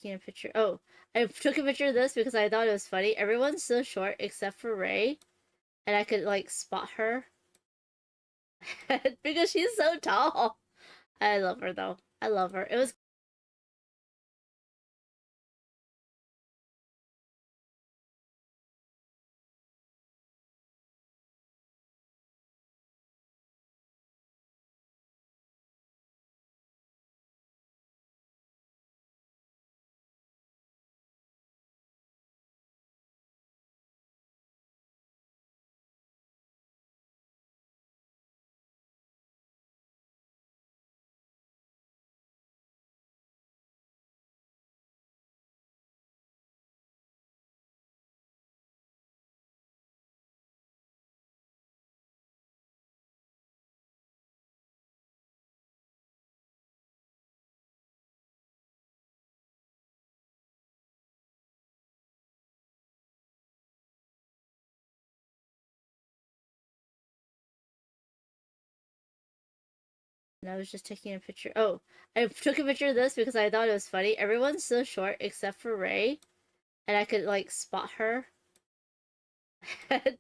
Taking a picture. Oh, I took a picture of this because I thought it was funny. Everyone's so short except for Ray, and I could like spot her because she's so tall. I love her though. I love her. It was. And I was just taking a picture. Oh, I took a picture of this because I thought it was funny. Everyone's so short except for Ray, and I could like spot her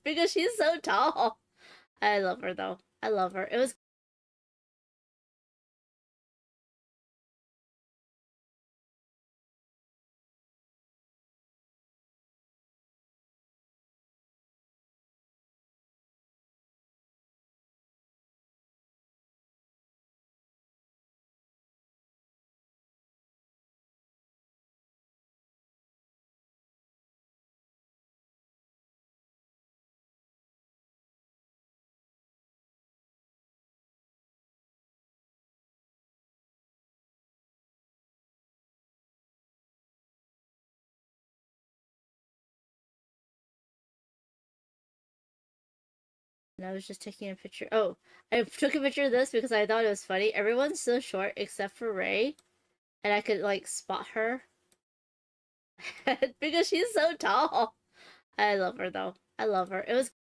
because she's so tall. I love her though. I love her. It was. And I was just taking a picture. Oh, I took a picture of this because I thought it was funny. Everyone's so short except for Ray, and I could like spot her because she's so tall. I love her though. I love her. It was.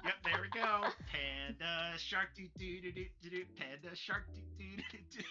Yep, there we go. Panda shark doo doo doo doo doo doo. Panda shark doo doo doo doo.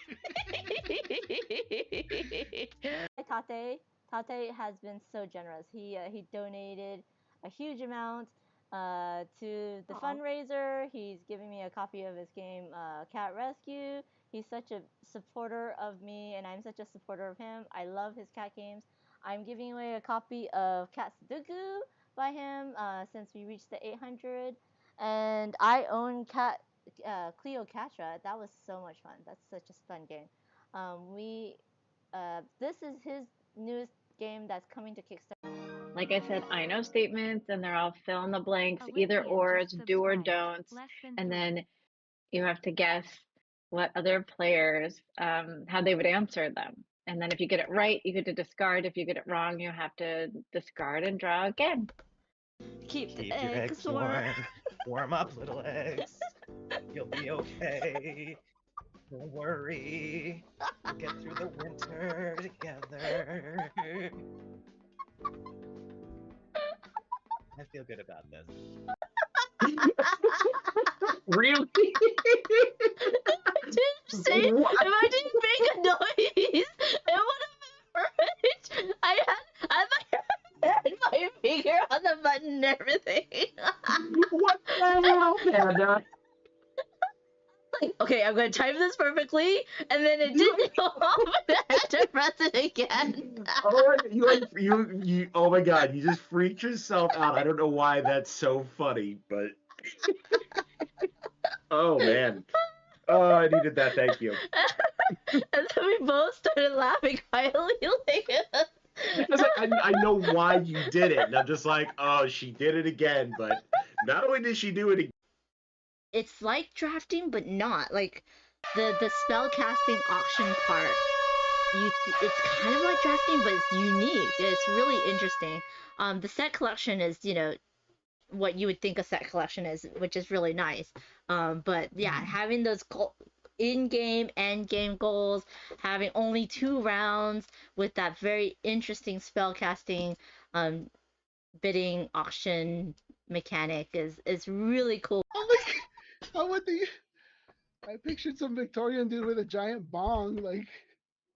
Tate has been so generous. He donated a huge amount to the Aw. fundraiser. He's giving me a copy of his game Cat Rescue. He's such a supporter of me, and I'm such a supporter of him. I love his cat games. I'm giving away a copy of Cat Sudoku by him since we reached the 800. And I own Cleocatra. That was so much fun. That's such a fun game. This is his newest game that's coming to Kickstarter. Like I said, I know statements and they're all fill in the blanks, either or, it's do or don'ts. And then you have to guess what other players, how they would answer them. And then if you get it right, you get to discard. If you get it wrong, you have to discard and draw again. Keep your eggs warm. Warm up, little eggs. You'll be okay. Don't worry. We'll get through the winter together. I feel good about this. Really? If I didn't make a noise, it would have been perfect. I had my finger on the button and everything. What the hell, Panda? Like, okay, I'm gonna time this perfectly, and then it didn't go off, and I had to press it again. Oh, you! Oh my God! You just freaked yourself out. I don't know why that's so funny, but oh man, oh, I needed that. Thank you. And then we both started laughing quietly, like. Because I know why you did it, and I'm just like, oh, she did it again. But not only did she do it again. It's like drafting, but not. Like, the spell casting auction part, it's kind of like drafting, but it's unique. It's really interesting. The set collection is, what you would think a set collection is, which is really nice. But yeah, having those in-game, end-game goals, having only 2 rounds with that very interesting spell casting, bidding auction mechanic is really cool. I pictured some Victorian dude with a giant bong, like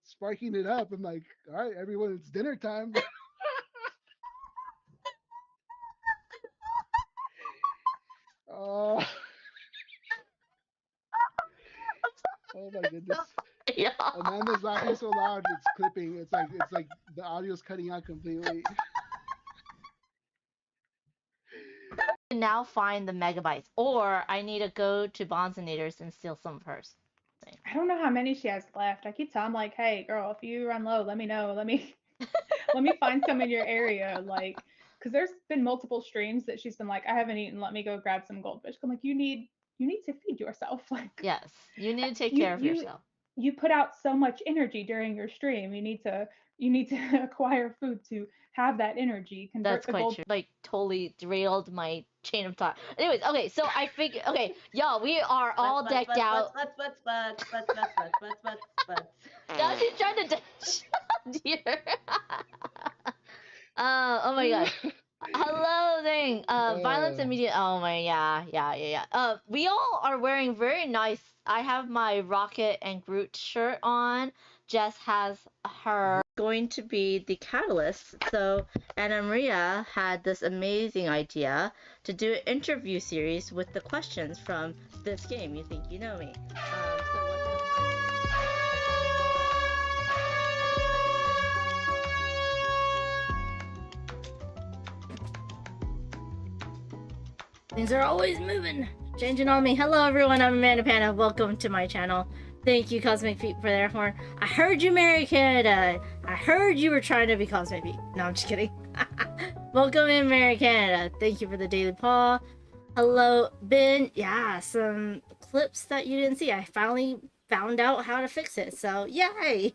sparking it up. I'm like, all right, everyone, it's dinner time. Oh, oh my goodness. Yeah. Amanda's laughing so loud it's clipping. It's like the audio's cutting out completely. Now find the megabytes, or I need to go to Bonzinators and steal some of hers. I don't know how many she has left. I keep telling like, hey girl, if you run low, let me know. Let me find some in your area. Like, because there's been multiple streams that she's been like, I haven't eaten, let me go grab some goldfish. I'm like, you need to feed yourself. Like, yes, you need to take care of yourself. You put out so much energy during your stream. You need to acquire food to have that energy. That's quite true. Like, totally derailed my chain of thought. Anyways, okay, so I figure, okay, y'all, we are all decked out. Now she's trying to dear. Oh my god. Hello, thing. Violence and media. Oh my, yeah. We all are wearing very nice. I have my Rocket and Groot shirt on. Jess has her going to be the catalyst. So Anna Maria had this amazing idea to do an interview series with the questions from this game. You think you know me? Things are always moving, changing on me. Hello everyone, I'm Amanda Panda. Welcome to my channel. Thank you, Cosmic Feet, for their horn. I heard you, Mary Canada. I heard you were trying to be Cosmic Feet. No, I'm just kidding. Welcome in, Mary Canada. Thank you for the daily paw. Hello, Ben. Yeah, some clips that you didn't see. I finally found out how to fix it, so yay!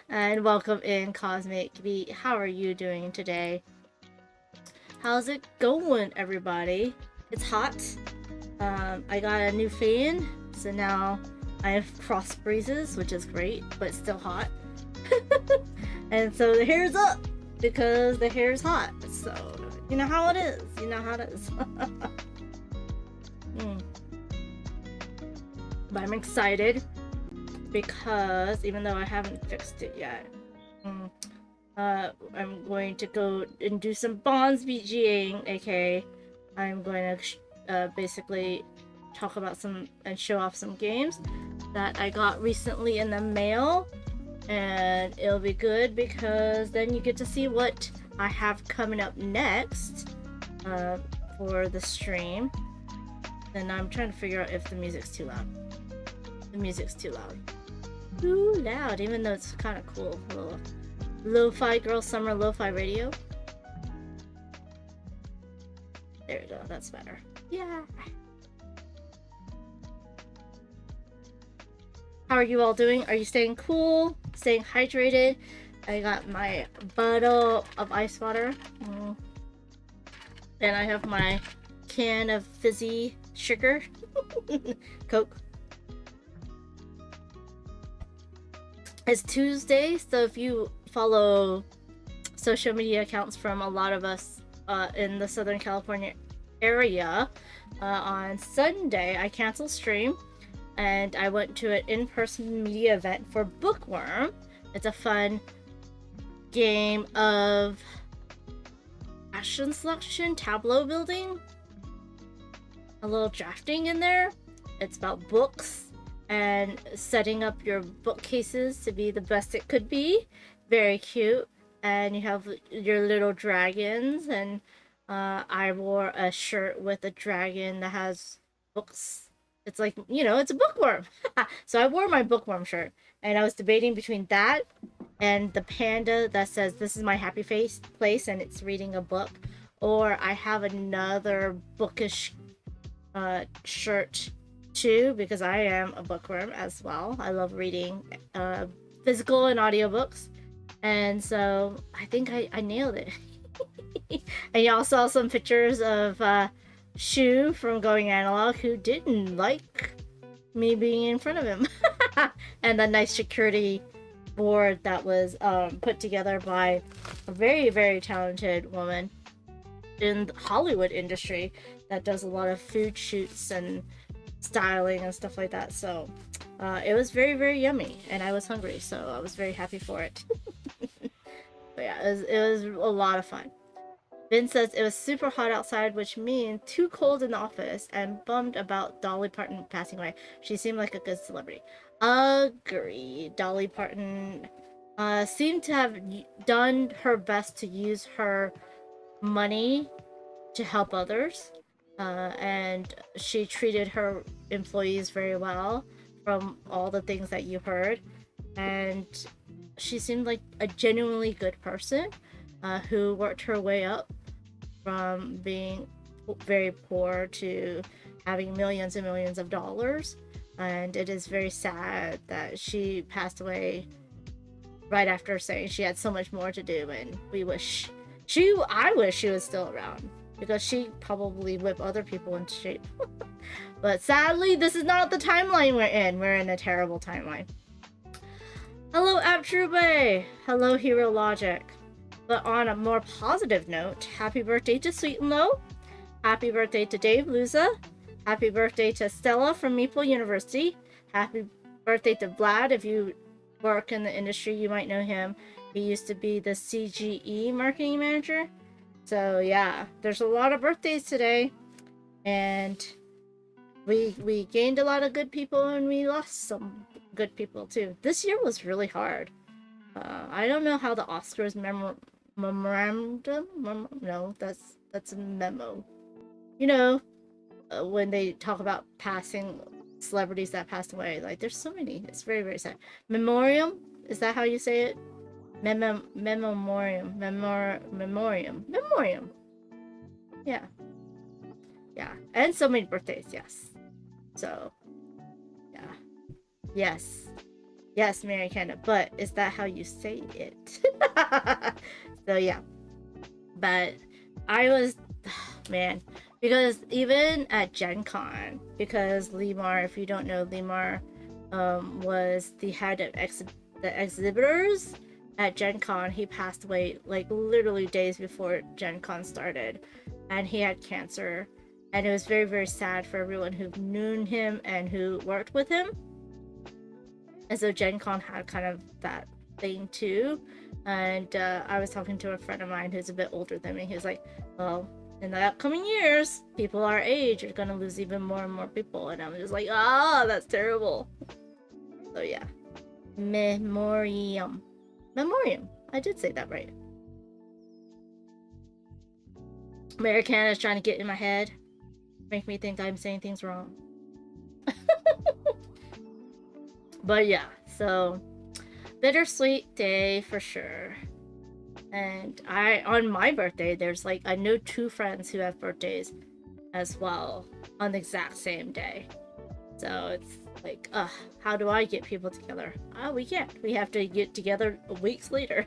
And welcome in, Cosmic Feet. How are you doing today? How's it going, everybody? It's hot. I got a new fan, so now I have cross breezes, which is great, but still hot. And so the hair's up because the hair's hot. So you know how it is. You know how it is. But I'm excited because even though I haven't fixed it yet, I'm going to go and do some Banz BGAing, aka I'm going to basically talk about some and show off some games that I got recently in the mail, and it'll be good because then you get to see what I have coming up next for the stream. And I'm trying to figure out if the music's too loud. The music's too loud. Too loud, even though it's kind of cool. A little lo-fi girl summer lo-fi radio. There we go, that's better. Yeah. How are you all doing? Are you staying cool? Staying hydrated? I got my bottle of ice water. And I have my can of fizzy sugar. Coke. It's Tuesday, so if you follow social media accounts from a lot of us in the Southern California area, on Sunday I canceled stream and I went to an in-person media event for Bookworm. It's a fun game of action selection, tableau building, a little drafting in there. It's about books and setting up your bookcases to be the best it could be. Very cute. And you have your little dragons, and I wore a shirt with a dragon that has books. It's like, you know, it's a bookworm. So I wore my bookworm shirt, and I was debating between that and the panda that says this is my happy place and it's reading a book, or I have another bookish shirt too, because I am a bookworm as well. I love reading physical and audiobooks, and so I think I nailed it. And y'all saw some pictures of Shu from Going Analog, who didn't like me being in front of him. And the nice security board that was put together by a very, very talented woman in the Hollywood industry that does a lot of food shoots and styling and stuff like that. So it was very, very yummy, and I was hungry, so I was very happy for it. But yeah, it was a lot of fun. Vin says it was super hot outside, which means too cold in the office, and bummed about Dolly Parton passing away. She seemed like a good celebrity. Agree. Dolly Parton seemed to have done her best to use her money to help others, and she treated her employees very well from all the things that you heard, and she seemed like a genuinely good person who worked her way up from being very poor to having millions and millions of dollars. And it is very sad that she passed away right after saying she had so much more to do, and I wish she was still around, because she probably whipped other people into shape. But sadly, this is not the timeline we're in. We're in a terrible timeline. Hello, Aptrube. Hello, Hero Logic. But on a more positive note, happy birthday to Sweet and Low. Happy birthday to Dave Luza. Happy birthday to Stella from Meeple University. Happy birthday to Vlad. If you work in the industry, you might know him. He used to be the CGE marketing manager. So yeah, there's a lot of birthdays today. And we gained a lot of good people, and we lost some good people too. This year was really hard. I don't know how the Oscars memorandum. No, that's a memo. You know, when they talk about passing celebrities that passed away, like there's so many. It's very, very sad. Memoriam, is that how you say it? Memoriam. Yeah, and so many birthdays. Yes. So yeah, yes, Mary Canada. But is that how you say it? So yeah, but I was, man, because even at Gen Con, because Lemar, if you don't know, Lemar was the head of the exhibitors at Gen Con. He passed away like literally days before Gen Con started, and he had cancer, and it was very, very sad for everyone who knew him and who worked with him. And so Gen Con had kind of that thing too. And I was talking to a friend of mine who's a bit older than me. He was like, well, in the upcoming years, people our age are gonna lose even more and more people, and I'm just like, ah, that's terrible. So yeah, memoriam. I did say that right. Americana is trying to get in my head, make me think I'm saying things wrong. But yeah, so bittersweet day for sure. And on my birthday, there's like, I know 2 friends who have birthdays as well on the exact same day. So it's like, how do I get people together? We can't. We have to get together weeks later.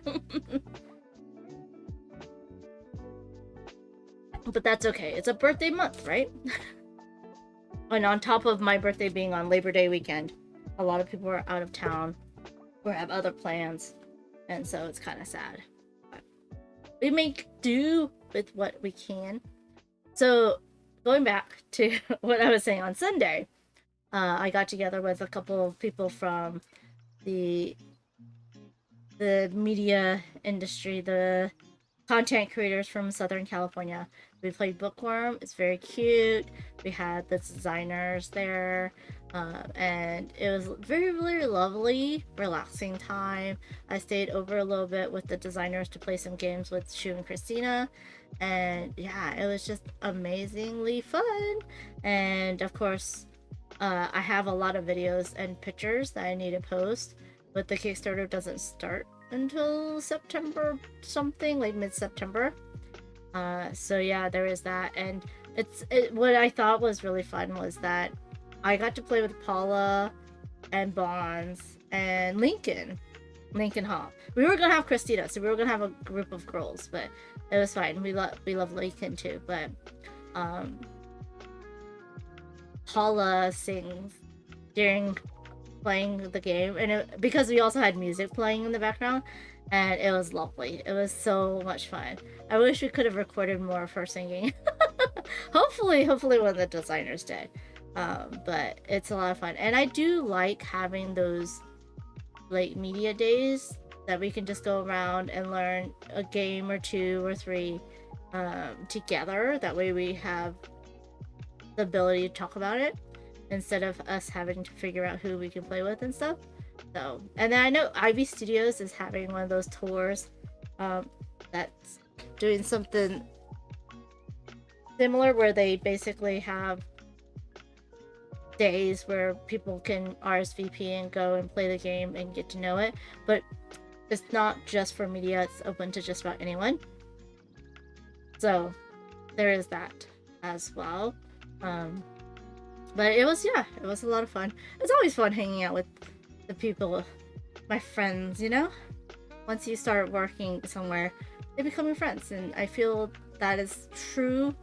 But that's okay. It's a birthday month, right? And on top of my birthday being on Labor Day weekend, a lot of people are out of town or have other plans. And so it's kind of sad. But we make do with what we can. So going back to what I was saying on Sunday, I got together with a couple of people from the media industry, the content creators from Southern California. We played Bookworm. It's very cute. We had the designers there, and it was very, very lovely, relaxing time. I stayed over a little bit with the designers to play some games with Shu and Christina, and yeah, it was just amazingly fun. And of course, I have a lot of videos and pictures that I need to post, but the Kickstarter doesn't start until September something, like mid-September. So yeah, there is that. And what I thought was really fun was that I got to play with Paula and Banz and Lincoln Hall. We were gonna have Christina, so we were gonna have a group of girls, but it was fine. We love Lincoln too, but Paula sings during playing the game, and because we also had music playing in the background, and it was lovely. It was so much fun. I wish we could have recorded more of her singing. hopefully when the designers did. But it's a lot of fun, and I do like having those like media days that we can just go around and learn a game or 2 or 3 together. That way we have the ability to talk about it instead of us having to figure out who we can play with and stuff. So, and then I know Ivy Studios is having one of those tours that's doing something similar, where they basically have days where people can RSVP and go and play the game and get to know it, but it's not just for media, it's open to just about anyone. So there is that as well. But it was a lot of fun. It's always fun hanging out with the people, my friends, you know? Once you start working somewhere, they become your friends, and I feel that is true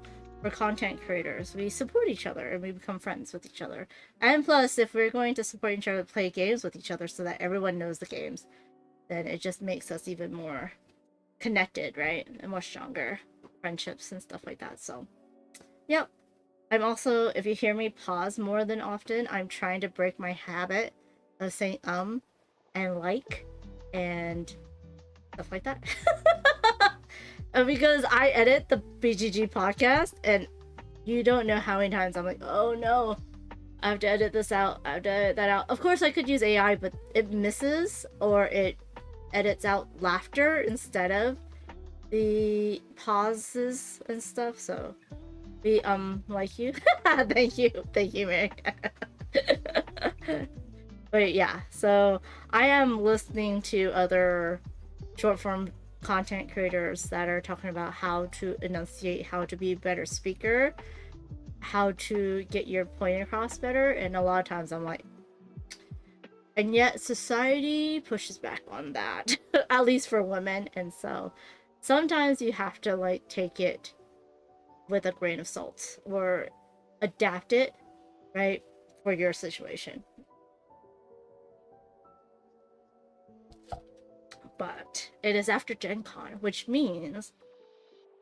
for content creators. We support each other and we become friends with each other. And plus, if we're going to support each other, play games with each other so that everyone knows the games, then it just makes us even more connected, right? And more stronger friendships and stuff like that. So, yep. I'm also, if you hear me pause more than often, I'm trying to break my habit of saying and like and stuff like that. Because I edit the BGG podcast, and you don't know how many times I'm like, oh no, I have to edit this out, I have to edit that out. Of course I could use AI, but it misses, or it edits out laughter instead of the pauses and stuff. So we like you. thank you, Mary. But yeah, so I am listening to other short form content creators that are talking about how to enunciate, how to be a better speaker, how to get your point across better. And a lot of times I'm like, and yet society pushes back on that, at least for women. And so sometimes you have to like take it with a grain of salt or adapt it, right, for your situation. But it is after Gen Con, which means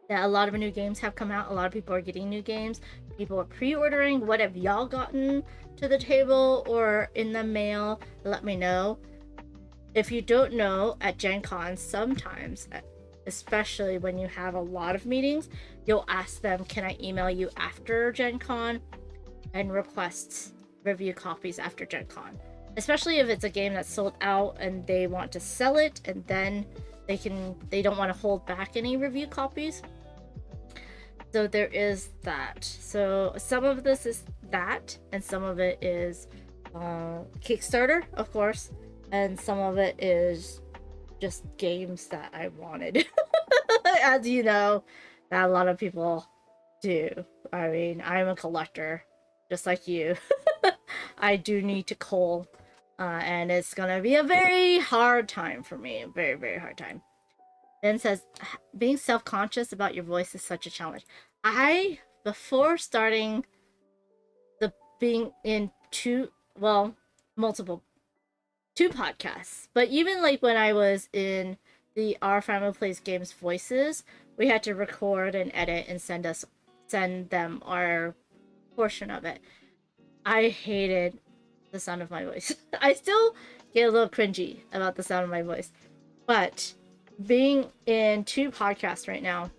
that a lot of new games have come out. A lot of people are getting new games. People are pre-ordering. What have y'all gotten to the table or in the mail? Let me know. If you don't know, at Gen Con, sometimes especially when you have a lot of meetings, you'll ask them, can I email you after Gen Con, and request review copies after Gen Con. Especially if it's a game that's sold out and they want to sell it, and then they don't want to hold back any review copies. So there is that. So some of this is that, and some of it is Kickstarter, of course, and some of it is just games that I wanted. As you know, that a lot of people do. I mean, I'm a collector, just like you. I do need to cull, and it's gonna be a very hard time for me. A very, very hard time. Then says, being self-conscious about your voice is such a challenge. Before starting being in multiple podcasts, but even like when I was in the Our Family Plays Games voices, we had to record and edit and send them our portion of it. I hated the sound of my voice. I still get a little cringy about the sound of my voice, but being in 2 podcasts right now,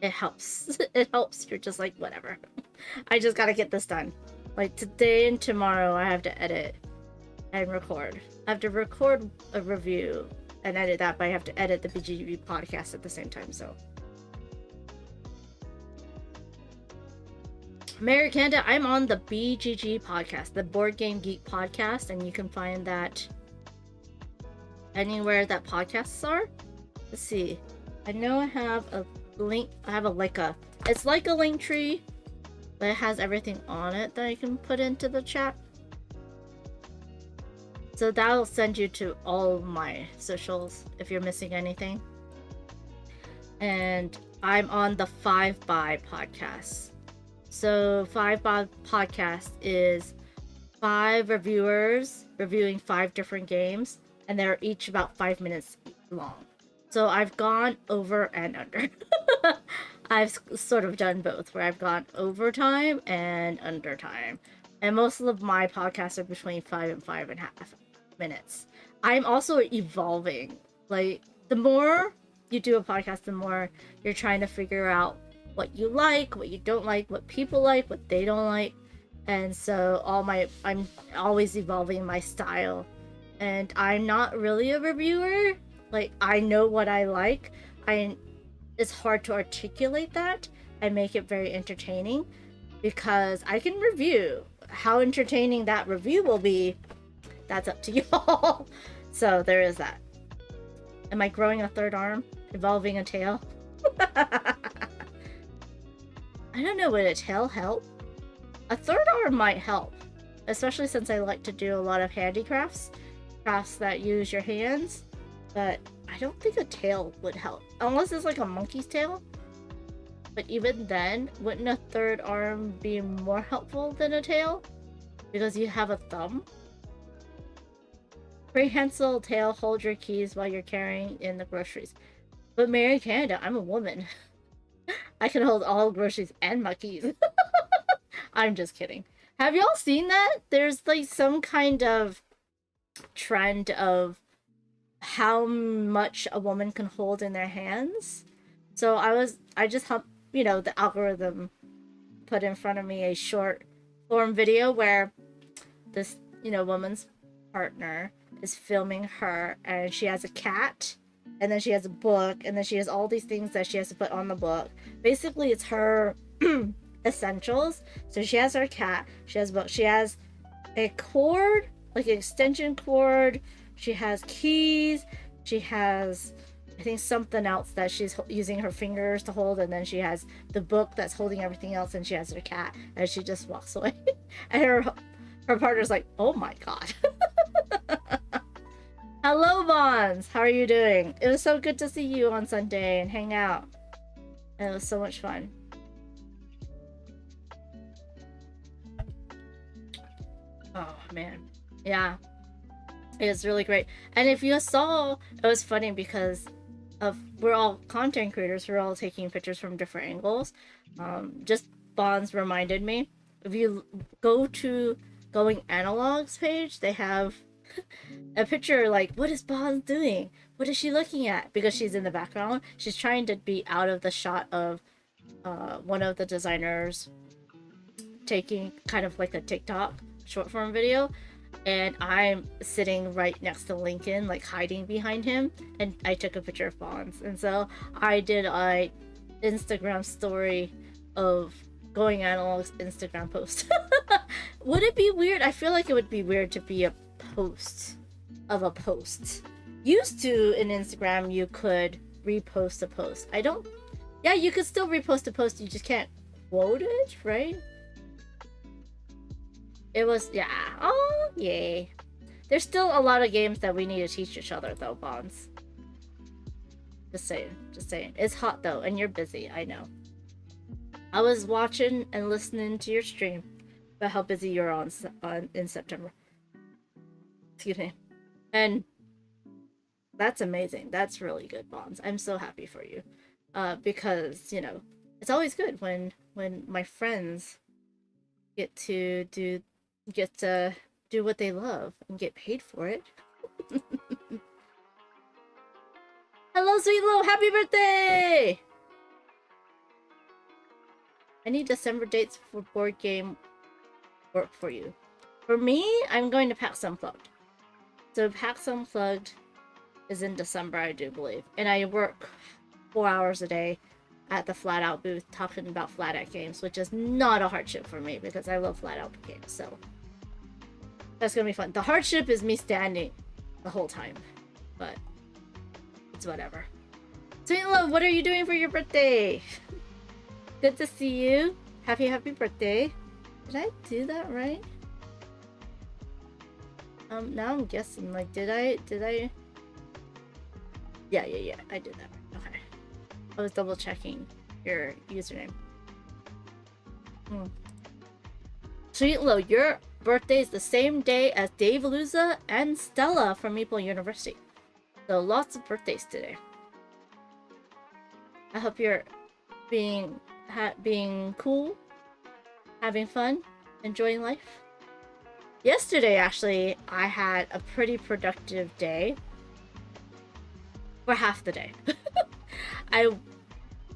it helps. It helps. You're just like, whatever. I just gotta get this done. Like today and tomorrow, I have to edit and record. I have to record a review and edit that, but I have to edit the BGA podcast at the same time, so. Mary Kanda, I'm on the BGG podcast, the Board Game Geek podcast, and you can find that anywhere that podcasts are. Let's see. I know I have a link. It's like a link tree, but it has everything on it that I can put into the chat. So that'll send you to all of my socials if you're missing anything. And I'm on the 5 by podcast. So 5 by podcast is 5 reviewers reviewing 5 different games, and they're each about 5 minutes long. So I've gone over and under. I've sort of done both, where I've gone over time and under time. And most of my podcasts are between 5 and 5.5 minutes. I'm also evolving. Like, the more you do a podcast, the more you're trying to figure out what you like, what you don't like, what people like, what they don't like. And so I'm always evolving my style. And I'm not really a reviewer. Like, I know what I like. It's hard to articulate that and make it very entertaining, because I can review. How entertaining that review will be, that's up to you all. So there is that. Am I growing a 3rd arm? Evolving a tail? I don't know, would a tail help? A 3rd arm might help, especially since I like to do a lot of handicrafts, crafts that use your hands, but I don't think a tail would help, unless it's like a monkey's tail. But even then, wouldn't a 3rd arm be more helpful than a tail? Because you have a thumb? Prehensile tail, hold your keys while you're carrying in the groceries. But Mary Canada, I'm a woman. I can hold all groceries and my keys. I'm just kidding. Have y'all seen that? There's like some kind of trend of how much a woman can hold in their hands. So I just helped, the algorithm put in front of me a short form video where this, woman's partner is filming her, and she has a cat, and then she has a book, and then she has all these things that she has to put on the book. Basically, it's her essentials. So she has her cat, she has a book, she has a cord, like an extension cord, she has keys, she has, I think, something else that she's using her fingers to hold, and then she has the book that's holding everything else, and she has her cat, and she just walks away. And her partner's like, oh my god. Hello, Banz! How are you doing? It was so good to see you on Sunday and hang out. It was so much fun. Oh, man. Yeah. It was really great. And if you saw, it was funny because we're all content creators. We're all taking pictures from different angles. Just Banz reminded me. If you go to Going Analogs page, they have a picture like, what is Banz doing? what is she looking at? Because she's in the background. She's trying to be out of the shot of one of the designers taking kind of like a TikTok short form video, and I'm sitting right next to Lincoln, like hiding behind him, and I took a picture of Banz. And so I did a Instagram story of going analog's Instagram post. Would it be weird? I feel like it would be weird to be a post of a post. Used to in Instagram you could repost a post. I don't, yeah, you could still repost a post, you just can't quote it, right? It was, yeah. Oh, yay. There's still a lot of games that we need to teach each other, though, Banz. Just saying. Just saying. It's hot, though, and you're busy. I know. I was watching and listening to your stream about how busy you're on in September. Excuse me. And that's amazing. That's really good, Banz. I'm so happy for you. Because, you know, it's always good when my friends get to do what they love and get paid for it. Hello, sweet little, happy birthday! I need December dates for board game work for you. For me, I'm going to PAX Unplugged. So PAX Unplugged is in December, I do believe. And I work 4 hours a day at the Flat Out booth talking about Flat Out games, which is not a hardship for me because I love Flat Out games, so that's gonna be fun. The hardship is me standing the whole time, but it's whatever. Sweet love, what are you doing for your birthday? Good to see you. Happy birthday. Did I do that right? Now I'm guessing, like, did I? Yeah, I did that right. Okay. I was double checking your username. Sweet Lo, your birthday is the same day as Dave Luza and Stella from Meeple University. So lots of birthdays today. I hope you're being cool, having fun, enjoying life. Yesterday, actually, I had a pretty productive day. For half the day.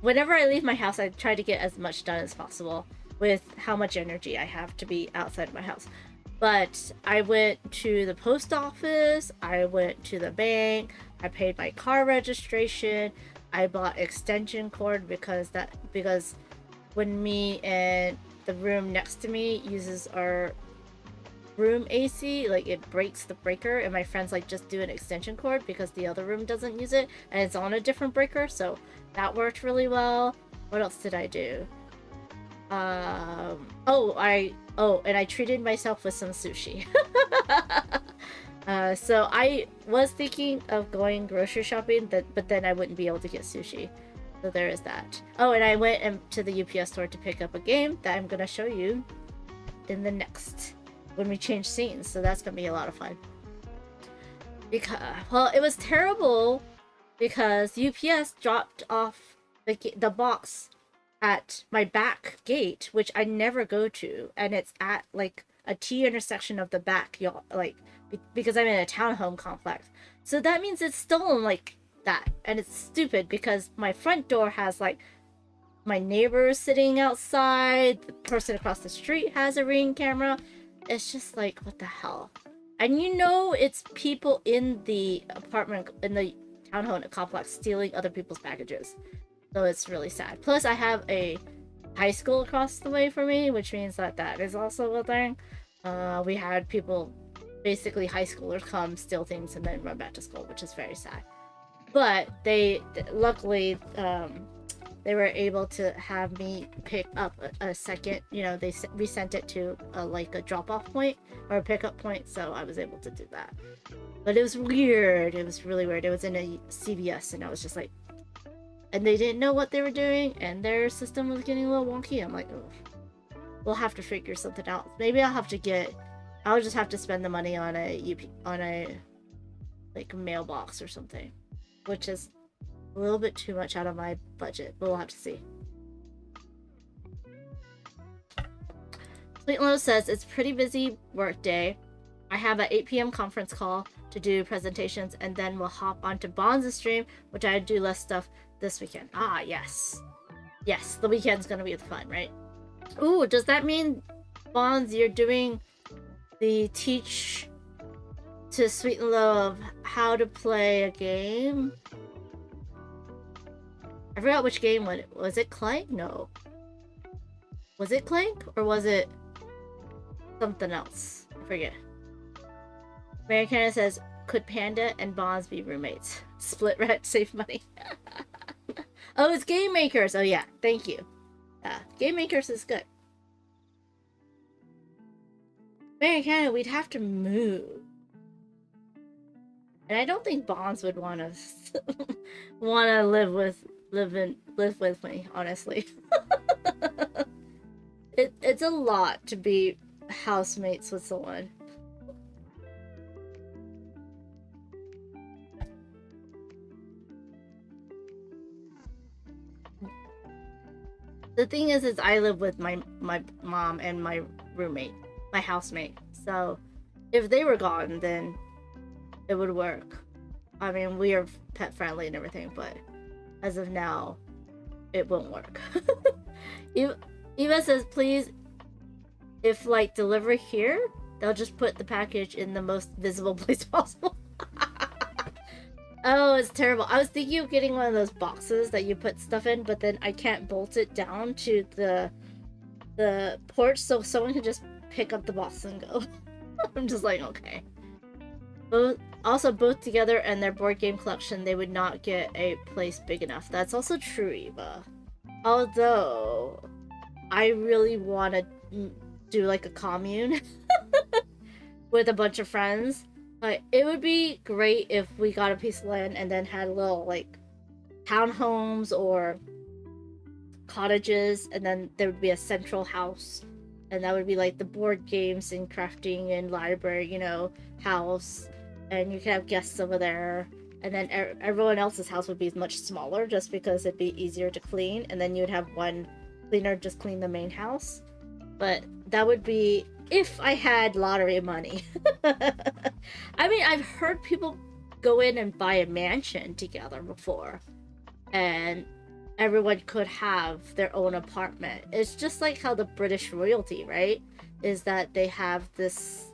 Whenever I leave my house, I try to get as much done as possible with how much energy I have to be outside of my house. But I went to the post office, I went to the bank, I paid my car registration, I bought extension cord because when me and the room next to me uses our room AC, like it breaks the breaker, and my friends like just do an extension cord because the other room doesn't use it and it's on a different breaker, so that worked really well. What else did I do? And I treated myself with some sushi. So I was thinking of going grocery shopping, but then I wouldn't be able to get sushi. So there is that. Oh, and I went to the UPS store to pick up a game that I'm gonna show you in the next, when we change scenes. So that's gonna be a lot of fun. Because, well, it was terrible because UPS dropped off the box at my back gate, which I never go to, and it's at like a T intersection of the back, y'all, like because I'm in a townhome complex. So that means it's stolen like that, and it's stupid because my front door has like my neighbor sitting outside, the person across the street has a Ring camera. It's just like, what the hell? And you know, it's people in the apartment, in the townhome complex, stealing other people's packages. So it's really sad. Plus, I have a high school across the way from me, which means that is also a thing. We had people, basically high schoolers, come steal things and then run back to school, which is very sad. But luckily, they were able to have me pick up a second, you know, we sent it to like a drop-off point or a pickup point, so I was able to do that. But it was weird. It was really weird. It was in a CVS, and I was just like, and they didn't know what they were doing, and their system was getting a little wonky. I'm like, oh, we'll have to figure something out. Maybe I'll just have to spend the money on a like mailbox or something, which is a little bit too much out of my budget, but we'll have to see. Sweet Lo says, it's pretty busy work day. I have an 8 p.m. conference call, to do presentations, and then we'll hop onto Bonds' stream, which I do less stuff this weekend. Ah, yes. Yes, the weekend's gonna be fun, right? Ooh, does that mean, Bonds, you're doing the teach to Sweet and Low of how to play a game? I forgot which game was it Clank? No. Was it Clank? Or was it something else? I forget. Mary Cannon says, could Panda and Bonds be roommates? Split rent, save money. Oh, it's Game Makers. Oh yeah, thank you. Game Makers is good. Mary Cannon, we'd have to move. And I don't think Bonds would want to live with me, honestly. It's a lot to be housemates with someone. The thing is I live with my mom and my roommate, my housemate. So if they were gone, then it would work. I mean, we are pet friendly and everything, but as of now, it won't work. Eva says, please, if like deliver here, they'll just put the package in the most visible place possible. Oh, it's terrible. I was thinking of getting one of those boxes that you put stuff in, but then I can't bolt it down to the porch, so someone can just pick up the box and go. I'm just like, okay. Both together and their board game collection, they would not get a place big enough. That's also true, Eva. Although, I really want to do like a commune with a bunch of friends. Like, it would be great if we got a piece of land and then had little like townhomes or cottages, and then there would be a central house, and that would be like the board games and crafting and library, you know, house, and you could have guests over there, and then everyone else's house would be much smaller just because it'd be easier to clean, and then you'd have one cleaner just clean the main house. But that would be if I had lottery money. I mean, I've heard people go in and buy a mansion together before, and everyone could have their own apartment. It's just like how the British royalty, right? Is that they have this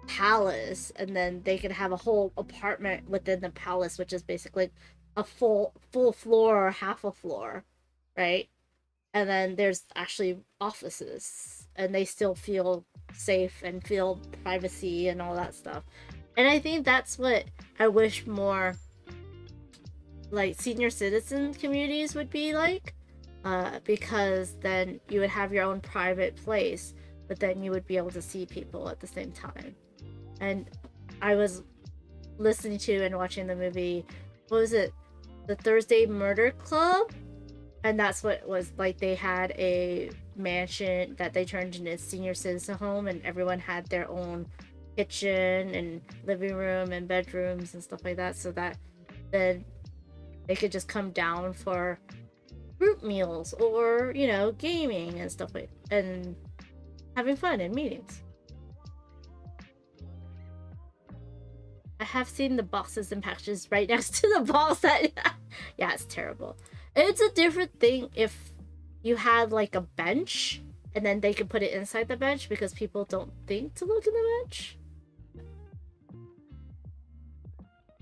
palace, and then they could have a whole apartment within the palace, which is basically a full floor or half a floor, right? And then there's actually offices, and they still feel safe and feel privacy and all that stuff. And I think that's what I wish more like senior citizen communities would be like, because then you would have your own private place, but then you would be able to see people at the same time. And I was listening to and watching the movie, what was it, the Thursday Murder Club? And that's what it was like. They had a mansion that they turned into a senior citizen home, and everyone had their own kitchen and living room and bedrooms and stuff like that, so that then they could just come down for group meals or, you know, gaming and stuff like, and having fun in meetings. I have seen the boxes and packages right next to the balls that yeah, it's terrible. It's a different thing if you had like a bench and then they could put it inside the bench because people don't think to look in the bench.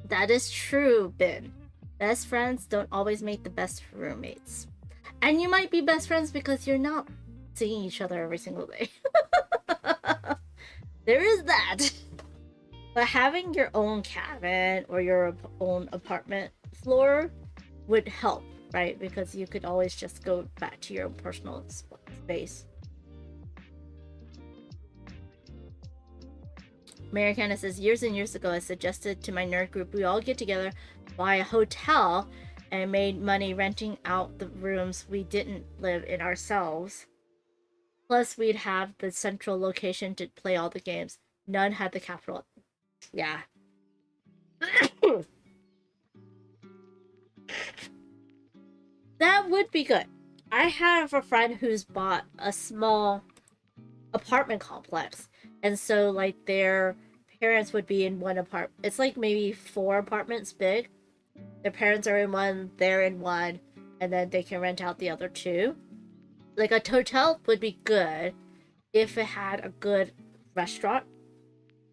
That is true, Ben. Best friends don't always make the best roommates. And you might be best friends because you're not seeing each other every single day. There is that. But having your own cabin or your own apartment floor would help, right? Because you could always just go back to your own personal space. Mary Candace says, years and years ago, I suggested to my nerd group we all get together, buy a hotel, and made money renting out the rooms we didn't live in ourselves. Plus, we'd have the central location to play all the games. None had the capital. Yeah. That would be good. I have a friend who's bought a small apartment complex, and so like their parents would be in one apartment. It's like maybe 4 apartments big. Their parents are in one, they're in one, and then they can rent out the other 2. Like a hotel would be good if it had a good restaurant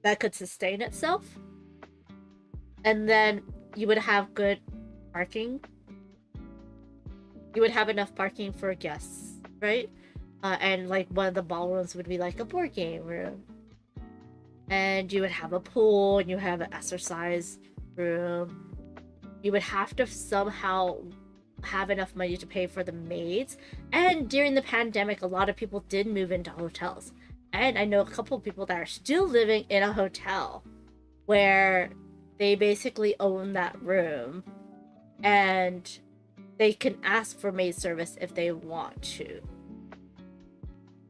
that could sustain itself. And then you would have good parking. You would have enough parking for guests, right? And like one of the ballrooms would be like a board game room. And you would have a pool, and you have an exercise room. You would have to somehow have enough money to pay for the maids. And during the pandemic, a lot of people did move into hotels. And I know a couple of people that are still living in a hotel where they basically own that room and they can ask for maid service if they want to,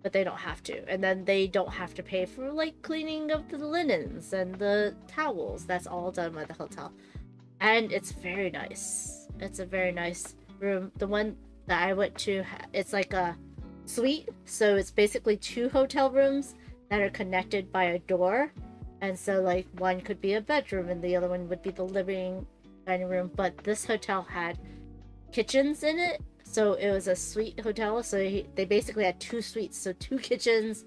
but they don't have to. And then they don't have to pay for like cleaning of the linens and the towels. That's all done by the hotel. And it's very nice. It's a very nice room. The one that I went to, it's like a suite, so it's basically 2 hotel rooms that are connected by a door. And so like one could be a bedroom and the other one would be the living dining room. But this hotel had kitchens in it, so it was a suite hotel. So they basically had 2 suites, so 2 kitchens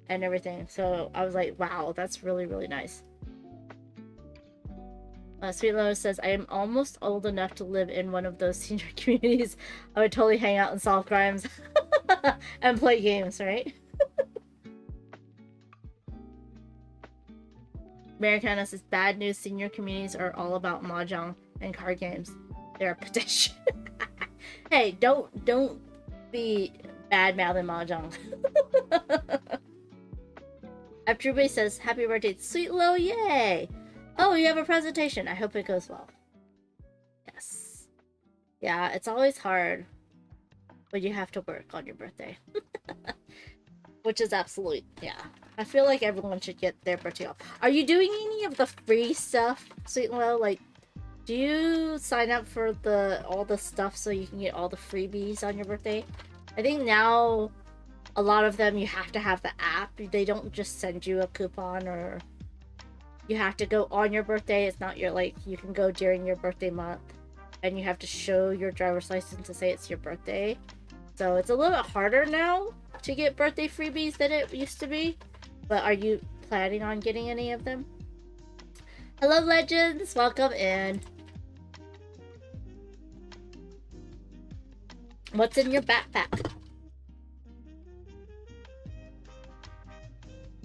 and everything. So I was like, wow, that's really, really nice. Sweet Lotus says, I am almost old enough to live in one of those senior communities. I would totally hang out and solve crimes and play games, right? Americana says, bad news, senior communities are all about mahjong and card games. They're a petition. Hey, don't be bad-mouthing mahjong. Everybody says, happy birthday, Sweet Lo, yay! Oh, you have a presentation. I hope it goes well. Yes. Yeah, it's always hard when you have to work on your birthday. Which is absolutely, yeah. I feel like everyone should get their birthday off. Are you doing any of the free stuff, Sweet Lo? Like, do you sign up for all the stuff so you can get all the freebies on your birthday? I think now a lot of them you have to have the app. They don't just send you a coupon, or you have to go on your birthday. It's not your, like, you can go during your birthday month and you have to show your driver's license to say it's your birthday. So it's a little bit harder now to get birthday freebies than it used to be. But are you planning on getting any of them? Hello, Legends! Welcome in. What's in your backpack?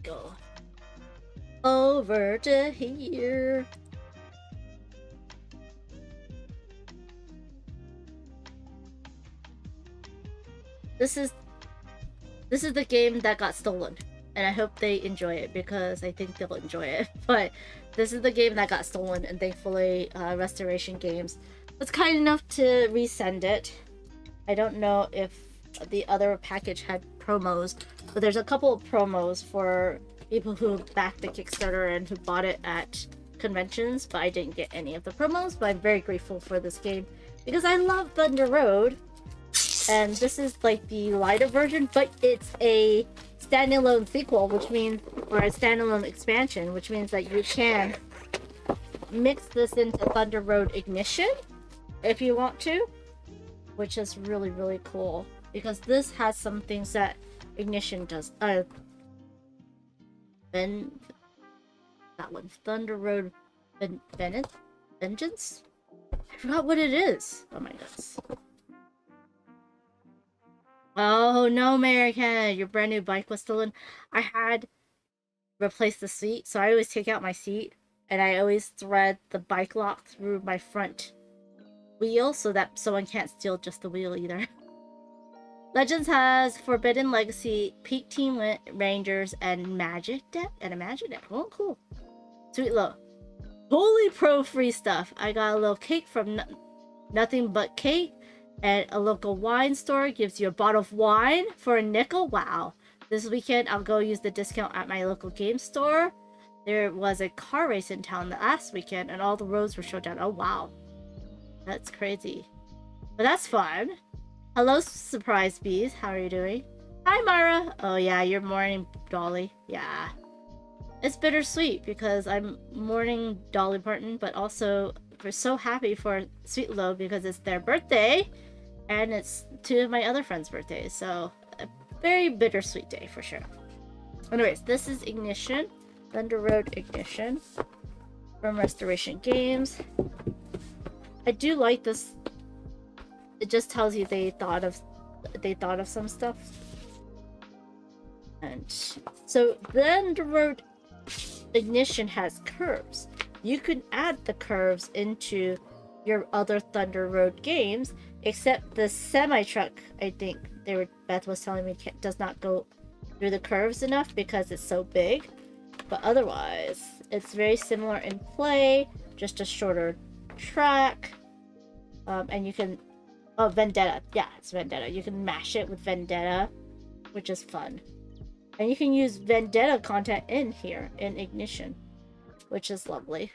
Go over to here. This is the game that got stolen, and I hope they enjoy it because I think they'll enjoy it. But this is the game that got stolen, and thankfully Restoration Games was kind enough to resend it. I don't know if the other package had promos, but there's a couple of promos for people who backed the Kickstarter and who bought it at conventions, but I didn't get any of the promos. But I'm very grateful for this game because I love Thunder Road, and this is like the lighter version, but it's a standalone sequel, which means, or a standalone expansion, which means that you can mix this into Thunder Road Ignition if you want to, which is really, really cool because this has some things that Ignition does. That one, Thunder Road Vengeance? I forgot what it is. Oh my goodness. Oh no, American, your brand new bike was stolen. I had replaced the seat, so I always take out my seat and I always thread the bike lock through my front wheel so that someone can't steal just the wheel either. Legends has Forbidden Legacy, Peak Team Rangers, and Magic Deck. And a Magic Deck. Oh, cool. Sweet Lo. Holy pro free stuff. I got a little cake from Nothing But Cake. And a local wine store gives you a bottle of wine for a nickel. Wow. This weekend, I'll go use the discount at my local game store. There was a car race in town last weekend, and all the roads were shut down. Oh, wow. That's crazy. But that's fun. Hello, Surprise Bees. How are you doing? Hi, Mara. Oh, yeah, your morning dolly. Yeah. it's bittersweet because I'm mourning Dolly Parton, but also we're so happy for Sweet Low because it's their birthday, and it's two of my other friends' birthdays. So a very bittersweet day for sure. Anyways, this is Ignition, Thunder Road Ignition from Restoration Games. I do like this. It just tells you they thought of some stuff. And so Thunder Road Ignition has curves. You can add the curves into your other Thunder Road games, except the semi-truck, I think Beth was telling me, does not go through the curves enough because it's so big. But otherwise, it's very similar in play, just a shorter track. And you can... Oh, Vendetta. Yeah, it's Vendetta. You can mash it with Vendetta, which is fun. And you can use Vendetta content in here, in Ignition, which is lovely.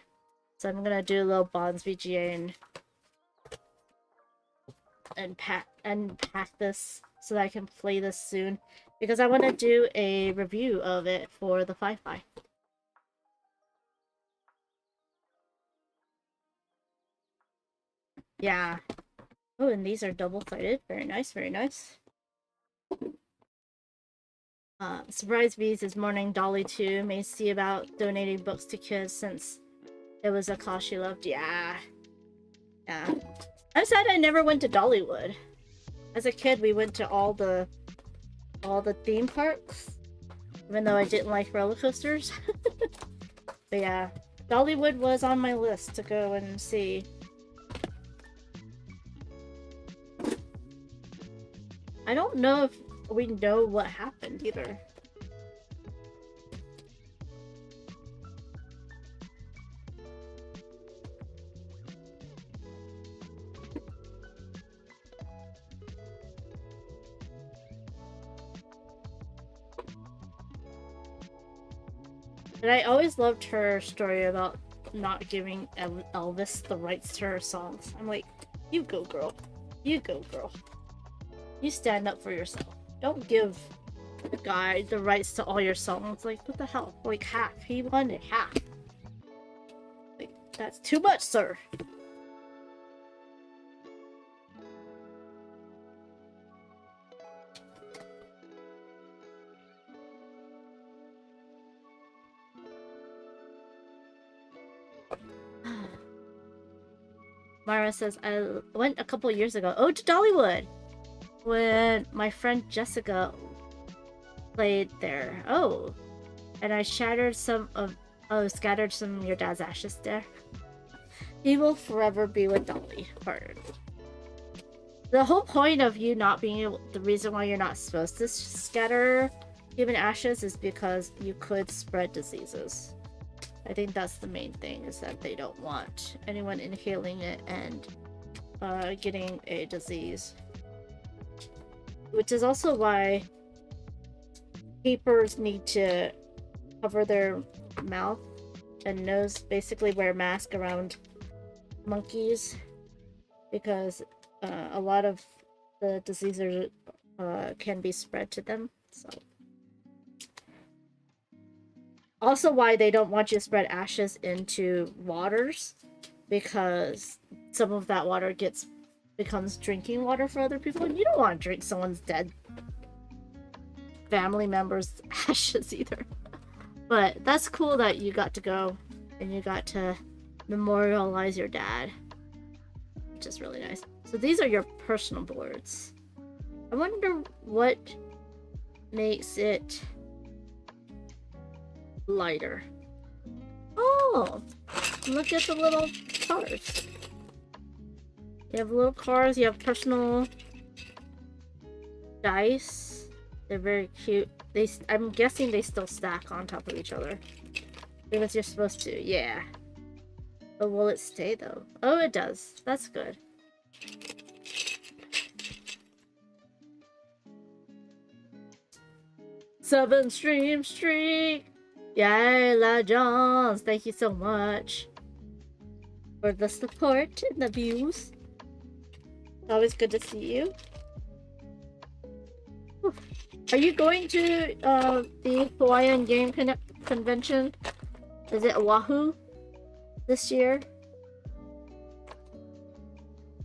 So I'm gonna do a little Banz BGA and pack this so that I can play this soon. Because I want to do a review of it for the Fi-Fi. Yeah. Oh, and these are double-sided. Very nice, very nice. Surprise Bees is mourning Dolly too. May see about donating books to kids since it was a cause she loved. Yeah. Yeah. I'm sad I never went to Dollywood. As a kid, we went to all the theme parks, even though I didn't like roller coasters. But yeah, Dollywood was on my list to go and see. I don't know if we know what happened either. And I always loved her story about not giving Elvis the rights to her songs. I'm like, you go girl. You go girl. You stand up for yourself. Don't give the guy the rights to all your songs. Like, what the hell? Like, half. He wanted half. Like, that's too much, sir. Mara says, I went a couple years ago. Oh, to Dollywood! When my friend Jessica played there. Oh. And I scattered some of your dad's ashes there. He will forever be with Dolly Parton. The whole point of you not being able, the reason why you're not supposed to scatter human ashes is because you could spread diseases. I think that's the main thing, is that they don't want anyone inhaling it and getting a disease. Which is also why keepers need to cover their mouth and nose, basically wear a mask around monkeys, because a lot of the diseases can be spread to them. So, also why they don't want you to spread ashes into waters, because some of that water becomes drinking water for other people, and you don't want to drink someone's dead family member's ashes either. But that's cool that you got to go and you got to memorialize your dad, which is really nice. So these are your personal boards. I wonder what makes it lighter. Oh, look at the little cars. You have little cars, you have personal dice. They're very cute. I'm guessing they still stack on top of each other, because you're supposed to, yeah. But will it stay though? Oh, it does. That's good. Seven stream streak. Yay, La Johns. Thank you so much for the support and the views. Always good to see you. Are you going to the Hawaiian Game Convention? Is it Oahu this year?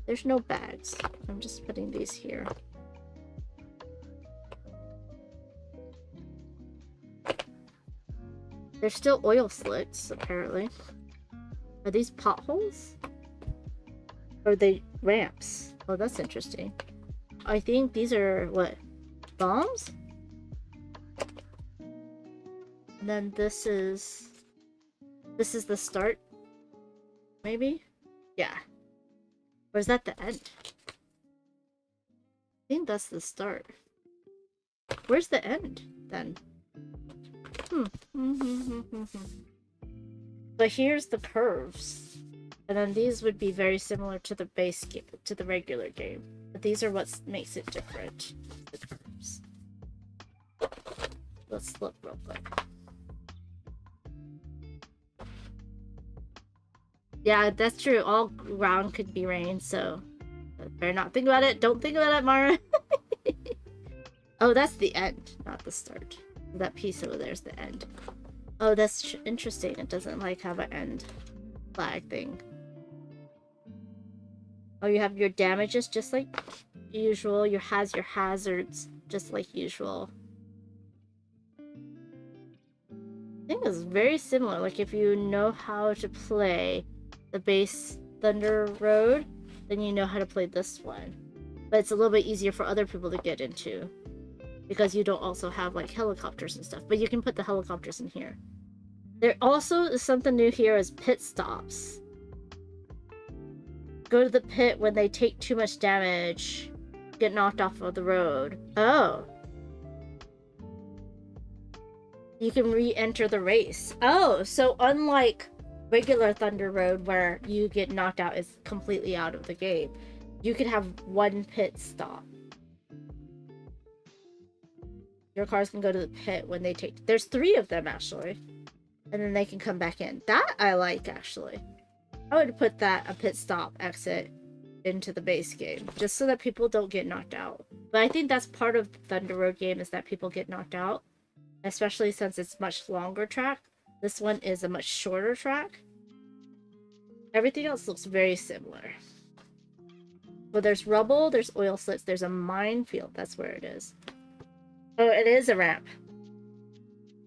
There's no bags. I'm just putting these here. There's still oil slicks, apparently. Are these potholes? Or are they ramps? Oh, that's interesting. I think these are, what, bombs? And then this is the start? Maybe? Yeah. Or is that the end? I think that's the start. Where's the end, then? But here's the curves. And then these would be very similar to the base game, to the regular game. But these are what makes it different. The curves. Let's look real quick. Yeah, that's true. All ground could be rain, so better not think about it. Don't think about it, Mara. Oh, that's the end, not the start. That piece over there is the end. Oh, that's interesting. It doesn't like have an end flag thing. Oh, you have your damages just like usual. Your hazards just like usual. I think it's very similar. Like if you know how to play the base Thunder Road, then you know how to play this one. But it's a little bit easier for other people to get into, because you don't also have like helicopters and stuff. But you can put the helicopters in here. There also is something new here is pit stops. Go to the pit when they take too much damage, get knocked off of the road. Oh. You can re-enter the race. Oh, so unlike regular Thunder Road where you get knocked out, is completely out of the game, you could have one pit stop. Your cars can go to the pit when they take... There's 3 of them, actually. And then they can come back in. That I like, actually. I would put that, a pit stop exit, into the base game. Just so that people don't get knocked out. But I think that's part of the Thunder Road game, is that people get knocked out. Especially since it's much longer track. This one is a much shorter track. Everything else looks very similar. Well, there's rubble, there's oil slits, there's a minefield. That's where it is. Oh, it is a ramp.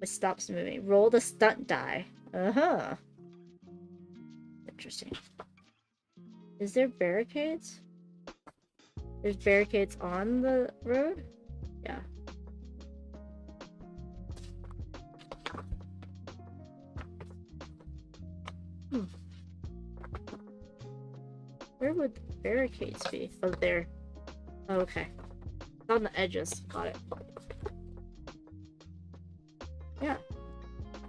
It stops moving. Roll the stunt die. Uh-huh. Interesting. Is there barricades? There's barricades on the road? Yeah. Where would the barricades be? Oh, there. Oh, okay. It's on the edges. Got it. Yeah.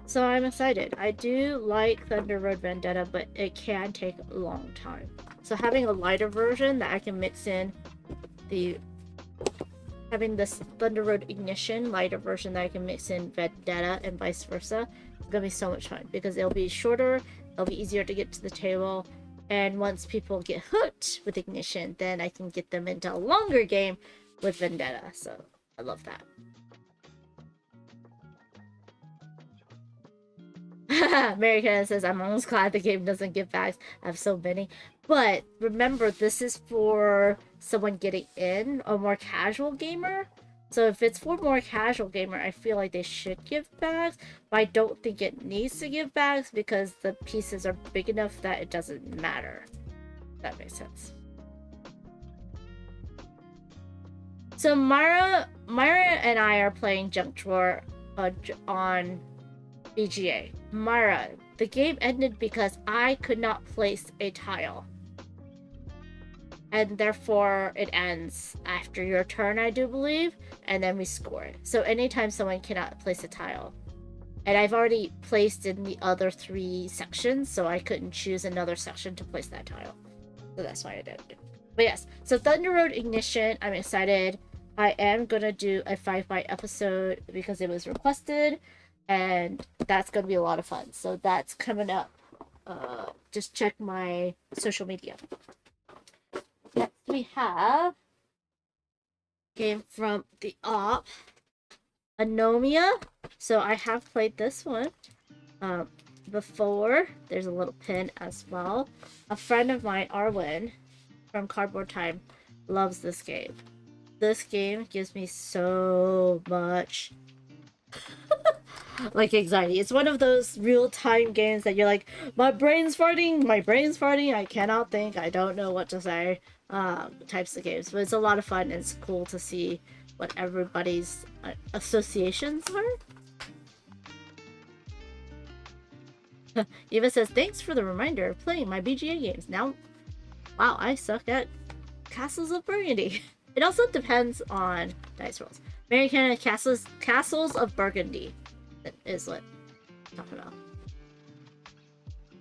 So I'm excited. I do like Thunder Road Vendetta, but it can take a long time. So having a lighter version that I can mix in the... Having this Thunder Road Ignition lighter version that I can mix in Vendetta and vice versa, it's gonna be so much fun. Because it'll be shorter, it'll be easier to get to the table, and once people get hooked with Ignition, then I can get them into a longer game with Vendetta. So I love that. Mary Karen says, I'm almost glad the game doesn't give bags. I have so many. But remember, this is for someone getting in, a more casual gamer. So if it's for more casual gamer, I feel like they should give bags. But I don't think it needs to give bags because the pieces are big enough that it doesn't matter. If that makes sense. So Myra and I are playing Junk Drawer on BGA. Myra, the game ended because I could not place a tile. And therefore it ends after your turn, I do believe, and then we score it. So anytime someone cannot place a tile. And I've already placed in the other 3 sections, so I couldn't choose another section to place that tile. So that's why I didn't. But yes, so Thunder Road Ignition, I'm excited. I am gonna do a 5x episode because it was requested, and that's gonna be a lot of fun. So that's coming up. Just check my social media. Next we have game from the op, Anomia. So I have played this one before. There's a little pin as well. A friend of mine, Arwen, from Cardboard Time, loves this game. This game gives me so much like anxiety. It's one of those real-time games that you're like, my brain's farting, I cannot think, I don't know what to say, types of games. But it's a lot of fun, and it's cool to see what everybody's associations are. Eva says, thanks for the reminder of playing my BGA games. Now, wow, I suck at Castles of Burgundy. It also depends on dice rolls. American Castles of Burgundy is what I'm talking about.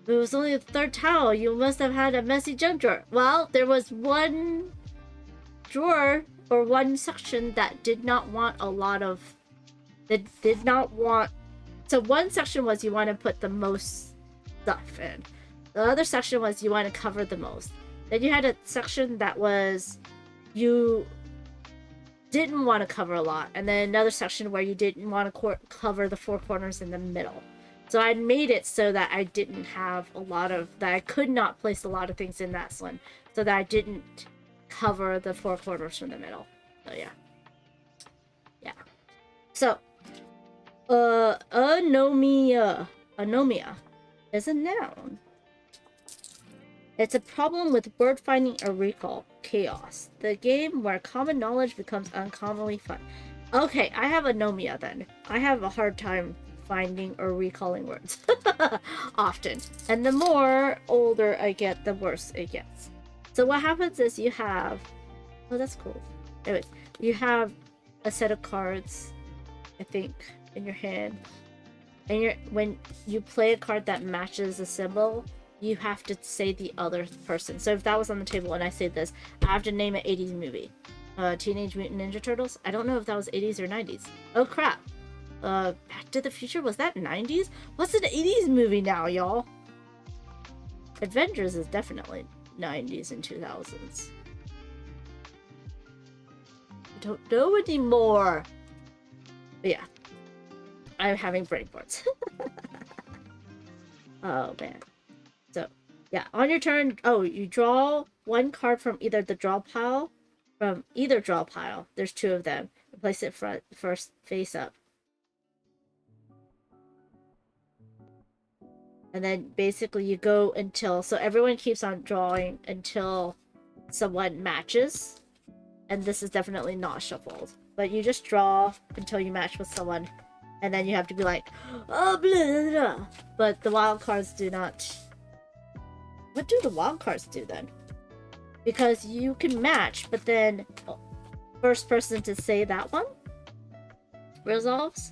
It was only the third tile. You must have had a messy junk drawer. Well, there was one drawer or one section that did not want a lot of... That did not want... So one section was you want to put the most stuff in. The other section was you want to cover the most. Then you had a section that was you didn't want to cover a lot, and then another section where you didn't want to cover the four corners in the middle. So I made it so that I didn't have a lot of that. I could not place a lot of things in that one, so that I didn't cover the four corners from the middle. So yeah. So anomia is a noun. It's a problem with word finding or recall. Chaos. The game where common knowledge becomes uncommonly fun. Okay, I have anomia then. I have a hard time finding or recalling words. Often. And the more older I get, the worse it gets. So what happens is you have... Oh, that's cool. Anyways, you have a set of cards, I think, in your hand. And when you play a card that matches a symbol, you have to say the other person. So if that was on the table and I say this, I have to name an 80s movie. Teenage Mutant Ninja Turtles? I don't know if that was 80s or 90s. Oh crap. Back to the Future? Was that 90s? What's an 80s movie now, y'all? Avengers is definitely 90s and 2000s. I don't know anymore. But yeah. I'm having brain farts. Oh man. So, yeah, on your turn, you draw one card from either the draw pile, there's two of them, and place it first face up. And then basically you go until, so everyone keeps on drawing until someone matches, and this is definitely not shuffled, but you just draw until you match with someone, and then you have to be like, oh, blah, blah, blah. But the wild cards do not... What do the wild cards do then? Because you can match, but then first person to say that one resolves.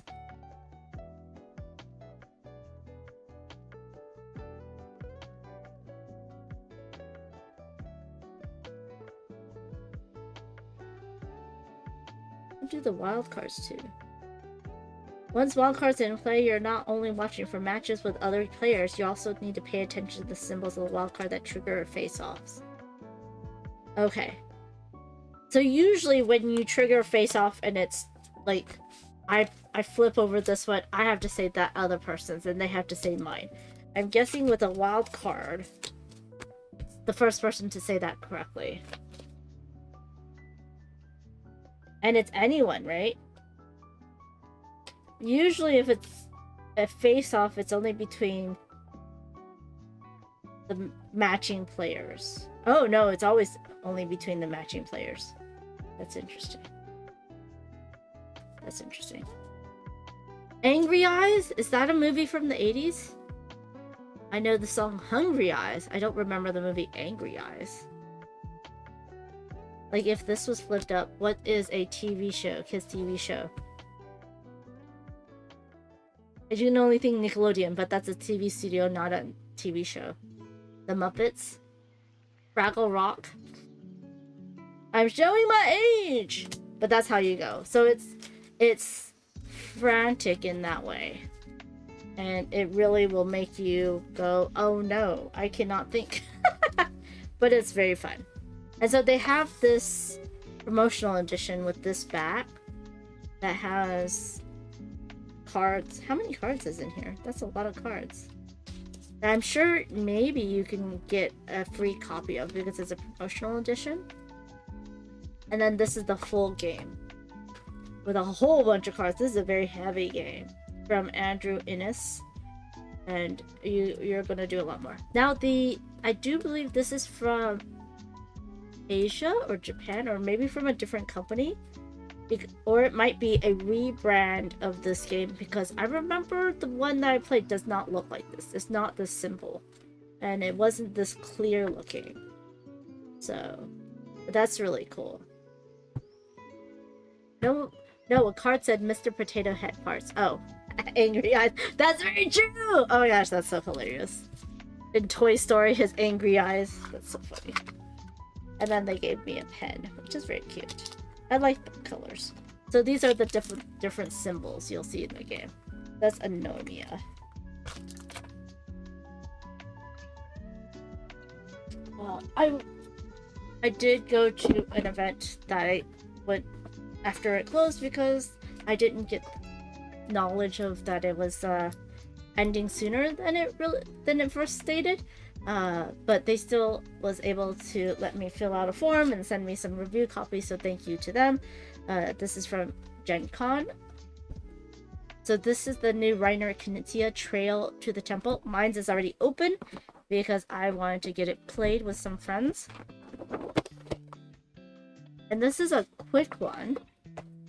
What do the wild cards do? Once wild cards are in play, you're not only watching for matches with other players, you also need to pay attention to the symbols of the wild card that trigger face-offs. Okay. So usually when you trigger face-off and it's like, I flip over this one, I have to say that other person's and they have to say mine. I'm guessing with a wild card, the first person to say that correctly. And it's anyone, right? Usually if it's a face-off, it's only between the matching players. Oh no, it's always only between the matching players. That's interesting. That's interesting. Angry Eyes? Is that a movie from the 80s? I know the song Hungry Eyes. I don't remember the movie Angry Eyes. Like if this was flipped up, what is a TV show? Kids TV show? I can only think Nickelodeon, but that's a TV studio, not a TV show. The Muppets? Fraggle Rock? I'm showing my age! But that's how you go. So it's frantic in that way. And it really will make you go, oh no, I cannot think. But it's very fun. And so they have this promotional edition with this back that has cards. How many cards is in here? That's a lot of cards. And I'm sure maybe you can get a free copy of because it's a promotional edition. And then this is the full game with a whole bunch of cards. This is a very heavy game from Andrew Innes, and you're gonna do a lot more. Now I do believe this is from Asia or Japan, or maybe from a different company, or it might be a rebrand of this game, because I remember the one that I played does not look like this. It's not this simple, and it wasn't this clear looking. So that's really cool. No, a card said Mr. Potato Head parts. Oh, angry eyes. That's very true! Oh my gosh, that's so hilarious. In Toy Story, his angry eyes. That's so funny. And then they gave me a pen, which is very cute. I like the colors. So these are the different symbols you'll see in the game. That's Anomia. Well, I did go to an event that I went after it closed because I didn't get knowledge of that it was ending sooner than it first stated. But they still was able to let me fill out a form and send me some review copies, so thank you to them. This is from Gen Con. So this is the new Reiner Knizia Trail to the Temple. Mine's is already open because I wanted to get it played with some friends. And this is a quick one.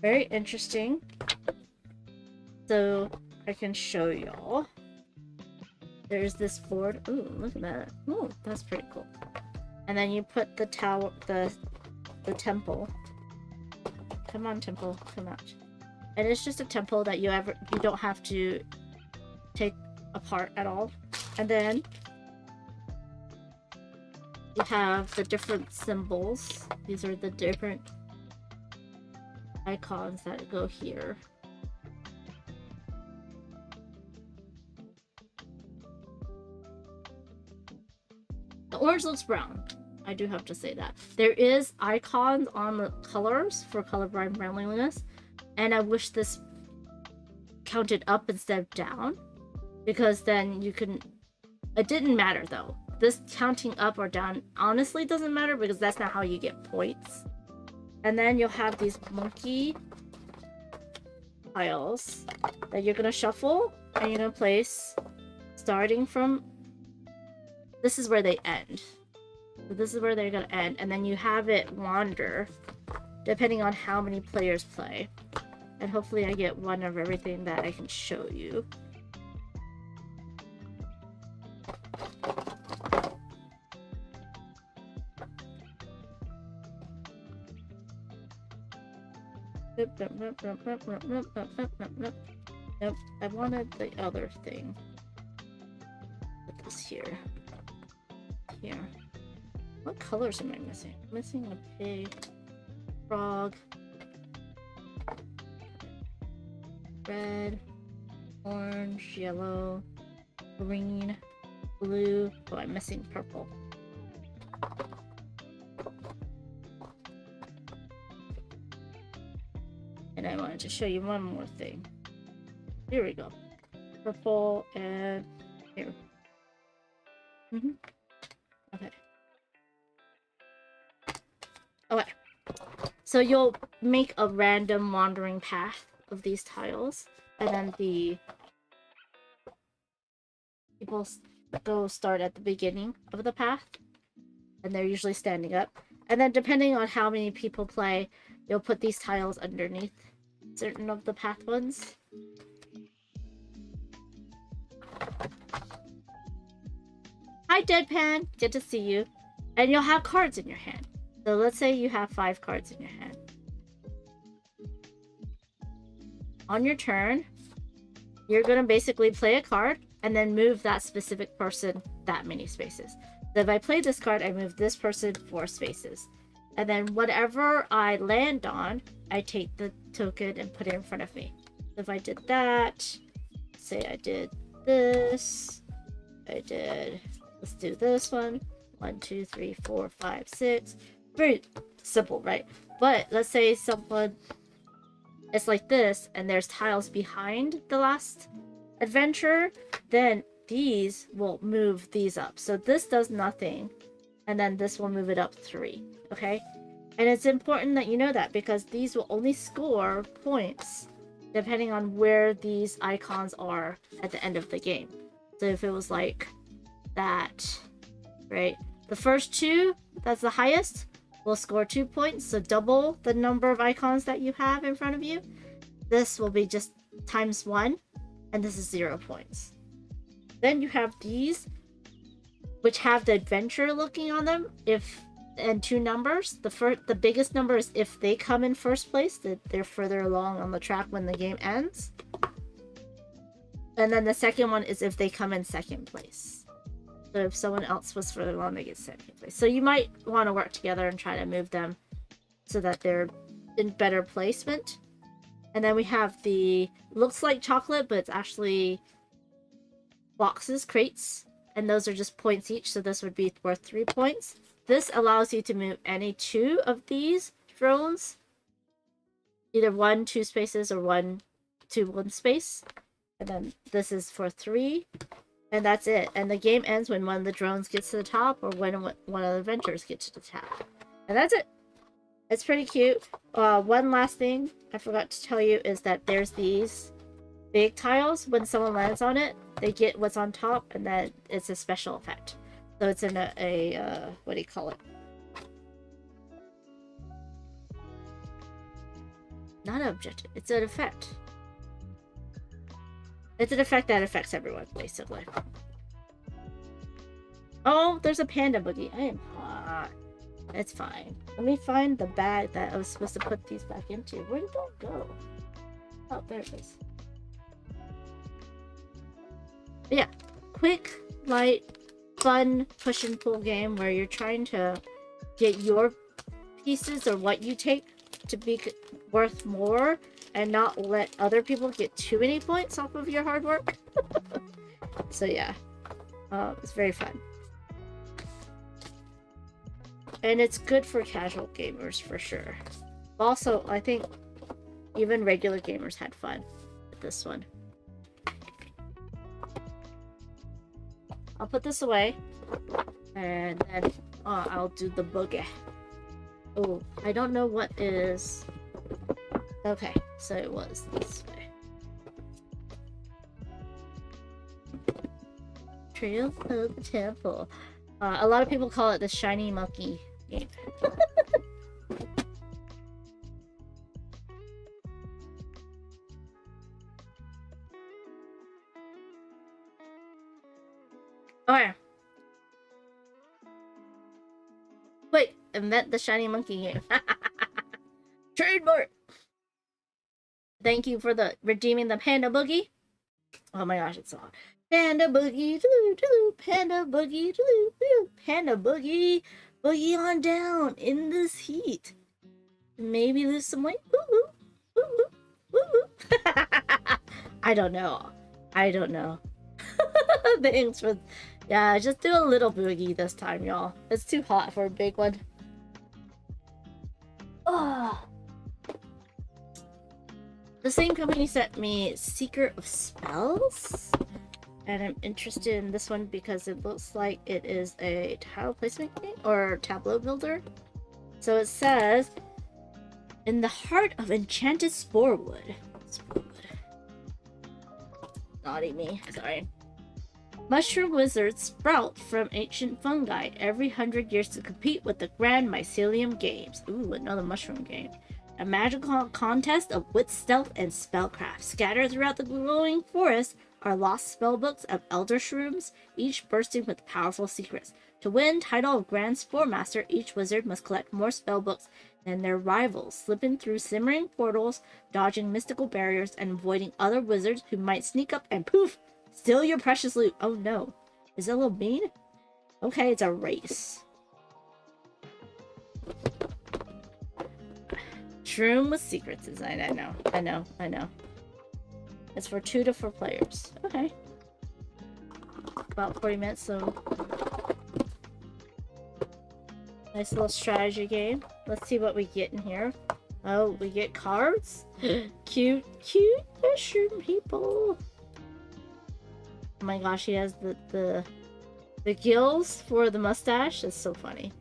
Very interesting. So I can show y'all. There's this board. Ooh, look at that. Ooh, that's pretty cool. And then you put the tower, the temple. Come on, temple, come out. And it's just a temple that you don't have to take apart at all. And then you have the different symbols. These are the different icons that go here. The orange looks brown. I do have to say that. There is icons on the colors for colorblind friendliness, and I wish this counted up instead of down, because then you can... It didn't matter though. This counting up or down honestly doesn't matter because that's not how you get points. And then you'll have these monkey tiles that you're gonna shuffle and you're gonna place starting from... This is where they end. So this is where they're gonna end, and then you have it wander depending on how many players play. And hopefully I get one of everything that I can show you. Nope, I wanted the other thing. Put this here. Here. What colors am I missing? I'm missing a pig, frog, red, orange, yellow, green, blue. Oh, I'm missing purple. And I wanted to show you one more thing. Here we go. Purple and here. Okay. Okay. So you'll make a random wandering path of these tiles, and then the people go start at the beginning of the path, and they're usually standing up. And then depending on how many people play, you'll put these tiles underneath certain of the path ones. Hi, Deadpan. Good to see you. And you'll have cards in your hand. So let's say you have 5 cards in your hand. On your turn, you're going to basically play a card and then move that specific person that many spaces. So if I play this card, I move this person 4 spaces. And then whatever I land on, I take the token and put it in front of me. So if I did that, say I did this, let's do this one. 1, 2, 3, 4, 5, 6. simple, right? But let's say someone, it's like this, and there's tiles behind the last adventure, then these will move these up. So this does nothing, and then this will move it up 3, okay? And it's important that you know that, because these will only score points depending on where these icons are at the end of the game. So if it was like that, right? The first 2, that's the highest, will score 2 points, so double the number of icons that you have in front of you. This will be just times 1, and this is 0 points. Then you have these, which have the adventure looking on them, and 2 numbers. The biggest number is if they come in first place, that they're further along on the track when the game ends. And then the second one is if they come in second place. So if someone else was further along, they get second place. So you might want to work together and try to move them so that they're in better placement. And then we have the, looks like chocolate, but it's actually boxes, crates. And those are just points each, so this would be worth 3 points. This allows you to move any 2 of these drones. Either 1, 2 spaces, or 1, 2, 1 space. And then this is for 3. And that's it. And the game ends when one of the drones gets to the top, or when one of the adventurers gets to the top. And that's it. It's pretty cute. One last thing I forgot to tell you is that there's these big tiles. When someone lands on it, they get what's on top, and then it's a special effect. So it's in a what do you call it? Not an objective. It's an effect. It's an effect that affects everyone, basically. Oh, there's a panda boogie. I am hot. It's fine. Let me find the bag that I was supposed to put these back into. Where did that go? Oh, there it is. But yeah, quick, light, fun push and pull game where you're trying to get your pieces or what you take to be worth more and not let other people get too many points off of your hard work. So yeah, it's very fun. And it's good for casual gamers for sure. Also, I think even regular gamers had fun with this one. I'll put this away, and then I'll do the boogie. Oh, I don't know what is... Okay, so it was this way. Trail of the Temple. A lot of people call it the Shiny Monkey game. Okay. Wait, invent the Shiny Monkey game. Trademark! Thank you for the redeeming the Panda Boogie. Oh my gosh, it's so hot. Panda Boogie, doo doo, Panda Boogie, doo doo, Panda Boogie, boogie on down in this heat. Maybe lose some weight. Woo woo, woo woo, woo woo. I don't know. I don't know. Thanks for... Yeah, just do a little boogie this time, y'all. It's too hot for a big one. Oh. The same company sent me Secret of Spells. And I'm interested in this one because it looks like it is a tile placement game or tableau builder. So it says, in the heart of enchanted Sporewood. Sporewood. Naughty me, sorry. Mushroom wizards sprout from ancient fungi every 100 years to compete with the Grand Mycelium Games. Ooh, another mushroom game. A magical contest of wit, stealth, and spellcraft. Scattered throughout the glowing forest are lost spellbooks of elder shrooms, each bursting with powerful secrets. To win title of Grand Spore Master, each wizard must collect more spellbooks than their rivals, slipping through simmering portals, dodging mystical barriers, and avoiding other wizards who might sneak up and poof! Steal your precious loot. Oh no. Is that a little mean? Okay, it's a race. Shroom with secrets design. I know. It's for 2 to 4 players. Okay. About 40 minutes, so... Nice little strategy game. Let's see what we get in here. Oh, we get cards. Cute, cute mushroom people. Oh my gosh, he has the gills for the mustache. That's so funny.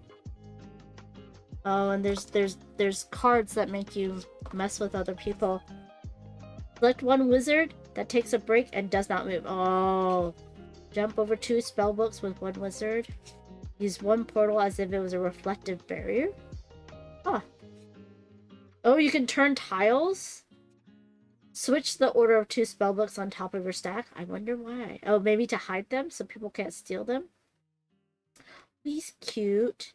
Oh, and there's cards that make you mess with other people. Select one wizard that takes a break and does not move. Oh, jump over 2 spell books with one wizard. Use one portal as if it was a reflective barrier. Huh. Oh, you can turn tiles. Switch the order of 2 spellbooks on top of your stack. I wonder why. Oh, maybe to hide them so people can't steal them. He's cute.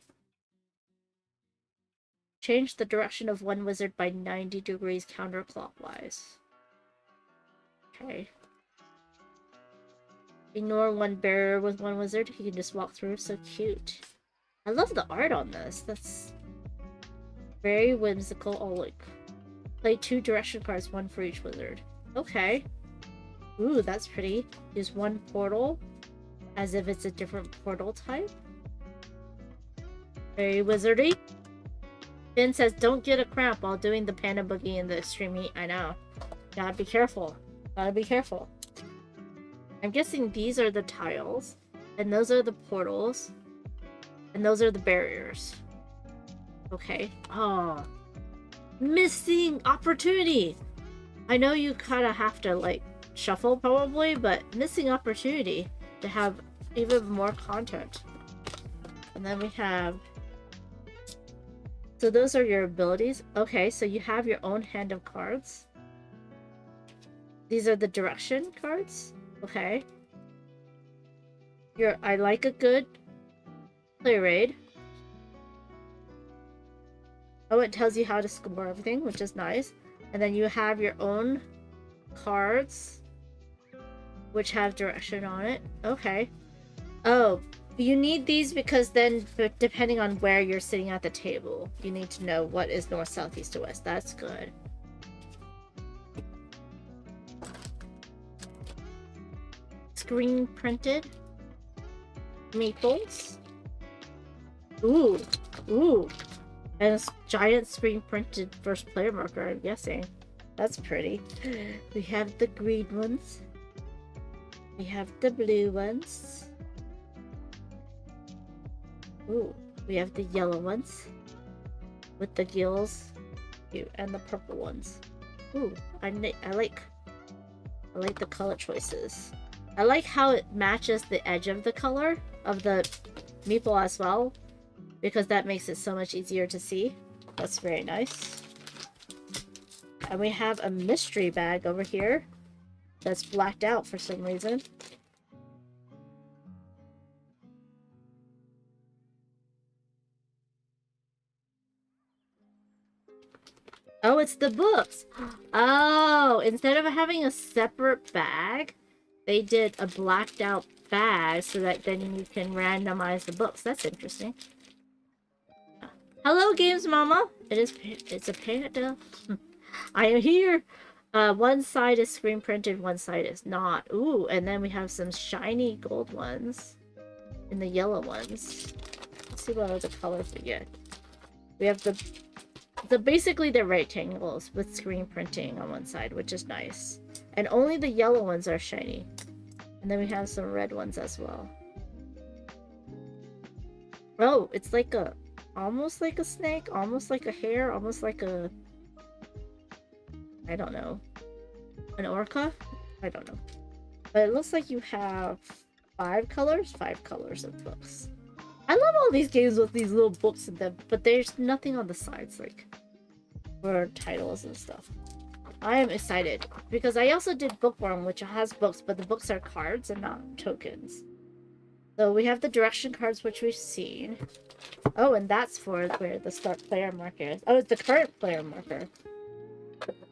Change the direction of one wizard by 90 degrees counterclockwise. Okay. Ignore one barrier with one wizard. He can just walk through. So cute. I love the art on this. That's very whimsical. Oh, look. Play 2 direction cards, one for each wizard. Okay. Ooh, that's pretty. Use one portal as if it's a different portal type. Very wizardy. Finn says, don't get a cramp while doing the panda boogie in the extreme heat. I know. Gotta be careful. Gotta be careful. I'm guessing these are the tiles, and those are the portals, and those are the barriers. Okay. Oh. Missing opportunity! I know you kind of have to, like, shuffle probably, but missing opportunity to have even more content. And then we have... So those are your abilities. Okay, so you have your own hand of cards. These are the direction cards. Okay. I like a good play raid. Oh, it tells you how to score everything, which is nice. And then you have your own cards, which have direction on it. Okay. Oh, you need these because then, depending on where you're sitting at the table, you need to know what is north, south, east, or west. That's good. Screen printed meeples. Ooh, ooh. And a giant screen printed first player marker, I'm guessing. That's pretty. We have the green ones. We have the blue ones. Ooh, we have the yellow ones with the gills, and the purple ones. Ooh, I like the color choices. I like how it matches the edge of the color of the meeple as well, because that makes it so much easier to see. That's very nice. And we have a mystery bag over here that's blacked out for some reason. Oh, it's the books. Oh, instead of having a separate bag, they did a blacked out bag so that then you can randomize the books. That's interesting. Hello, Games Mama. It's a panda. I am here. One side is screen printed, one side is not. Ooh, and then we have some shiny gold ones and the yellow ones. Let's see what other colors we get. We have basically the rectangles with screen printing on one side, which is nice. And only the yellow ones are shiny. And then we have some red ones as well. Oh, it's like almost like a snake, almost like a hare, almost like a... I don't know. An orca? I don't know. But it looks like you have 5 colors of books. I love all these games with these little books in them, but there's nothing on the sides, like, for titles and stuff. I am excited, because I also did Bookworm, which has books, but the books are cards and not tokens. So we have the direction cards, which we've seen. Oh, and that's for where the start player marker is. Oh, it's the current player marker.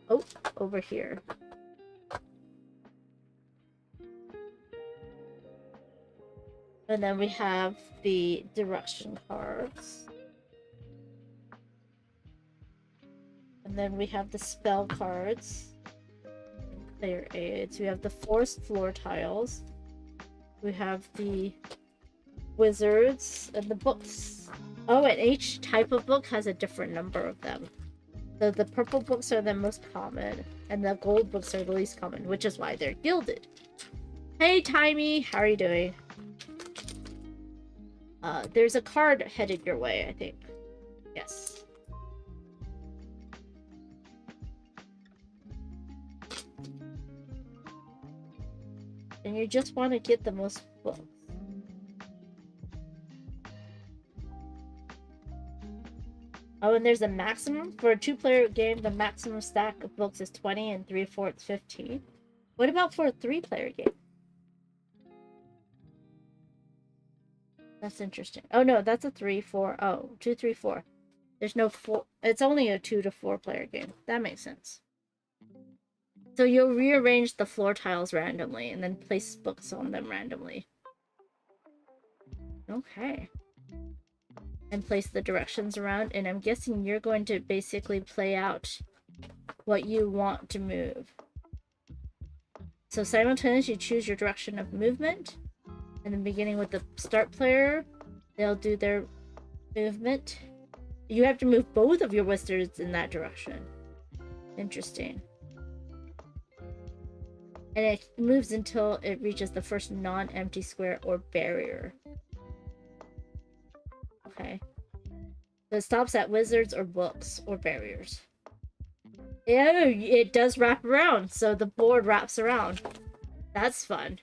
Oh, over here. And then we have the direction cards. And then we have the spell cards. Player aids. We have the forced floor tiles. We have the wizards and the books. Oh, and each type of book has a different number of them. So the purple books are the most common, and the gold books are the least common, which is why they're gilded. Hey, Timey, how are you doing? There's a card headed your way, I think. Yes. And you just want to get the most books. Oh, and there's a maximum. For a 2-player game, the maximum stack of books is 20 and 3/4 15. What about for a 3-player game? That's interesting. Oh no, that's a 3-4. Oh, 2-3-4. There's no 4. It's only a 2 to 4 player game. That makes sense. So you'll rearrange the floor tiles randomly and then place books on them randomly. Okay. And place the directions around, and I'm guessing you're going to basically play out what you want to move. So simultaneously choose your direction of movement, and then beginning with the start player, they'll do their movement. You have to move both of your wizards in that direction. Interesting. And it moves until it reaches the first non-empty square or barrier. Okay. So it stops at wizards or books or barriers. Yeah, it does wrap around, so the board wraps around. That's fun.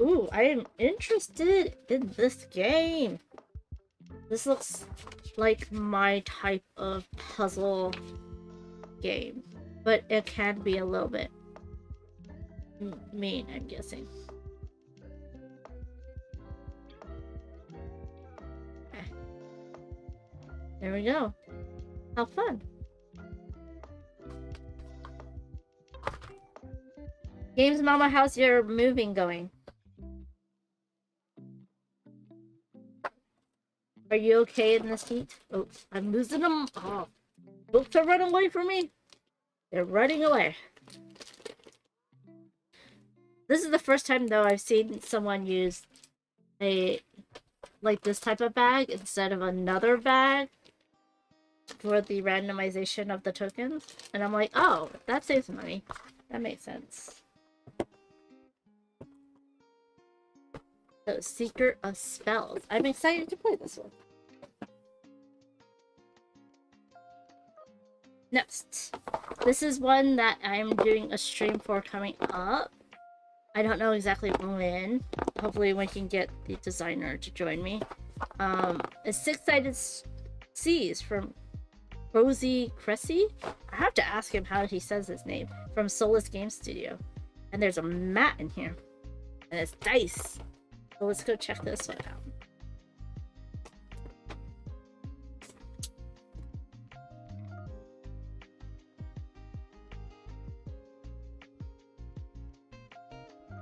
Ooh, I am interested in this game. This looks like my type of puzzle game, but it can be a little bit mean, I'm guessing. There we go. How fun. Games Mama, how's your moving going? Are you okay in this heat? Oh, I'm losing them. Oh, books are running away from me. They're running away. This is the first time, though, I've seen someone use like this type of bag instead of another bag for the randomization of the tokens. And I'm like, oh, that saves money. That makes sense. The Seeker of Spells. I'm excited to play this one. Next. This is one that I'm doing a stream for coming up. I don't know exactly when. Hopefully we can get the designer to join me. It's Six-Sided Seas from Rosie Cressy. I have to ask him how he says his name. From Solus Game Studio. And there's a mat in here. And it's dice. So let's go check this one out.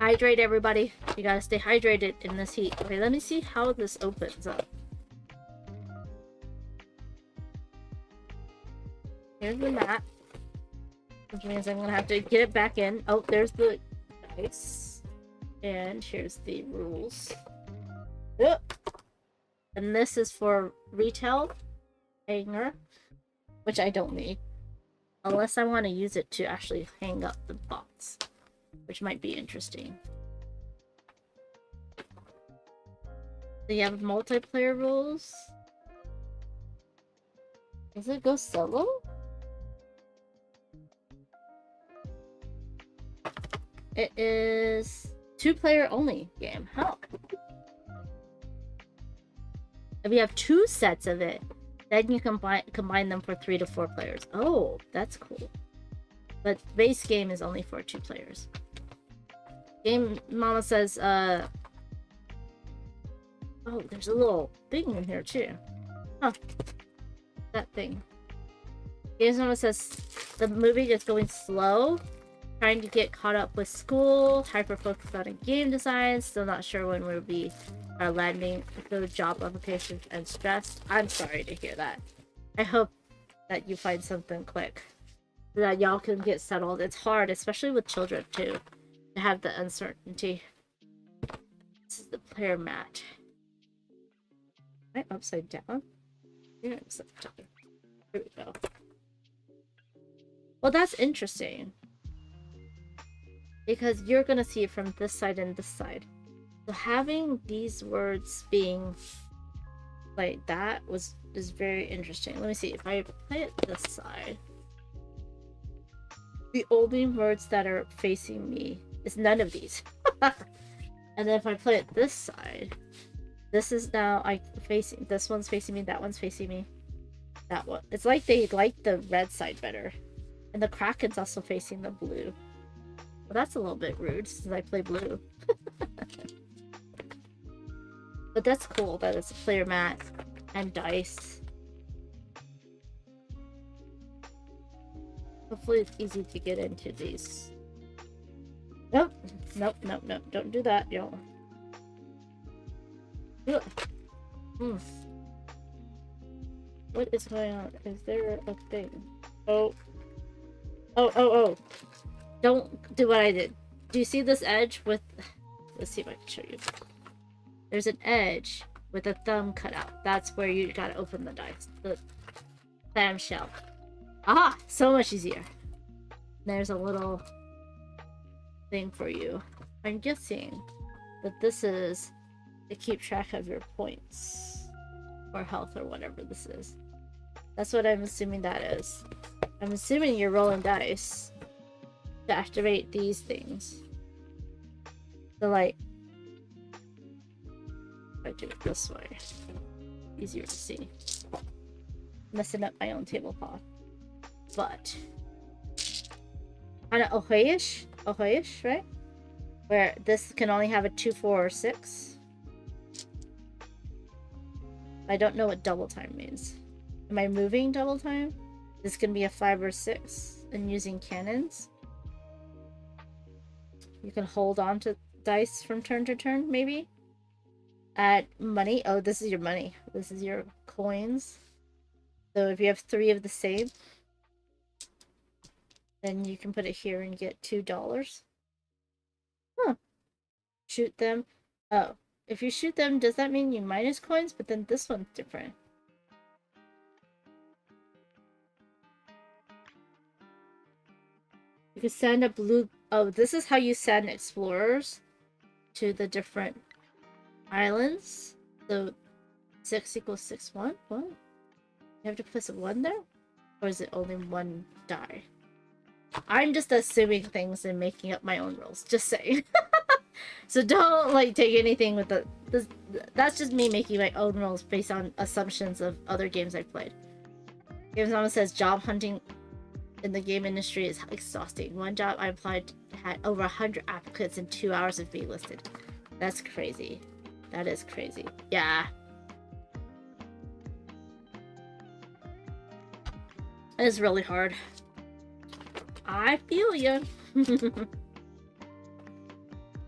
Hydrate, everybody. You gotta stay hydrated in this heat. Okay, let me see how this opens up. Here's the mat. Which means I'm gonna have to get it back in. Oh, there's the dice. And here's the rules. And this is for retail hanger, which I don't need. Unless I want to use it to actually hang up the box, which might be interesting. So you have multiplayer rules. Does it go solo? It is 2-player only game. How? If you have 2 sets of it, then you combine them for 3 to 4 players. Oh, that's cool. But base game is only for 2 players. Game Mama says, oh, there's a little thing in here too. Huh. That thing. Game Mama says the movie is going slow. Trying to get caught up with school, hyper-focused on game design, still not sure when we'll be landing those job applications and stressed. I'm sorry to hear that. I hope that you find something quick so that y'all can get settled. It's hard, especially with children too, to have the uncertainty. This is the player mat. Am I upside down? Yeah, upside down. There we go. Well, that's interesting. Because you're gonna see it from this side and this side. So having these words being like that is very interesting. Let me see if I play it this side. The only words that are facing me is none of these. And then if I play it this side, this is now facing. This one's facing me. That one's facing me. That one. It's like they like the red side better, and the Kraken's also facing the blue. Well, that's a little bit rude since I play blue. But that's cool that it's a player mat and dice. Hopefully it's easy to get into these. Nope. Nope, nope, nope. Don't do that, yo. What is going on? Is there a thing? Oh. Oh. Don't do what I did. Do you see this edge with... Let's see if I can show you. There's an edge with a thumb cut out. That's where you gotta open the dice. The clamshell. Aha! So much easier. There's a little thing for you. I'm guessing that this is to keep track of your points or health or whatever this is. That's what I'm assuming that is. I'm assuming you're rolling dice to activate these things. So like, if I do it this way, easier to see. Messing up my own tablecloth. But kind of okay-ish, right? Where this can only have a 2, 4, or 6. I don't know what double time means. Am I moving double time? This can be a 5 or 6. And using cannons, you can hold on to dice from turn to turn, maybe. Add money. Oh, this is your money. This is your coins. So if you have 3 of the same, then you can put it here and get $2. Huh. Shoot them. Oh. If you shoot them, does that mean you minus coins? But then this one's different. You can send a blue... Oh, this is how you send explorers to the different islands. So 6 equals 6, 1? What? You have to put a 1 there? Or is it only 1 die? I'm just assuming things and making up my own rules. Just saying. So don't like take anything with that's just me making my own rules based on assumptions of other games I've played. Games Mama says job hunting in the game industry is exhausting. One job I applied had over 100 applicants in 2 hours of being listed. That's crazy. That is crazy. Yeah. It's really hard. I feel you.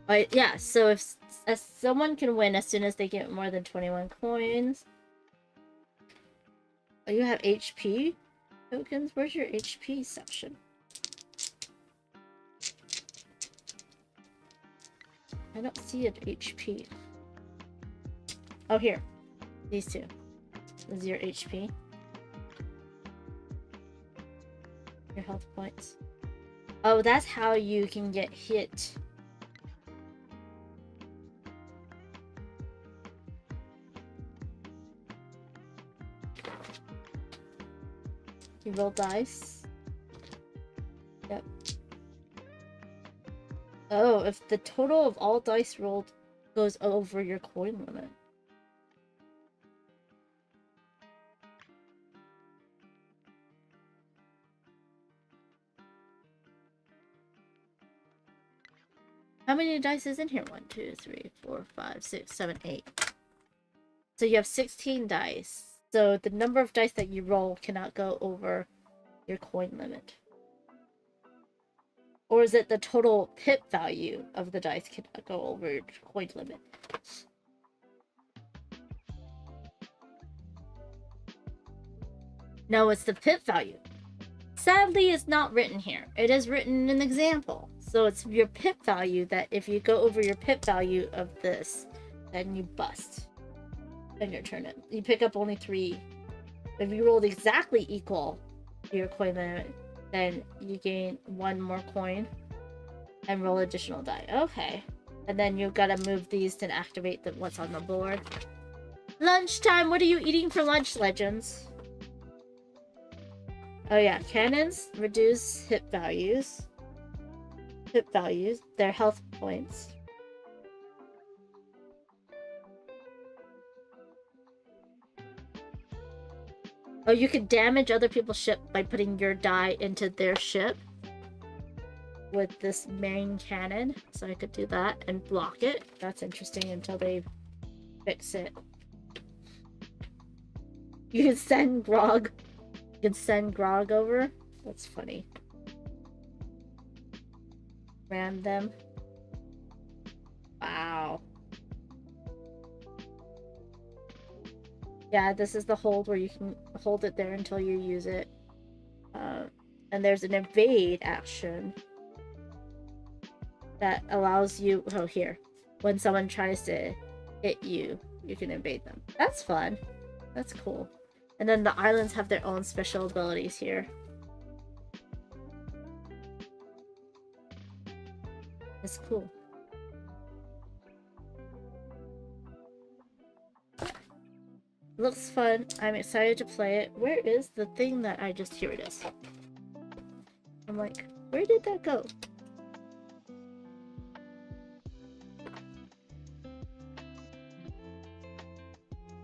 But yeah, so if someone can win as soon as they get more than 21 coins. Oh, you have HP tokens? Where's your HP section? I don't see an HP. Oh, here. These two. This is your HP. Your health points. Oh, that's how you can get hit. You roll dice. Yep. Oh, if the total of all dice rolled goes over your coin limit. How many dice is in here? 1, 2, 3, 4, 5, 6, 7, 8. So you have 16 dice. So the number of dice that you roll cannot go over your coin limit. Or is it the total pip value of the dice cannot go over your coin limit? No, it's the pip value. Sadly, it's not written here. It is written in an example. So it's your pip value that if you go over your pip value of this, then you bust. And your turn it. You pick up only 3. If you rolled exactly equal to your coin limit, then you gain 1 more coin and roll additional die. Okay. And then you've got to move these to activate what's on the board. Lunchtime! What are you eating for lunch, Legends? Oh yeah, cannons reduce hit values. Their health points. Oh, you could damage other people's ship by putting your die into their ship with this main cannon. So I could do that and block it. That's interesting until they fix it. You can send Grog. You can send Grog over. That's funny. Ram them. Wow. Yeah, this is the hold where you can hold it there until you use it. And there's an evade action that allows you... Oh, here. When someone tries to hit you, you can evade them. That's fun. That's cool. And then the islands have their own special abilities here. It's cool. Looks fun. I'm excited to play it. Where is the thing that I just... Here it is. I'm like, where did that go?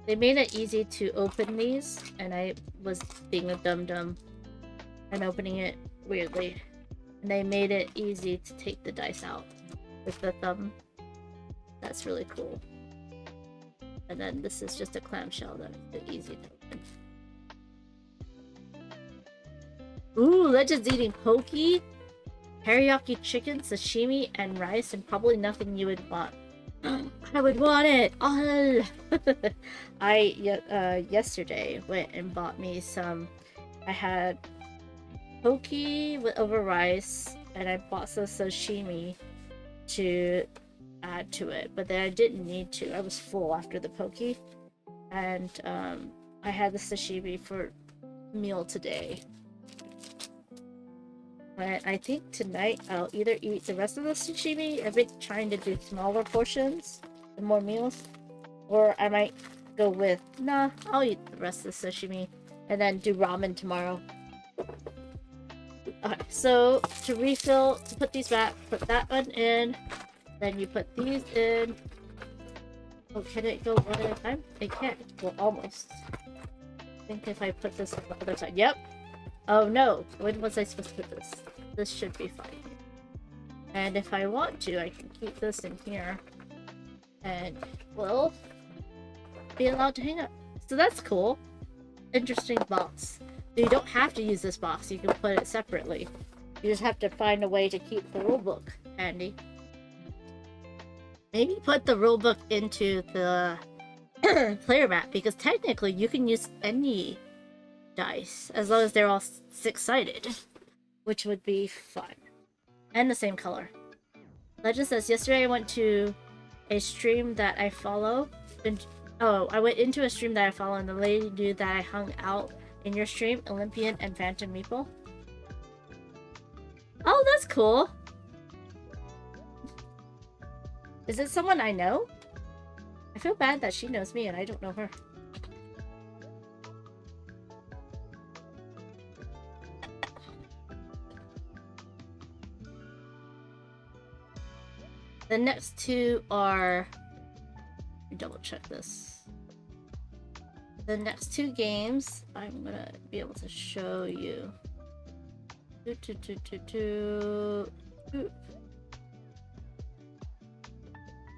They made it easy to open these, and I was being a dum-dum and opening it weirdly. And they made it easy to take the dice out with the thumb. That's really cool. And then this is just a clamshell that makes it easy to open. Ooh, Legend's eating poke, teriyaki chicken, sashimi, and rice, and probably nothing you would want. I would want it all. I yesterday went and bought me some. I had poke over rice, and I bought some sashimi to add to it, but then I didn't need to. I was full after the poke, and I had the sashimi for meal today. But I think tonight I'll either eat the rest of the sashimi. I've been trying to do smaller portions and more meals, or I might go with nah. I'll eat the rest of the sashimi and then do ramen tomorrow. Okay, so to refill, to put these back, put that one in. Then you put these in. Oh, can it go one at a time? It can't. Well, almost. I think if I put this on the other side. Yep. Oh no. When was I supposed to put this? This should be fine. And if I want to, I can keep this in here. And we'll be allowed to hang up. So that's cool. Interesting box. You don't have to use this box. You can put it separately. You just have to find a way to keep the rulebook handy. Maybe put the rulebook into the player map, because technically you can use any dice as long as they're all 6-sided, which would be fun. And the same color. Legend says, yesterday I went to a stream that I follow. I went into a stream that I follow, and the lady knew that I hung out in your stream, Olympian and Phantom Meeple. Oh, that's cool. Is it someone I know? I feel bad that she knows me and I don't know her. The next two are... Let me double check this. The next two games, I'm gonna be able to show you.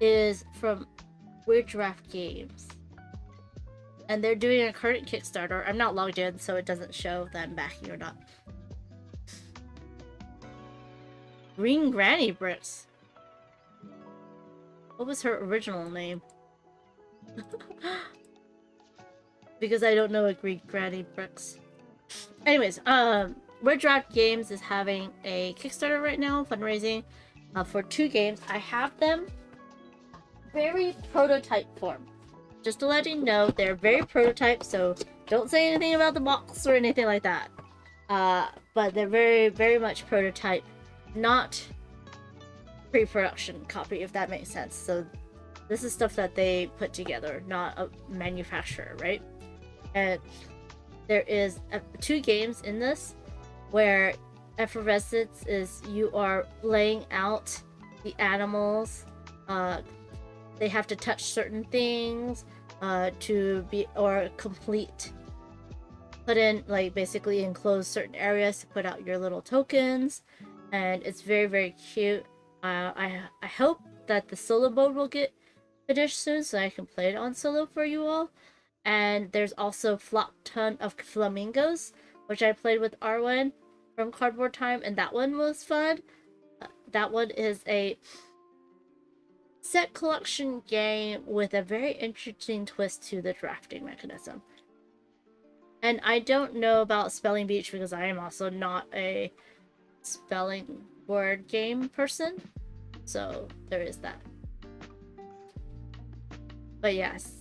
Is from Weird Giraffe Games. And they're doing a current Kickstarter. I'm not logged in, so it doesn't show that I'm backing or not. Green Granny Bricks. What was her original name? Because I don't know a Green Granny Bricks. Anyways, Weird Giraffe Games is having a Kickstarter right now, fundraising for 2 games. I have them. very prototype form. Just to let you know, they're very prototype, so don't say anything about the box or anything like that. But they're very, very much prototype, not pre-production copy, if that makes sense. So this is stuff that they put together, not a manufacturer, right? And there is 2 games in this where effervescence is you are laying out the animals. They have to touch certain things to be or complete. Put in like basically enclose certain areas to put out your little tokens, and it's very, very cute. I hope that the solo mode will get finished soon so I can play it on solo for you all. And there's also Flock Ton of Flamingos, which I played with Arwen from Cardboard Time, and that one was fun. That one is a set collection game with a very interesting twist to the drafting mechanism. And I don't know about Spelling Beach because I am also not a spelling word game person. So there is that. But yes.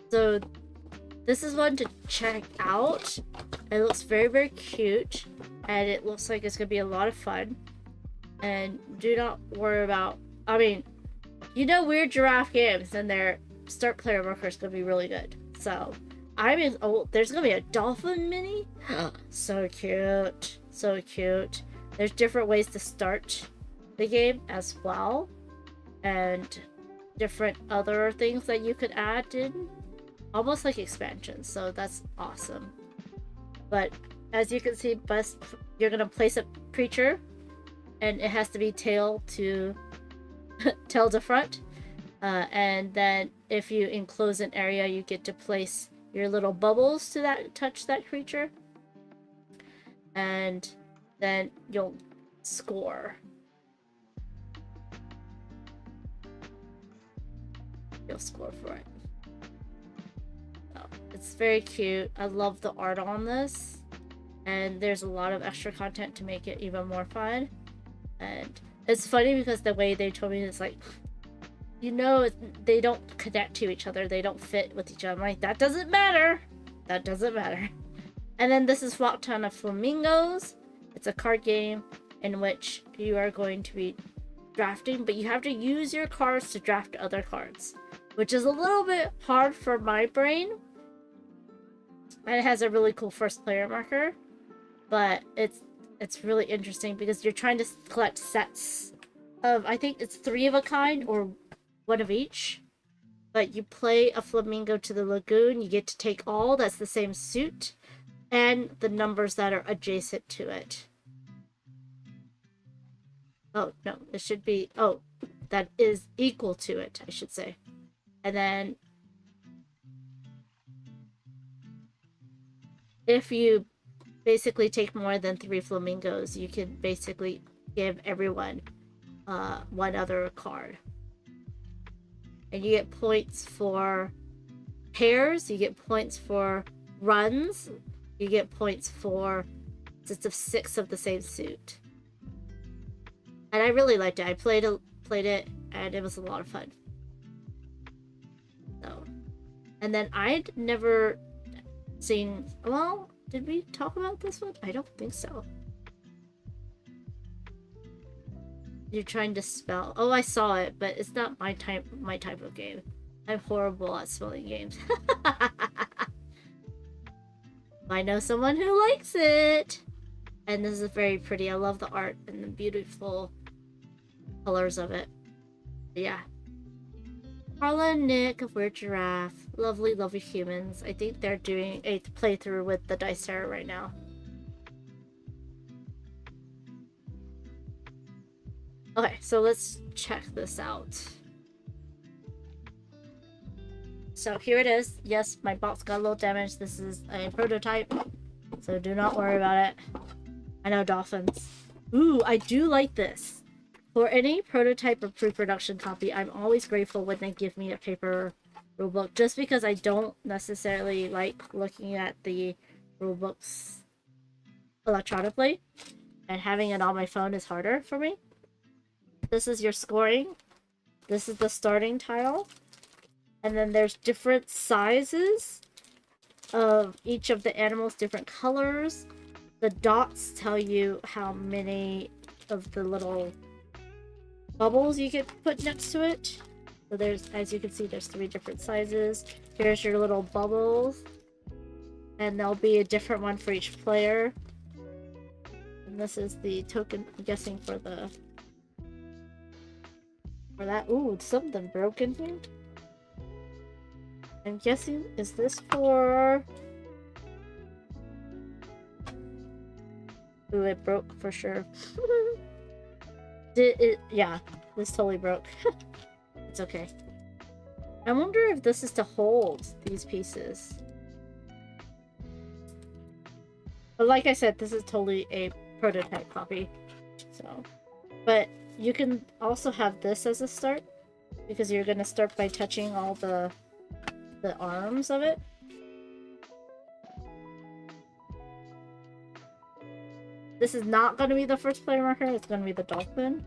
So this is one to check out. It looks very, very cute. And it looks like it's going to be a lot of fun. And do not worry about... I mean, you know Weird Giraffe Games and their start player marker is going to be really good. So, I mean, oh, there's going to be a dolphin mini? So cute. So cute. There's different ways to start the game as well. And different other things that you could add in. Almost like expansions. So, that's awesome. But, as you can see, you're going to place a creature. And it has to be tail to front. And then if you enclose an area, you get to place your little bubbles to touch that creature. And then you'll score. You'll score for it. So, it's very cute. I love the art on this. And there's a lot of extra content to make it even more fun. And it's funny because the way they told me is like, you know, they don't connect to each other. They don't fit with each other. I'm like, that doesn't matter. That doesn't matter. And then this is Flock Ton of Flamingos. It's a card game in which you are going to be drafting, but you have to use your cards to draft other cards, which is a little bit hard for my brain. And it has a really cool first player marker, but it's really interesting because you're trying to collect sets of, I think it's 3 of a kind or 1 of each. But you play a flamingo to the lagoon, you get to take all that's the same suit and the numbers that are adjacent to it. Oh, no, it should be, oh, that is equal to it, I should say. And then if you basically take more than 3 flamingos, you can basically give everyone 1 other card. And you get points for pairs, you get points for runs, you get points for sets of 6 of the same suit. And I really liked it. I played it and it was a lot of fun. So, and then I'd never seen, well, did we talk about this one? I don't think so. You're trying to spell. Oh, I saw it, but it's not my type of game. I'm horrible at spelling games. I know someone who likes it. And this is very pretty. I love the art and the beautiful colors of it. But yeah. Carla and Nick of Weird Giraffe. Lovely, lovely humans. I think they're doing a playthrough with the Dice Terror right now. Okay, so let's check this out. So here it is. Yes, my box got a little damaged. This is a prototype, so do not worry about it. I know dolphins. Ooh, I do like this. For any prototype or pre-production copy, I'm always grateful when they give me a paper rulebook, just because I don't necessarily like looking at the rulebooks electronically, and having it on my phone is harder for me. This is your scoring. This is the starting tile. And then there's different sizes of each of the animals, different colors. The dots tell you how many of the little bubbles you can put next to it. So there's, as you can see, there's 3 different sizes. Here's your little bubbles. And there'll be a different one for each player. And this is the token, I'm guessing, for the... for that. Ooh, something broke in here. I'm guessing, is this for... Ooh, it broke for sure. Did it? Yeah, this totally broke. It's okay. I wonder if this is to hold these pieces. But like I said, this is totally a prototype copy. So, but you can also have this as a start, because you're gonna start by touching all the arms of it. This is not going to be the first player marker, it's going to be the dolphin.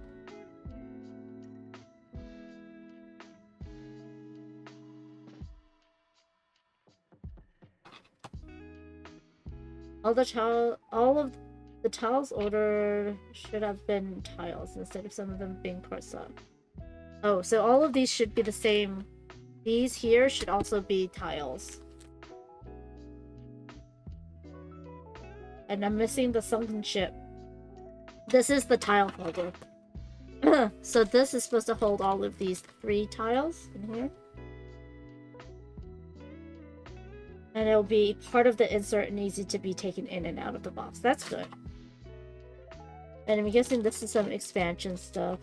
All of the tiles ordered should have been tiles instead of some of them being parts of. Oh, so all of these should be the same. These here should also be tiles. And I'm missing the sunken ship. This is the tile holder. So this is supposed to hold all of these 3 tiles in here. And it'll be part of the insert and easy to be taken in and out of the box. That's good. And I'm guessing this is some expansion stuff.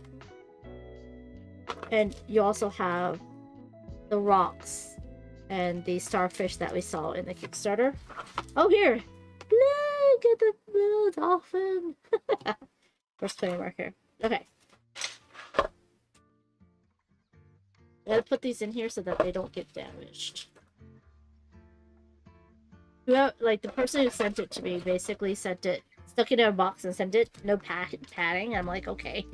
And you also have the rocks and the starfish that we saw in the Kickstarter. Oh, here! Look at the little dolphin! First player marker. Okay. I gotta put these in here so that they don't get damaged. Like, the person who sent it to me basically sent it, stuck it in a box and sent it, no padding. I'm like, okay.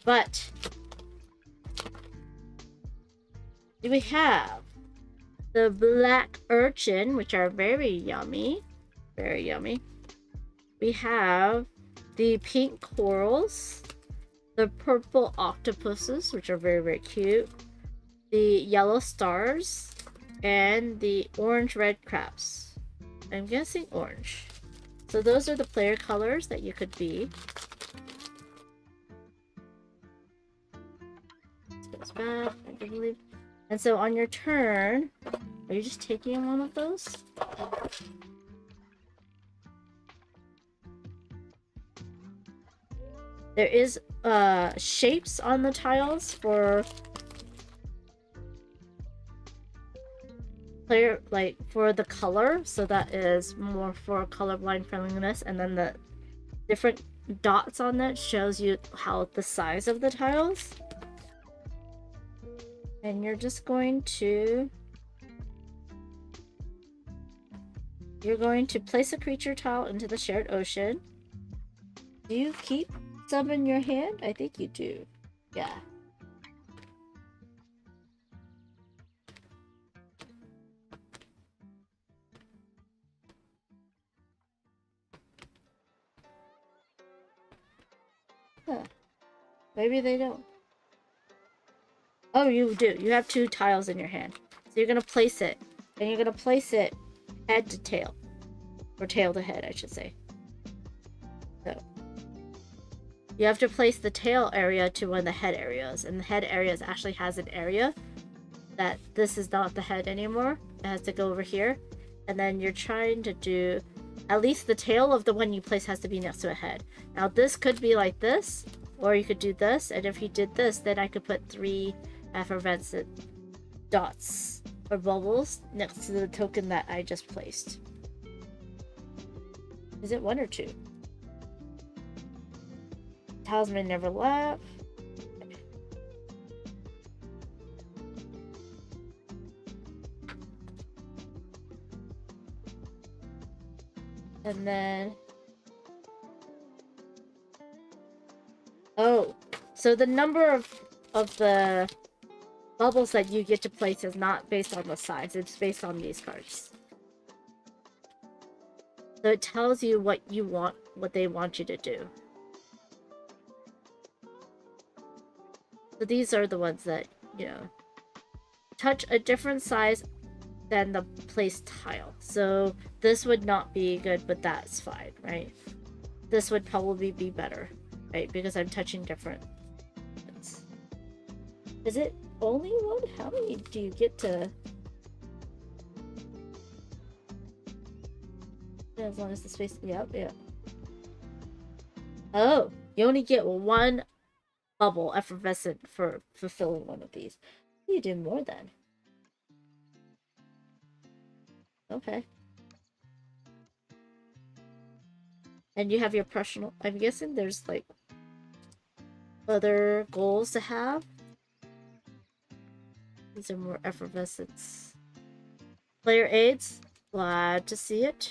But we have the black urchin, which are very yummy. Very yummy. We have the pink corals, the purple octopuses, which are very, very cute, the yellow stars, and the orange-red crabs. I'm guessing orange. So those are the player colors that you could be. This goes back, I believe. And so on your turn, are you just taking one of those? There is shapes on the tiles for player, like for the color, so that is more for colorblind friendliness, and then the different dots on that shows you how the size of the tiles. And you're just going to place a creature tile into the shared ocean. Do you keep some in your hand? I think you do. Yeah. Huh. Maybe they don't. Oh, you do. You have 2 tiles in your hand. So you're going to place it. And you're going to place it head to tail. Or tail to head, I should say. So you have to place the tail area to one of the head areas. And the head areas actually has an area that this is not the head anymore. It has to go over here. And then you're trying to do... At least the tail of the one you place has to be next to a head. Now this could be like this. Or you could do this. And if you did this, then I could put 3 effervescent dots or bubbles next to the token that I just placed. Is it 1 or 2? Tiles may never lap. And then... Oh, so the number of of the bubbles that you get to place is not based on the size, it's based on these cards. So it tells you what you want, what they want you to do. So these are the ones that, you know, touch a different size than the place tile. So this would not be good, but that's fine, right? This would probably be better, right? Because I'm touching different ones. Is it only one? How many do you get to? As long as the space, yep. Oh, you only get one bubble effervescent for fulfilling one of these. You do more then. Okay. And you have your personal, I'm guessing there's like other goals to have. These are more effervescence. Player aids, glad to see it.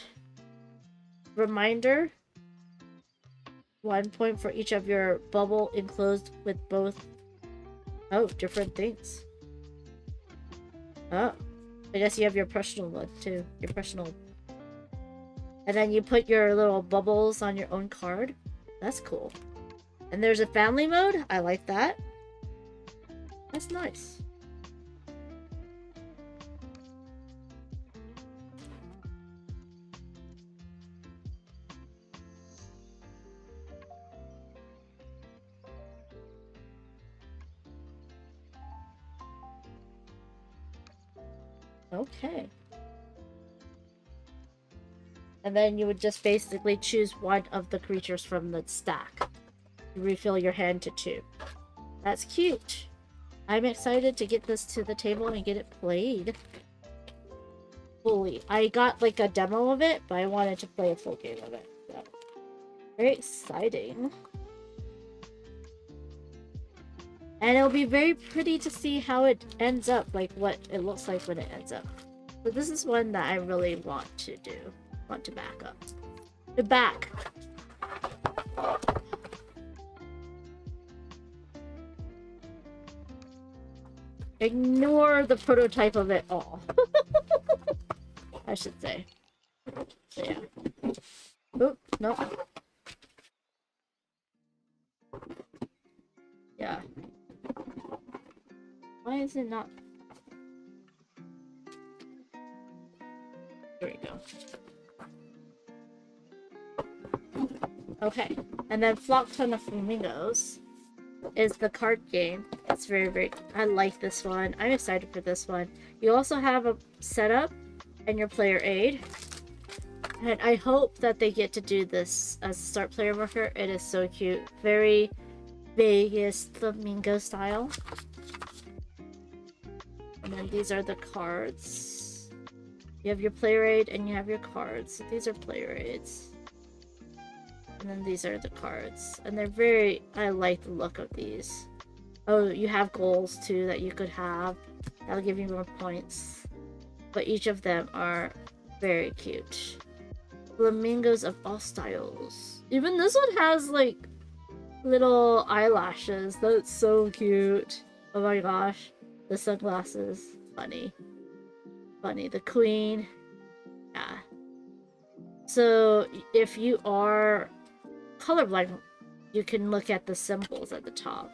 Reminder, 1 point for each of your bubble enclosed with both. Oh, different things. Oh, I guess you have your personal one too. Your personal. And then you put your little bubbles on your own card. That's cool. And there's a family mode. I like that. That's nice. Okay. And then you would just basically choose one of the creatures from the stack. You refill your hand to 2. That's cute. I'm excited to get this to the table and get it played fully. I got like a demo of it, but I wanted to play a full game of it. So. Very exciting. And it'll be very pretty to see how it ends up, like what it looks like when it ends up. So this is one that I really want to do. Want to back up. The back. Ignore the prototype of it all. I should say. So yeah. Oop, no. Yeah. Why is it not? There we go. Okay, and then Flock Ton of Flamingos is the card game. It's very, I like this one. I'm excited for this one. You also have a setup and your player aid. And I hope that they get to do this as a start player marker. It is so cute. Very Vegas flamingo style. And then these are the cards. You have your player aid and you have your cards. These are player aids. And then these are the cards. And they're very... I like the look of these. Oh, you have goals too that you could have. That'll give you more points. But each of them are very cute. Flamingos of all styles. Even this one has like little eyelashes. That's so cute. Oh my gosh. The sunglasses. Funny. Funny. The queen. Yeah. So if you are colorblind, you can look at the symbols at the top.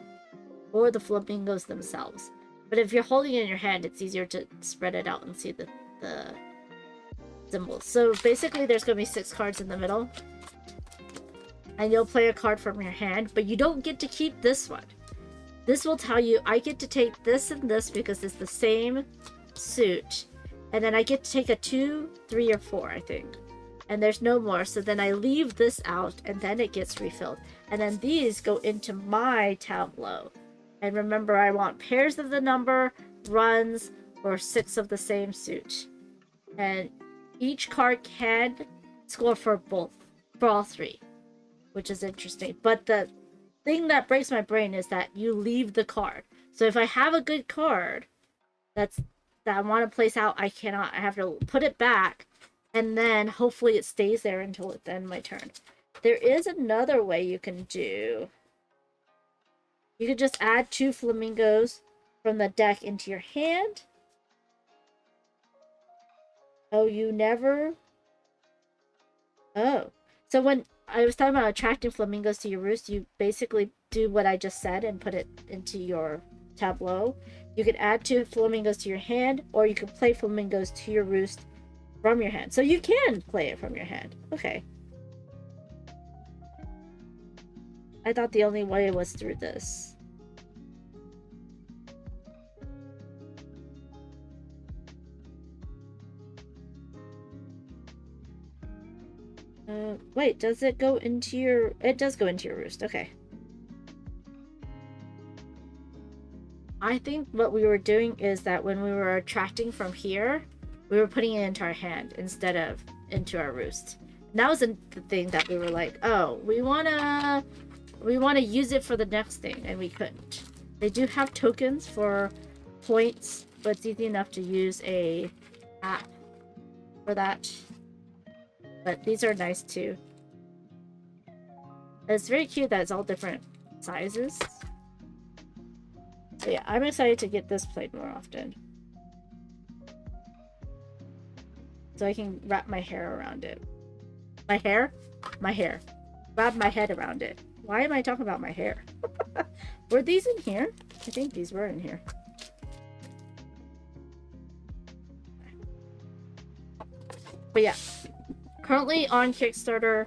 Or the flamingos themselves. But if you're holding it in your hand, it's easier to spread it out and see the symbols. So basically there's going to be 6 cards in the middle. And you'll play a card from your hand, but you don't get to keep this one. This will tell you, I get to take this and this because it's the same suit. And then I get to take a 2, 3, or 4, I think. And there's no more, so then I leave this out, and then it gets refilled. And then these go into my tableau. And remember, I want pairs of the number, runs, or 6 of the same suit. And each card can score for both, for all 3, which is interesting. But the thing that breaks my brain is that you leave the card. So if I have a good card that I want to place out, I cannot. I have to put it back, and then hopefully it stays there until it's end my turn. There is another way you can do You could just add 2 flamingos from the deck into your hand. Oh, you never... Oh. So when I was talking about attracting flamingos to your roost, you basically do what I just said and put it into your tableau. You could add 2 flamingos to your hand, or you could play flamingos to your roost from your hand. So you can play it from your hand. Okay. I thought the only way was through this. Wait, does it go into your... It does go into your roost, okay. I think what we were doing is that when we were attracting from here, we were putting it into our hand instead of into our roost. And that was the thing that we were like, oh, we wanna use it for the next thing, and we couldn't. They do have tokens for points, but it's easy enough to use a app for that. But these are nice too. It's very cute that it's all different sizes. So yeah, I'm excited to get this played more often. So I can wrap my hair around it. My hair? My hair. Wrap my head around it. Why am I talking about my hair? Were these in here? I think these were in here. But yeah. Currently on Kickstarter,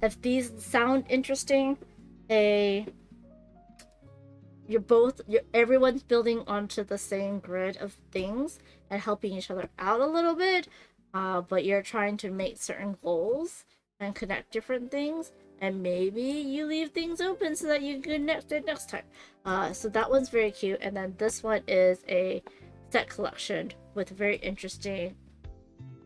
if these sound interesting, everyone's building onto the same grid of things and helping each other out a little bit, but you're trying to make certain goals and connect different things, and maybe you leave things open so that you can connect it next time. So that one's very cute, and then this one is a set collection with a very interesting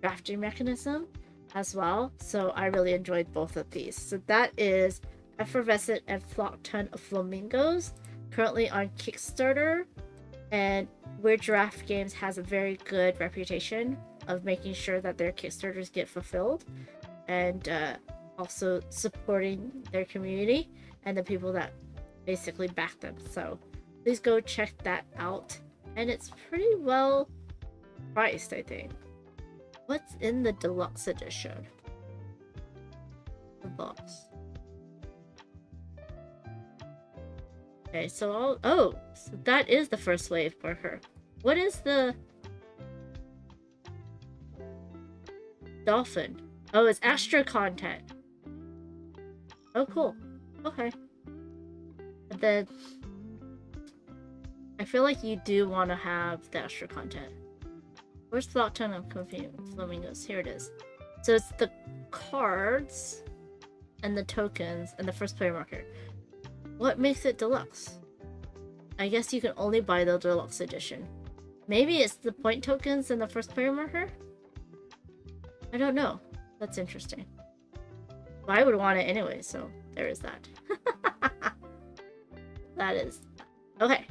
drafting mechanism as well. So I really enjoyed both of these. So that is Effervescent and Flock Ton of Flamingos, currently on Kickstarter, and Weird Giraffe Games has a very good reputation of making sure that their Kickstarters get fulfilled, and also supporting their community and the people that basically back them. So please go check that out, and it's pretty well priced, I think. What's in the deluxe edition? The box. Okay, so so that is the first wave marker. What is the dolphin? Oh, it's extra content. Oh, cool. Okay. And then I feel like you do want to have the extra content. Where's Flock Ton of Flamingos? Here it is. So it's the cards and the tokens and the first player marker. What makes it deluxe? I guess you can only buy the deluxe edition. Maybe it's the point tokens and the first player marker? I don't know. That's interesting. Well, I would want it anyway, so there is that. That is... Okay.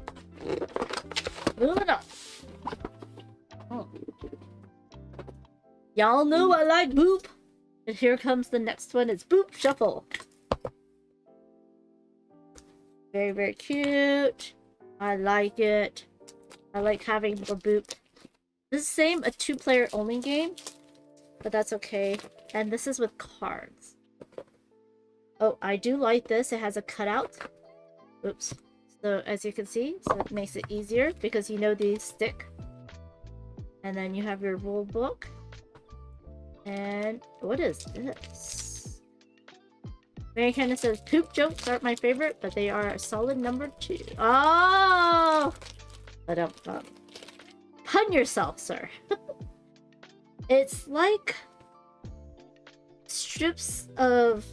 Moving on. Oh. Y'all know I like Boop. And here comes the next one. It's Boop Shuffle. Very, very cute. I like it. I like having more Boop. This is the same, a 2-player only game, but that's okay. And this is with cards. Oh, I do like this. It has a cutout. Oops. So as you can see, so it makes it easier because you know these stick. And then you have your rule book. And what is this? Mary Candace says, poop jokes aren't my favorite, but they are a solid number 2. Oh! Pun yourself, sir. It's like strips of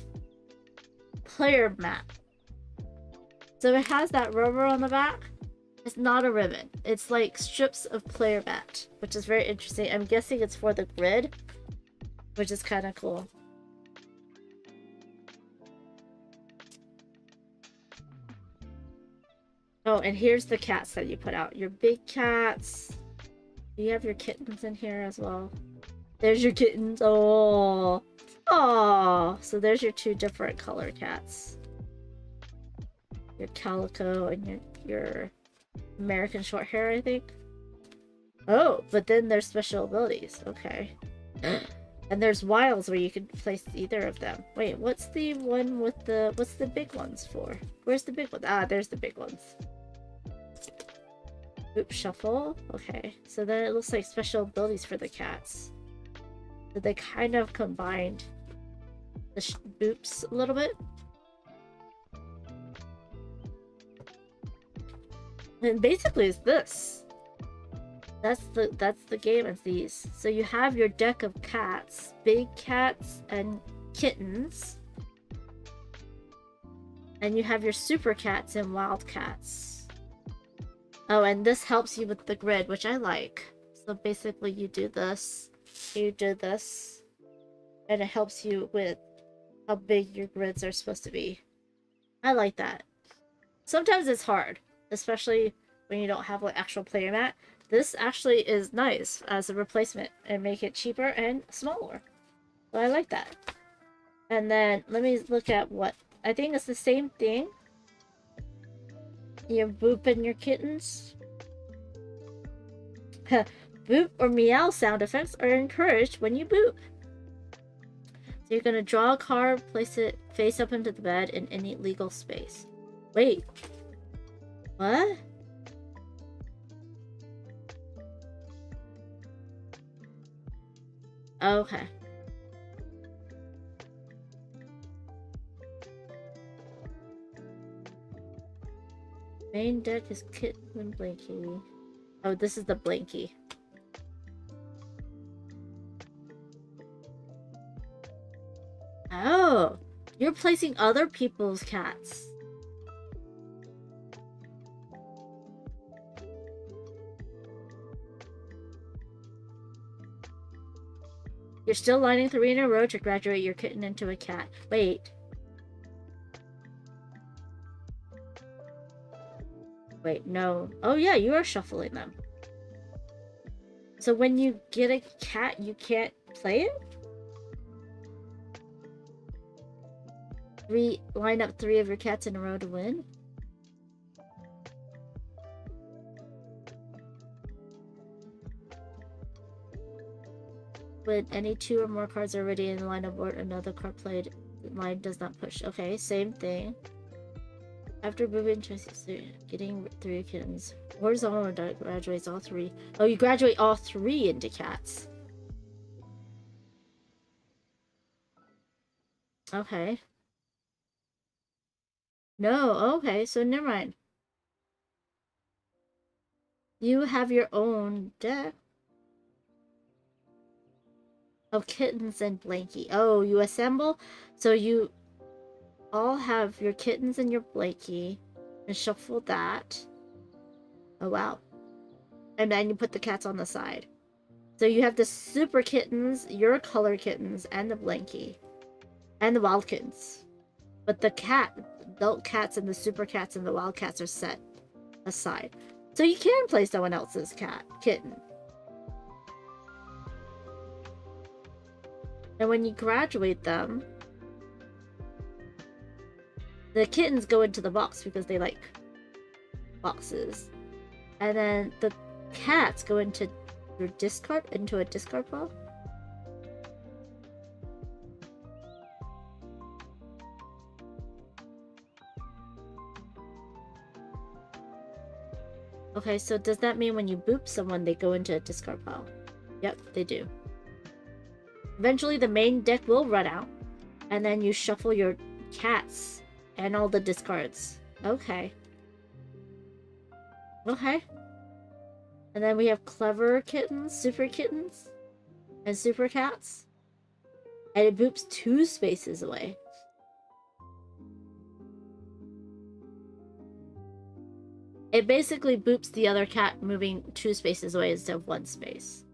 player mat. So it has that rubber on the back. It's not a ribbon. It's like strips of player mat, which is very interesting. I'm guessing it's for the grid, which is kind of cool. Oh, and here's the cats that you put out. Your big cats. You have your kittens in here as well. There's your kittens. Oh. Oh. So there's your 2 different color cats. your calico and your American short hair, I think. Oh, but then there's special abilities. Okay. And there's wilds where you can place either of them. Wait, what's the one with the... What's the big ones for? Where's the big ones? Ah, there's the big ones. Boop shuffle. Okay. So then it looks like special abilities for the cats. So they kind of combined the boops a little bit. And basically it's this. That's the game as these. So you have your deck of cats, big cats and kittens. And you have your super cats and wild cats. Oh, and this helps you with the grid, which I like. So basically you do this, you do this, and it helps you with how big your grids are supposed to be. I like that. Sometimes it's hard, especially when you don't have like actual player mat. This actually is nice as a replacement and make it cheaper and smaller. So I like that. And then let me look at what I think it's the same thing. You're booping your kittens. Boop or meow sound effects are encouraged when you boop. So you're gonna draw a card, place it face up into the bed in any legal space. Wait. What? Okay. Main deck is kitten and blankie. Oh, this is the blankie. Oh, you're placing other people's cats. You're still lining 3 in a row to graduate your kitten into a cat. Wait. Wait, no. Oh yeah, you are shuffling them. So when you get a cat, you can't play it? Line up 3 of your cats in a row to win? When any 2 or more cards are already in the line of board, another card played line does not push. Okay, same thing. After moving getting 3 kittens. Horizontal graduates all 3. Oh, you graduate all 3 into cats. Okay. No, okay, so never mind. You have your own deck of kittens and blankie. Oh, you assemble? So you all have your kittens and your blankie and shuffle that. Oh wow. And then you put the cats on the side. So you have the super kittens, your color kittens, and the blankie. And the wild kittens. But the adult cats and the super cats and the wild cats are set aside. So you can play someone else's kitten. And when you graduate them, the kittens go into the box because they like boxes. And then the cats go into a discard pile. Okay, so does that mean when you boop someone, they go into a discard pile? Yep, they do. Eventually, the main deck will run out, and then you shuffle your cats and all the discards. Okay. Okay. And then we have clever kittens, super kittens, and super cats. And it boops 2 spaces away. It basically boops the other cat moving 2 spaces away instead of 1 space.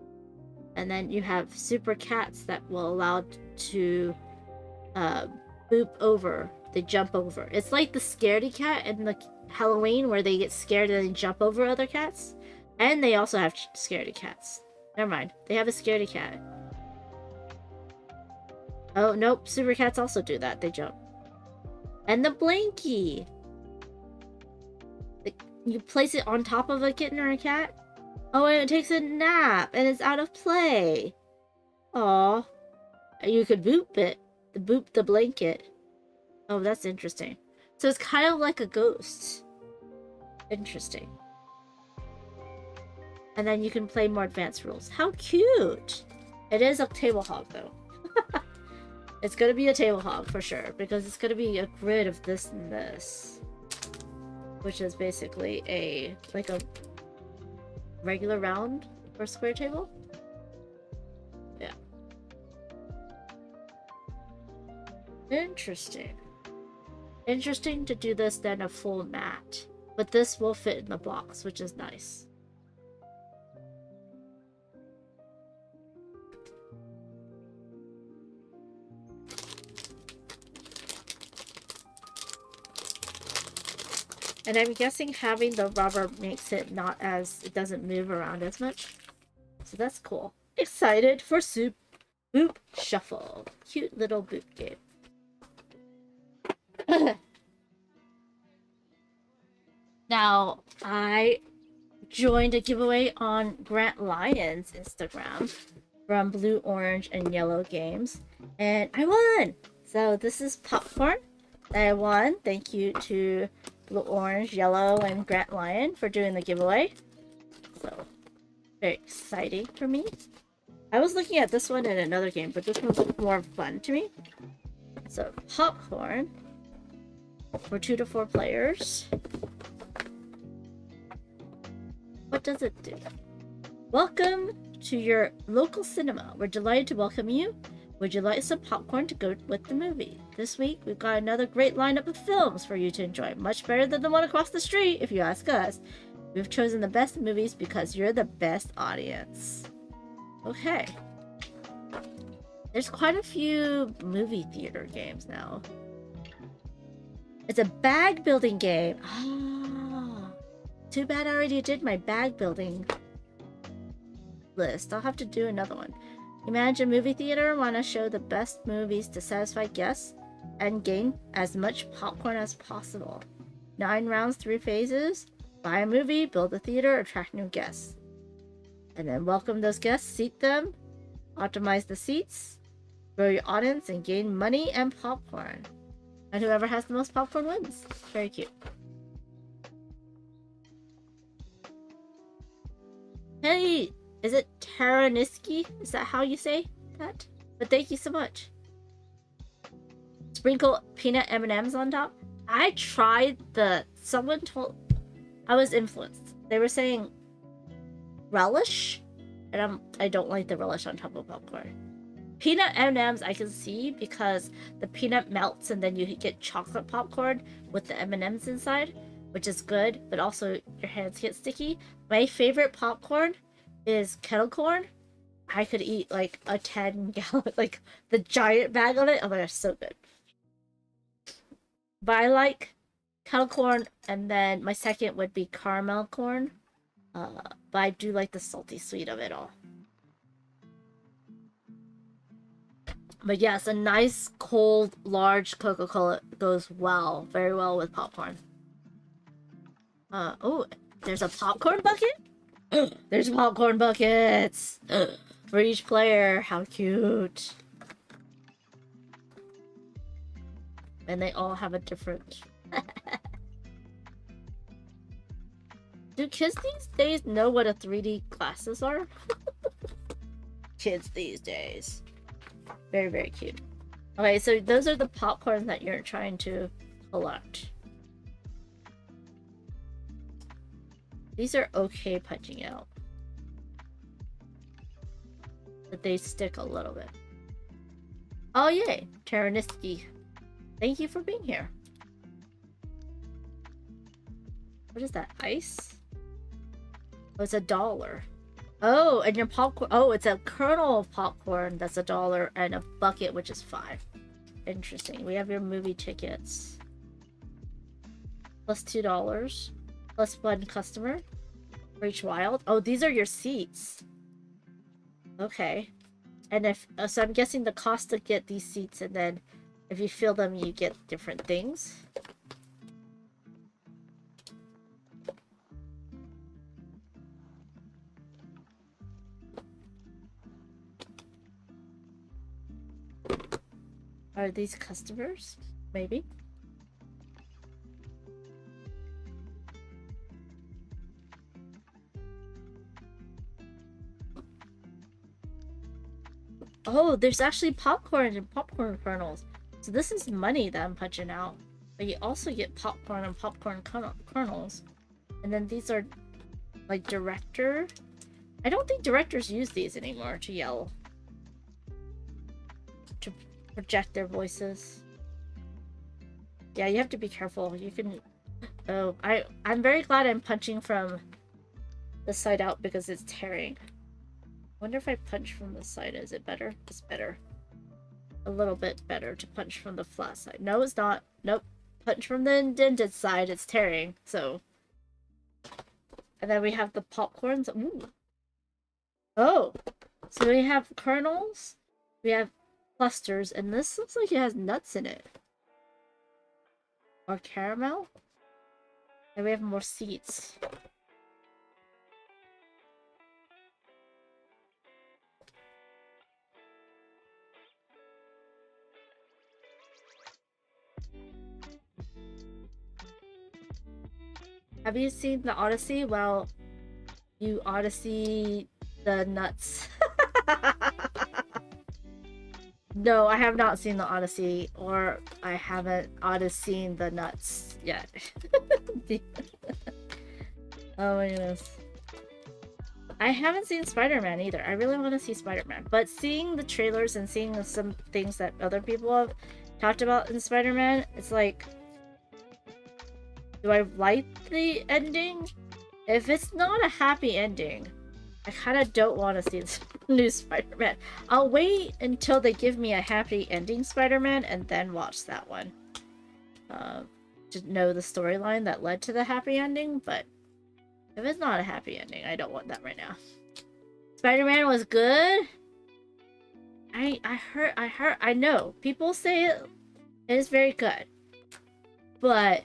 And then you have super cats that will allow to boop over. They jump over. It's like the scaredy cat in the Halloween where they get scared and then jump over other cats. And they also have scaredy cats. Never mind. They have a scaredy cat. Oh, nope. Super cats also do that. They jump. And the blankie. You place it on top of a kitten or a cat. Oh, and it takes a nap and it's out of play. Aw. You could boop it. Boop the blanket. Oh, that's interesting. So it's kind of like a ghost. Interesting. And then you can play more advanced rules. How cute! It is a table hog, though. It's gonna be a table hog for sure, because it's gonna be a grid of this and this. Which is basically like a regular round or square table. Yeah. Interesting. Interesting to do this than a full mat. But this will fit in the box, which is nice. And I'm guessing having the rubber makes it not as, it doesn't move around as much. So that's cool. Excited for Soup Boop Shuffle. Cute little boop game. Now, I joined a giveaway on Grant Lyon's Instagram from Blue, Orange, and Yellow Games. And I won! So this is popcorn that I won. Thank you to Blue, Orange, Yellow, and Grant Lyon for doing the giveaway. So, very exciting for me. I was looking at this one in another game, but this one looked more fun to me. So, popcorn for 2 to 4 players. What does it do? Welcome to your local cinema. We're delighted to welcome you. Would you like some popcorn to go with the movie? This week, we've got another great lineup of films for you to enjoy. Much better than the one across the street, if you ask us. We've chosen the best movies because you're the best audience. Okay. There's quite a few movie theater games now. It's a bag building game. Ah, too bad I already did my bag building list. I'll have to do another one. You manage a movie theater, want to show the best movies to satisfy guests and gain as much popcorn as possible. 9 rounds, 3 phases. Buy a movie, build a theater, attract new guests. And then welcome those guests, seat them, optimize the seats, grow your audience, and gain money and popcorn. And whoever has the most popcorn wins. Very cute. Hey! Is it Taraniski? Is that how you say that? But thank you so much. Sprinkle peanut M&Ms on top. I tried someone told... I was influenced. They were saying relish. And I don't like the relish on top of popcorn. Peanut M&Ms I can see because the peanut melts and then you get chocolate popcorn with the M&Ms inside. Which is good, but also your hands get sticky. My favorite popcorn is kettle corn. I could eat like a 10-gallon, like the giant bag of it. Oh my gosh, so good. But I like kettle corn, and then my second would be caramel corn. But I do like the salty sweet of it all. But yes, a nice cold, large Coca-Cola goes well, very well with popcorn. Oh, there's a popcorn bucket? There's popcorn buckets for each player. How cute. And they all have a different... Do kids these days know what a 3D glasses are? Kids these days. Very, very cute. Okay, so those are the popcorn that you're trying to collect. These are okay punching out. But they stick a little bit. Oh yay! Taraniski. Thank you for being here. What is that? Ice? Oh, it's $1. Oh, and your popcorn. Oh, it's a kernel of popcorn that's $1 and a bucket, which is $5. Interesting. We have your movie tickets. Plus $2. Plus 1 customer for each wild. Oh, these are your seats. Okay. And if so, I'm guessing the cost to get these seats, and then if you fill them, you get different things. Are these customers? Maybe. Oh, there's actually popcorn and popcorn kernels. So this is money that I'm punching out. But you also get popcorn and popcorn kernels. And then these are like director. I don't think directors use these anymore to yell. To project their voices. Yeah, you have to be careful. You can... Oh, I'm very glad I'm punching from the side out because it's tearing. Wonder if I punch from the side, is it better? It's better. A little bit better to punch from the flat side. No, it's not. Nope. Punch from the indented side, it's tearing, so. And then we have the popcorns. Ooh. Oh! So we have kernels, we have clusters, and this looks like it has nuts in it. Or caramel. And we have more seeds. Have you seen the Odyssey? Well, you Odyssey the nuts. No, I have not seen the Odyssey, or I haven't Odysseyed the nuts yet. Oh my goodness. I haven't seen Spider-Man either. I really want to see Spider-Man. But seeing the trailers and seeing some things that other people have talked about in Spider-Man, it's like... Do I like the ending? If it's not a happy ending, I kind of don't want to see this new Spider-Man. I'll wait until they give me a happy ending Spider-Man and then watch that one. To know the storyline that led to the happy ending, but if it's not a happy ending, I don't want that right now. Spider-Man was good. I know. People say it is very good. But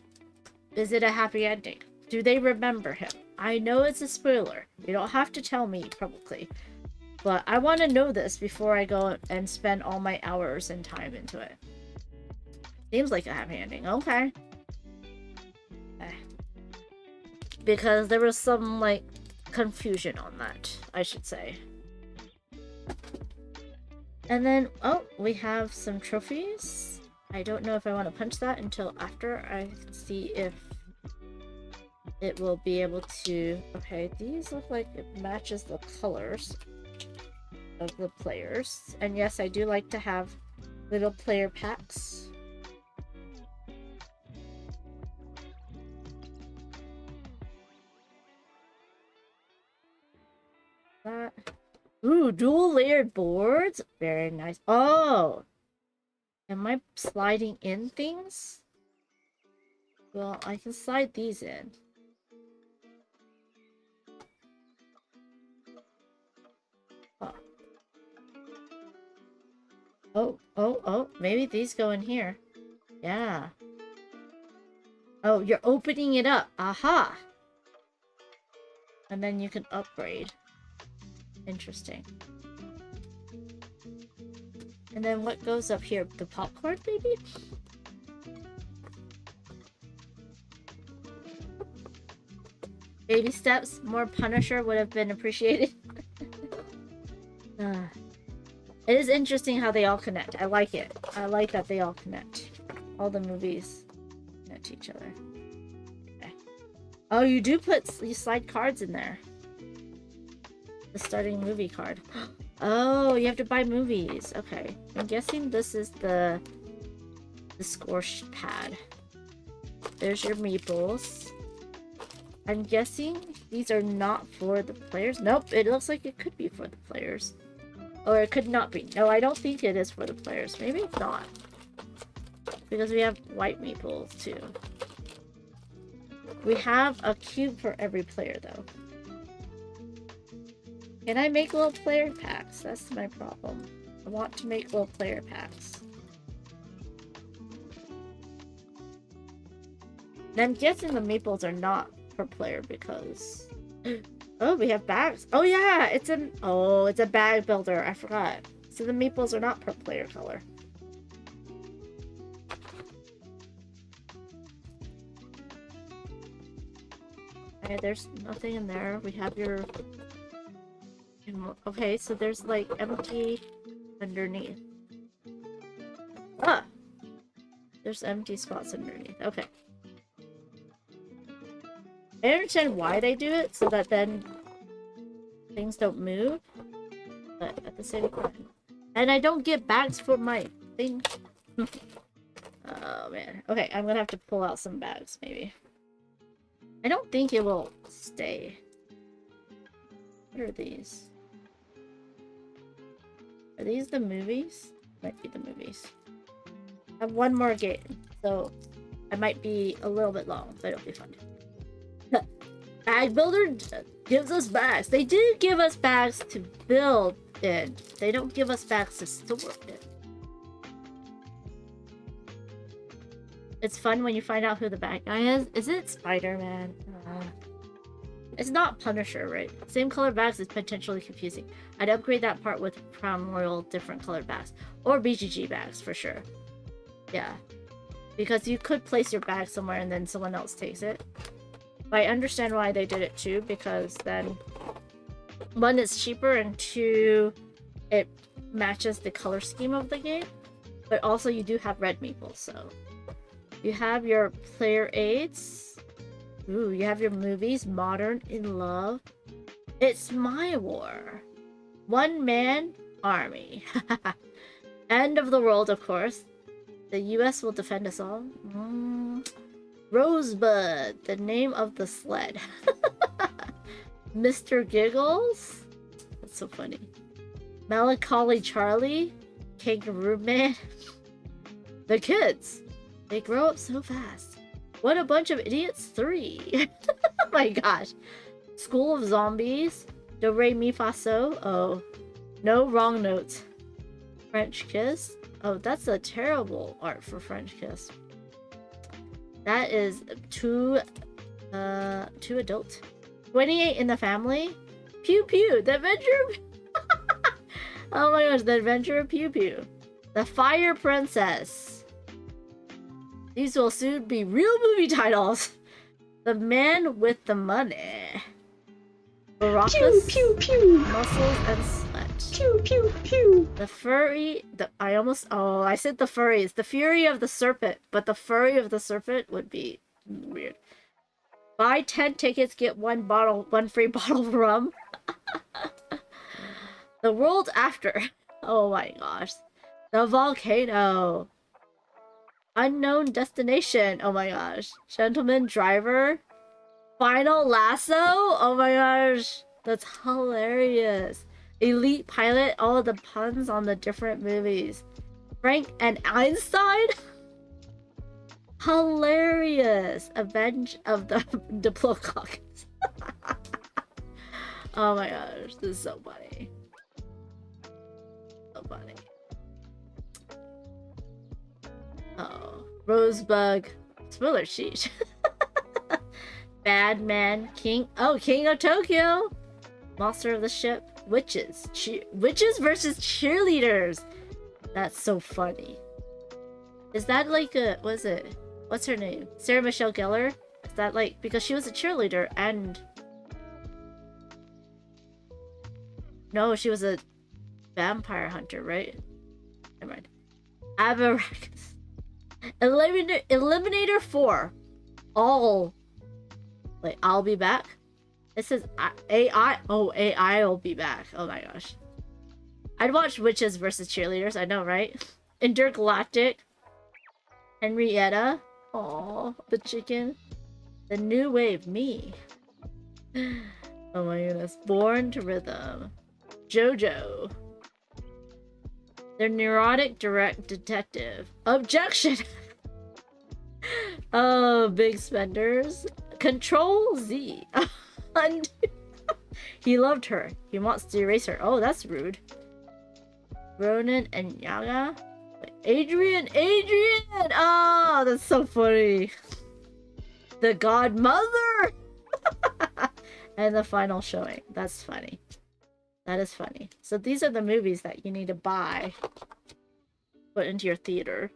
is it a happy ending? Do they remember him? I know it's a spoiler. You don't have to tell me publicly. But I want to know this before I go and spend all my hours and time into it. Seems like a happy ending. Okay. Because there was some, like, confusion on that, I should say. And then, oh, we have some trophies. I don't know if I want to punch that until after I can see if it will be able to... Okay, these look like it matches the colors of the players. And yes, I do like to have little player packs. That. Ooh, dual layered boards. Very nice. Oh! Am I sliding in things? Well, I can slide these in. Oh, maybe these go in here. Yeah. Oh, you're opening it up. Aha! And then you can upgrade. Interesting. And then what goes up here? The popcorn, maybe? Baby steps. More Punisher would have been appreciated. It is interesting how they all connect. I like it. I like that they all connect. All the movies connect to each other. Okay. Oh, you do you slide cards in there. The starting movie card. Oh, you have to buy movies. Okay. I'm guessing this is the score pad. There's your meeples. I'm guessing these are not for the players. Nope, it looks like it could be for the players. Or it could not be. No, I don't think it is for the players. Maybe it's not. Because we have white meeples too. We have a cube for every player though. Can I make little player packs? That's my problem. I want to make little player packs. And I'm guessing the meeples are not per player because... Oh, we have bags. Oh yeah, it's a bag builder. I forgot. So the meeples are not per player color. Okay, there's nothing in there. We have your... Okay, so there's like empty underneath. Ah! There's empty spots underneath. Okay. I understand why they do it, so that then things don't move. But at the same time... And I don't get bags for my thing. Oh, man. Okay, I'm gonna have to pull out some bags, maybe. I don't think it will stay. What are these? Are these the movies? Might be the movies. I have one more game, so I might be a little bit long, but it'll be fun. Bag builder gives us bags. They do give us bags to build in. They don't give us bags to store in. It's fun when you find out who the bad guy is. Is it Spider-Man? It's not Punisher, right? Same color bags is potentially confusing. I'd upgrade that part with Crown Royal different colored bags. Or BGG bags, for sure. Yeah. Because you could place your bag somewhere and then someone else takes it. But I understand why they did it too, because then... one, it's cheaper, and two, it matches the color scheme of the game. But also you do have red Meeple, so... You have your player aids. Ooh, you have your movies. Modern, In Love. It's My War. One Man Army. End of the world, of course. The US will defend us all. Rosebud. The name of the sled. Mr. Giggles. That's so funny. Melancholy Charlie. Kangaroo Man. The kids. They grow up so fast. What a bunch of idiots 3. Oh my gosh. School of Zombies. Do re mi fa so. Oh. No wrong notes. French Kiss. Oh, that's a terrible art for French Kiss. That is too adult. 28 in the Family. Pew Pew. The Adventure. Oh my gosh, The Adventure of Pew Pew. The Fire Princess. These will soon be real movie titles. The Man with the Money. Baracus, pew, pew, pew. Muscles and Sweat. Pew, pew, pew. The Furry... I said the furries. The Fury of the Serpent. But the Furry of the Serpent would be weird. Buy 10 tickets, get one free bottle of rum. The World After. Oh my gosh. The Volcano. Unknown Destination. Oh my gosh. Gentleman Driver. Final Lasso. Oh my gosh. That's hilarious. Elite Pilot. All the puns on the different movies. Frank and Einstein. Hilarious. Avenge of the Diplodocus. Oh my gosh. This is so funny. So funny. Oh, Rosebud. Spoiler sheet. Bad Man King. Oh, King of Tokyo. Monster of the Ship. Witches. Witches versus cheerleaders. That's so funny. Is that like a... What is it? What's her name? Sarah Michelle Gellar? Is that like... Because she was a cheerleader and... No, she was a vampire hunter, right? Never mind. Avaracus. Eliminator 4. All. Wait, I'll be back? It says AI. Oh, AI will be back. Oh my gosh. I'd watch Witches versus Cheerleaders. I know, right? Intergalactic. Henrietta. Aw, the chicken. The New Wave. Me. Oh my goodness. Born to Rhythm. JoJo. The Neurotic Direct Detective. Objection! Oh, Big Spenders. Control Z. He loved her. He wants to erase her. Oh, that's rude. Ronan and Yaga. Wait, Adrian! Oh, that's so funny. The Godmother! And the final showing. That's funny. That is funny. So these are the movies that you need to buy. Put into your theater.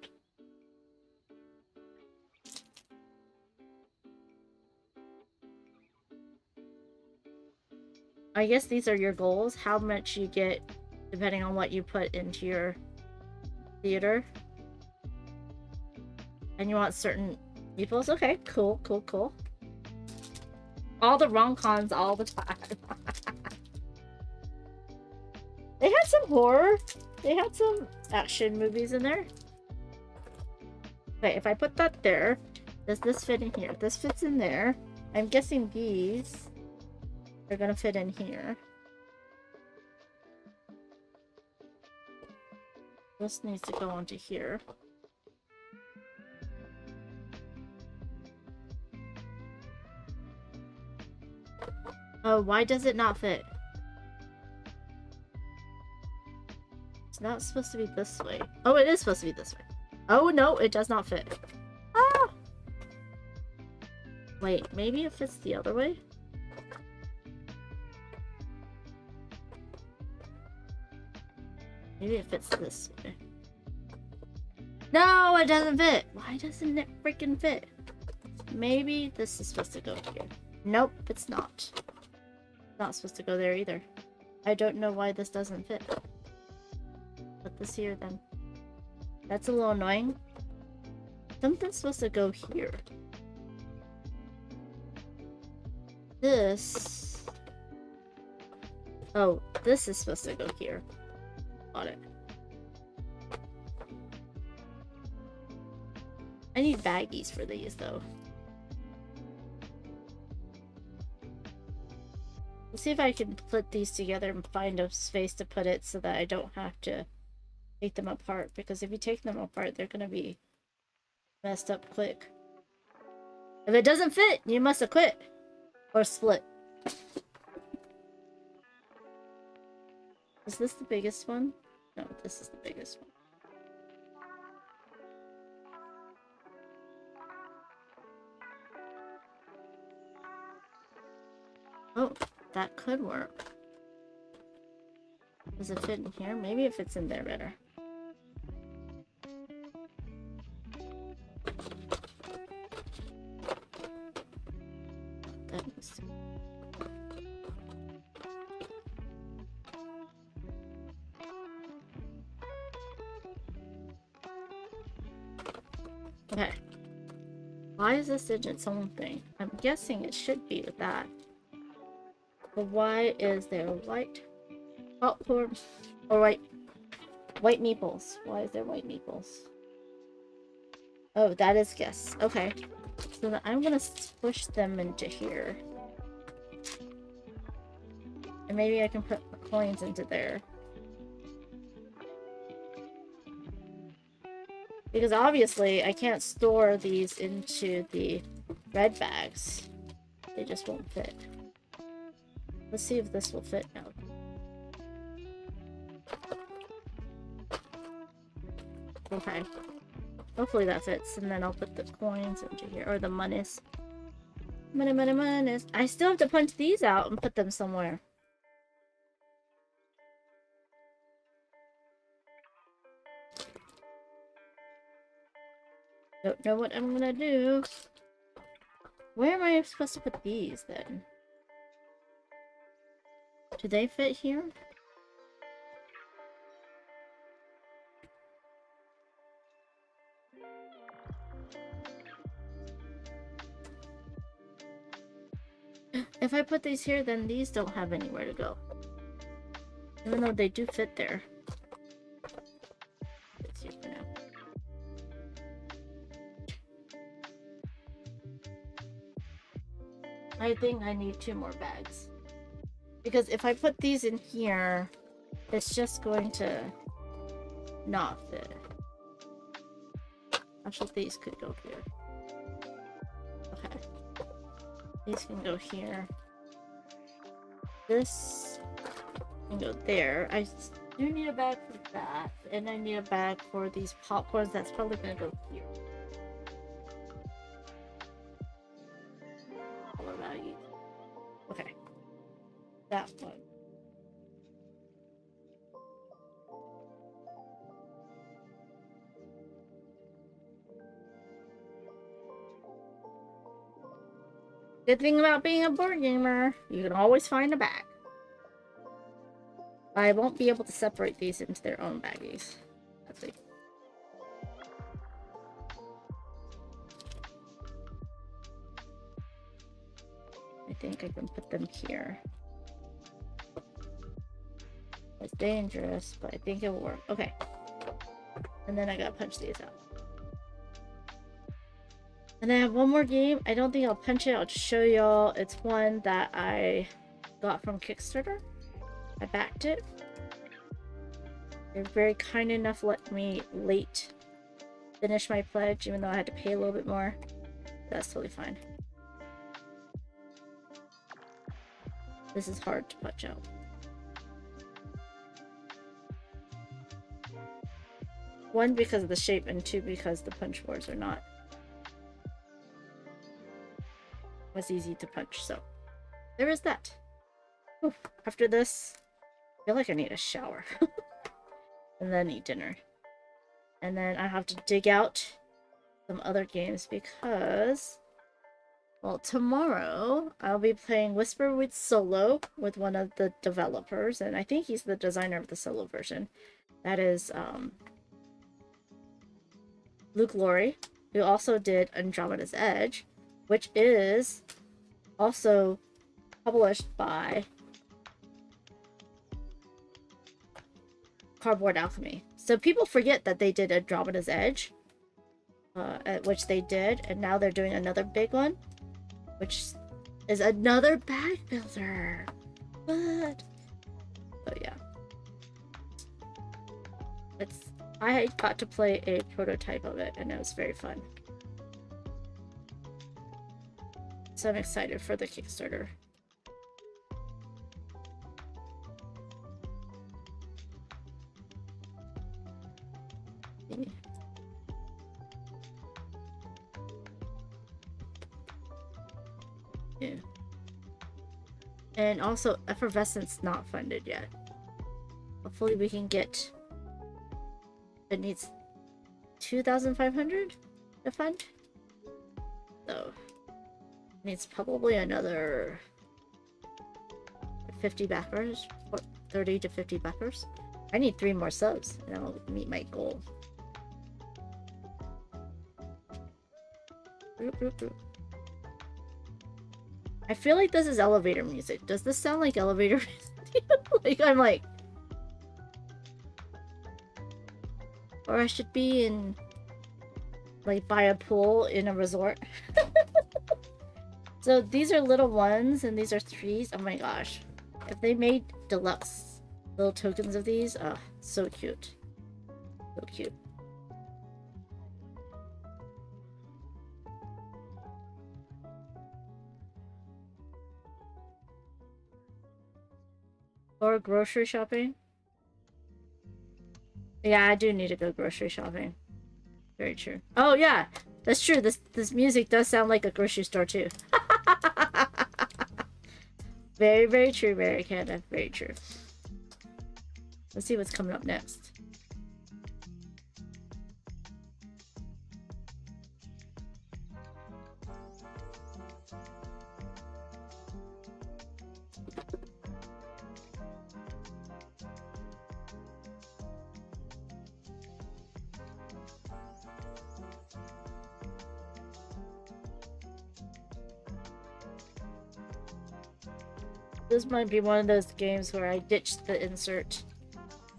I guess these are your goals. How much you get depending on what you put into your theater. And you want certain meeples? Okay, cool, cool, cool. All the rom-coms all the time. They had some horror. They had some action movies in there. Okay, if I put that there, does this fit in here? This fits in there. I'm guessing these are gonna fit in here. This needs to go onto here. Oh, why does it not fit? It's not supposed to be this way. Oh, it is supposed to be this way. Oh, no, it does not fit. Ah! Wait, maybe it fits the other way? Maybe it fits this way. No, it doesn't fit! Why doesn't it freaking fit? Maybe this is supposed to go here. Nope, it's not. It's not supposed to go there either. I don't know why this doesn't fit. Put this here then. That's a little annoying. Something's supposed to go here. This... Oh, this is supposed to go here. Got it. I need baggies for these though. Let's see if I can put these together and find a space to put it so that I don't have to take them apart, because if you take them apart, they're gonna be messed up quick. If it doesn't fit, you must have quit. Or split. Is this the biggest one? No, this is the biggest one. Oh, that could work. Does it fit in here? Maybe it fits in there better. That is... Okay. Why is this in its own thing? I'm guessing it should be with that. But why is there white popcorn or white meeples? Why is there white meeples? Oh, that is guess. Okay. So then I'm gonna push them into here. And maybe I can put coins into there. Because obviously I can't store these into the red bags. They just won't fit. Let's see if this will fit now. Okay. Hopefully that fits, and then I'll put the coins into here, or the monies. Money, money, monies. I still have to punch these out and put them somewhere. Don't know what I'm gonna do. Where am I supposed to put these then? Do they fit here? If I put these here, then these don't have anywhere to go. Even though they do fit there. Let's see for now. I think I need 2 more bags. Because if I put these in here, it's just going to not fit. Actually, these could go here. Okay. These can go here. This can go there. I do need a bag for that. And I need a bag for these popcorns. That's probably going to go here. Color value. Okay. That one. Good thing about being a board gamer, you can always find a bag. I won't be able to separate these into their own baggies. Let's see. I think I can put them here. It's dangerous, but I think it will work. Okay. And then I gotta punch these out. And I have one more game. I don't think I'll punch it. I'll just show y'all. It's one that I got from Kickstarter. I backed it. They're very kind enough to let me late finish my pledge, even though I had to pay a little bit more. That's totally fine. This is hard to punch out. One, because of the shape, and two, because the punch boards are not as easy to punch. So there is that. Whew. After this, I feel like I need a shower. And then eat dinner. And then I have to dig out some other games because, well, tomorrow I'll be playing Whisper with Solo with one of the developers, and I think he's the designer of the solo version. That is Luke Laurie, who also did Andromeda's Edge, which is also published by Cardboard Alchemy. So people forget that they did Andromeda's Edge, which they did, and now they're doing another big one, which is another bag builder. What? So yeah, I got to play a prototype of it, and it was very fun. So I'm excited for the Kickstarter. Yeah. And also, Effervescence not funded yet. Hopefully we can get... It needs 2,500 to fund. So, it needs probably another 50 backers. 30 to 50 backers. I need 3 more subs, and I'll meet my goal. I feel like this is elevator music. Does this sound like elevator music? Like, I'm like... Or I should be in... like, by a pool in a resort. So these are little ones, and these are 3s. Oh my gosh. If they made deluxe little tokens of these, so cute. So cute. Or grocery shopping. Yeah, I do need to go grocery shopping. Very true. Oh yeah, that's true. This music does sound like a grocery store too. Very, very true, Mary Canada. Very true. Let's see what's coming up next. This might be one of those games where I ditched the insert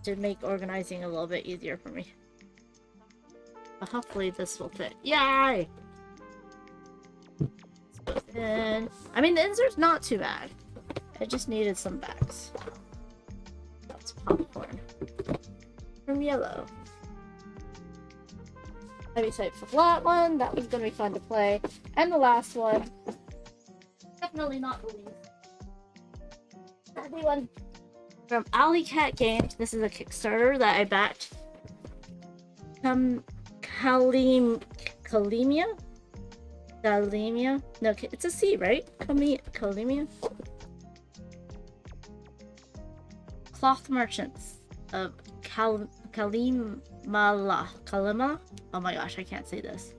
to make organizing a little bit easier for me. But hopefully this will fit. Yay! Let's go in. I mean, the insert's not too bad. I just needed some bags. That's popcorn. From Yellow. I'm excited for that one. That was gonna be fun to play. And the last one. Definitely not the least. One from Alley Cat Games. This is a Kickstarter that I backed. Kalimia? No, it's a C, right? Kalimia? Cloth Merchants of Kalima? Oh my gosh, I can't say this.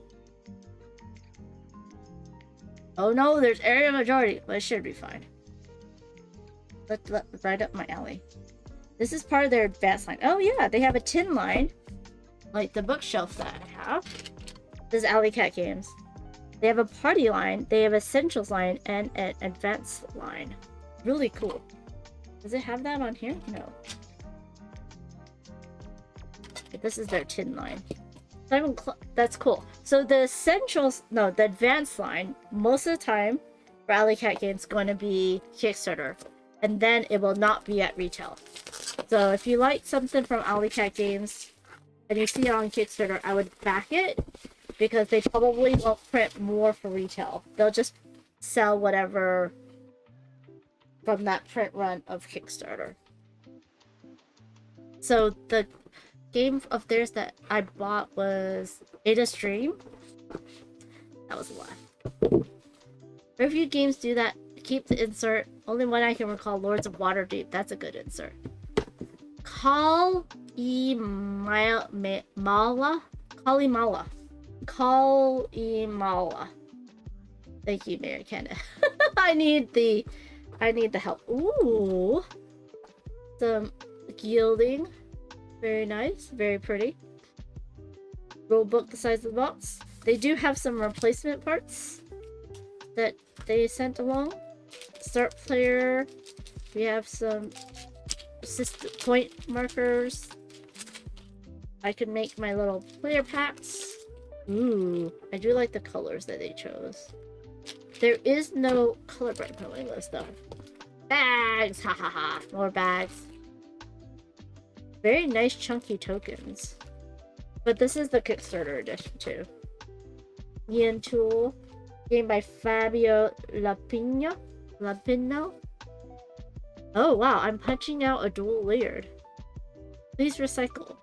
Oh no, there's area majority, but it should be fine. Right up my alley. This is part of their advanced line. Oh yeah, they have a tin line, like the bookshelf that I have. This is Alley Cat Games. They have a party line, they have essentials line, and an advanced line. Really cool. Does it have that on here? No. But this is their tin line. That's cool. So the essentials, no, the advanced line, most of the time for Alley Cat Games is going to be Kickstarter. And then it will not be at retail. So if you like something from Alley Cat Games and you see it on Kickstarter, I would back it because they probably won't print more for retail. They'll just sell whatever from that print run of Kickstarter. So the game of theirs that I bought was Ada's Dream. That was a lot. Very few games do that. Keep the insert. Only one I can recall, Lords of Waterdeep. That's a good insert. Kalimala. Thank you, Mary Canada. I need the help. Ooh. Some gilding. Very nice. Very pretty. Rulebook the size of the box. They do have some replacement parts that they sent along. Start player. We have some point markers. I could make my little player packs. Ooh, I do like the colors that they chose. There is no color brand on list though. Bags, ha ha ha. More bags. Very nice chunky tokens. But this is the Kickstarter edition too. Yin Tool. Game by Fabio Lapino. Oh wow, I'm punching out a dual layered. Please recycle.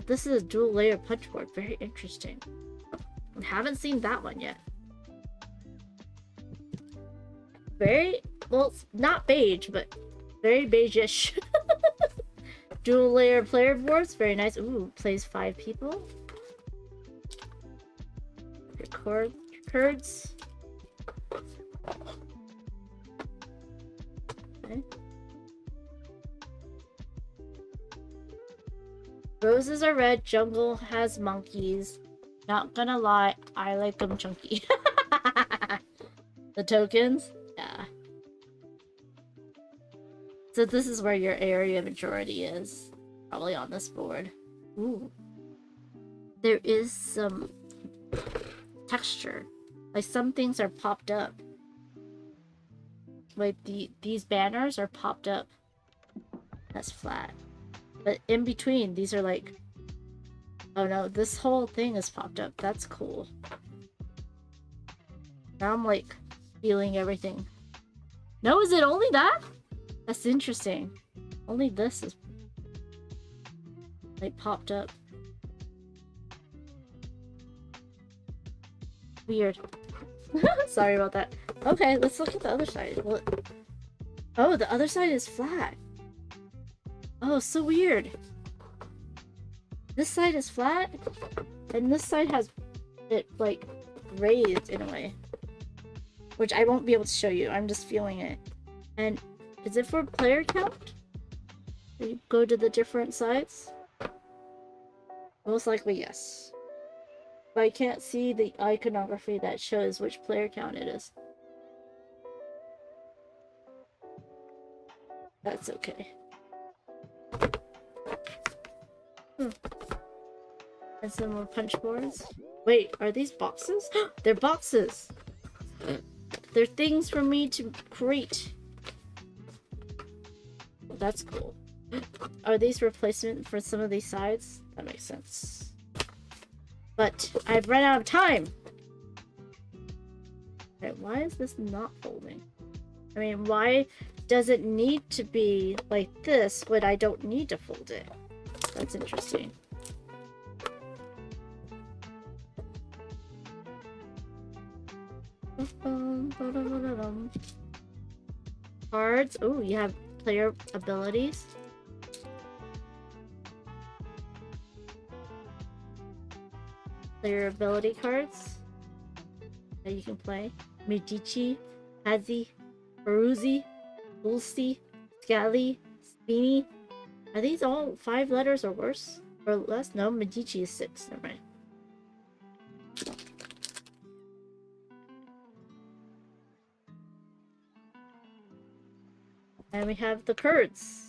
This is a dual layered punch board. Very interesting. I haven't seen that one yet. Very, well, it's not beige, but very beige-ish. Dual layer player boards. Very nice. Ooh, plays 5 people. Record cards. Okay. Roses are red, jungle has monkeys. Not gonna lie, I like them chunky. The tokens? Yeah. So this is where your area majority is. Probably on this board. Ooh. There is some texture. Like some things are popped up. Like these banners are popped up. That's flat. But in between, these are like... Oh no, this whole thing is popped up. That's cool. Now I'm like feeling everything. No, is it only that? That's interesting. Only this is like popped up. Weird. Sorry about that. Okay, let's look at the other side. Oh, the other side is flat. Oh, so weird. This side is flat, and this side has it like raised in a way, which I won't be able to show you. I'm just feeling it. And is it for player count? You go to the different sides? Most likely yes. But I can't see the iconography that shows which player count it is. That's okay. And some more punch boards. Wait, are these boxes? They're boxes! They're things for me to create. Well, that's cool. Are these replacement for some of these sides? That makes sense. But I've run out of time! Right, why is this not folding? I mean, why does it need to be like this when I don't need to fold it? That's interesting. Cards. Oh, you have player abilities. Player ability cards that you can play. Medici, Hazi, Peruzzi, Ulsi, Scally, Beanie. Are these all 5 letters or worse? Or less? No, Medici is 6. Never mind. And we have the Kurds.